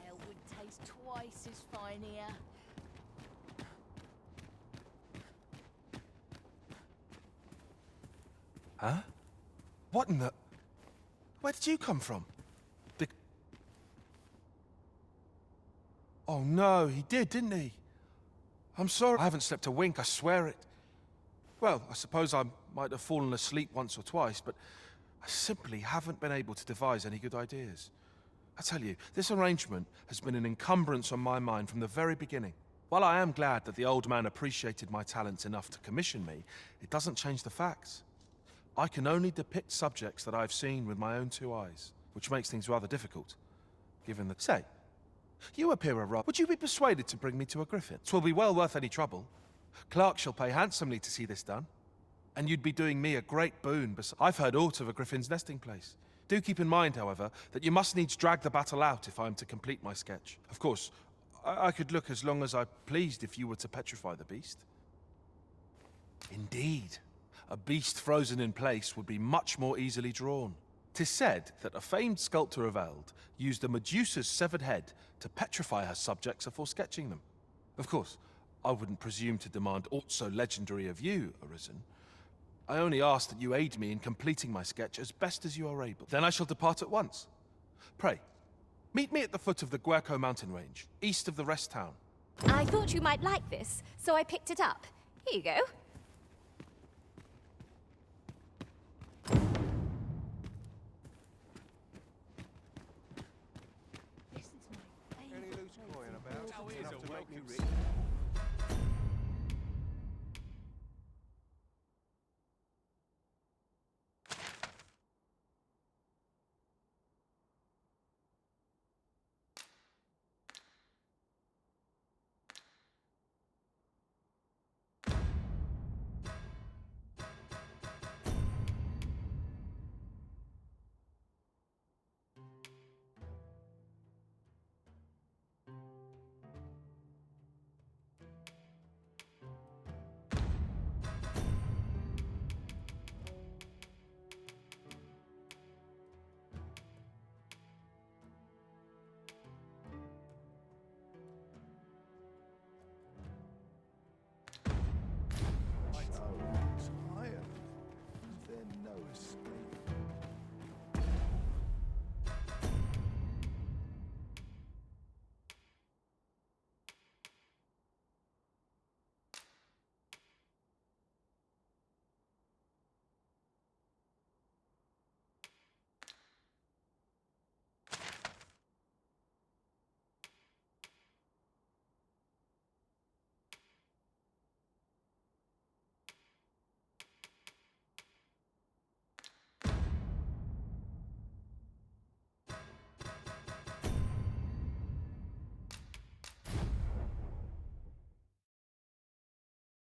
Ale would taste twice as fine here. Huh? What in the... Where did you come from? Oh no, he didn't he? I'm sorry. I haven't slept a wink, I swear it. Well, I suppose I might have fallen asleep once or twice, but I simply haven't been able to devise any good ideas. I tell you, this arrangement has been an encumbrance on my mind from the very beginning. While I am glad that the old man appreciated my talents enough to commission me, it doesn't change the facts. I can only depict subjects that I've seen with my own two eyes, which makes things rather difficult, given that... Say, you appear a rob. Would you be persuaded to bring me to a griffin? 'Twill be well worth any trouble. Clark shall pay handsomely to see this done. And you'd be doing me a great boon. I've heard aught of a griffin's nesting place. Do keep in mind, however, that you must needs drag the battle out if I am to complete my sketch. Of course, I could look as long as I pleased if you were to petrify the beast. Indeed. A beast frozen in place would be much more easily drawn. 'Tis said that a famed sculptor of Eld used a Medusa's severed head to petrify her subjects before sketching them. Of course, I wouldn't presume to demand aught so legendary of you, Arisen. I only ask that you aid me in completing my sketch as best as you are able. Then I shall depart at once. Pray, meet me at the foot of the Guerco mountain range, east of the rest town. I thought you might like this, so I picked it up. Here you go.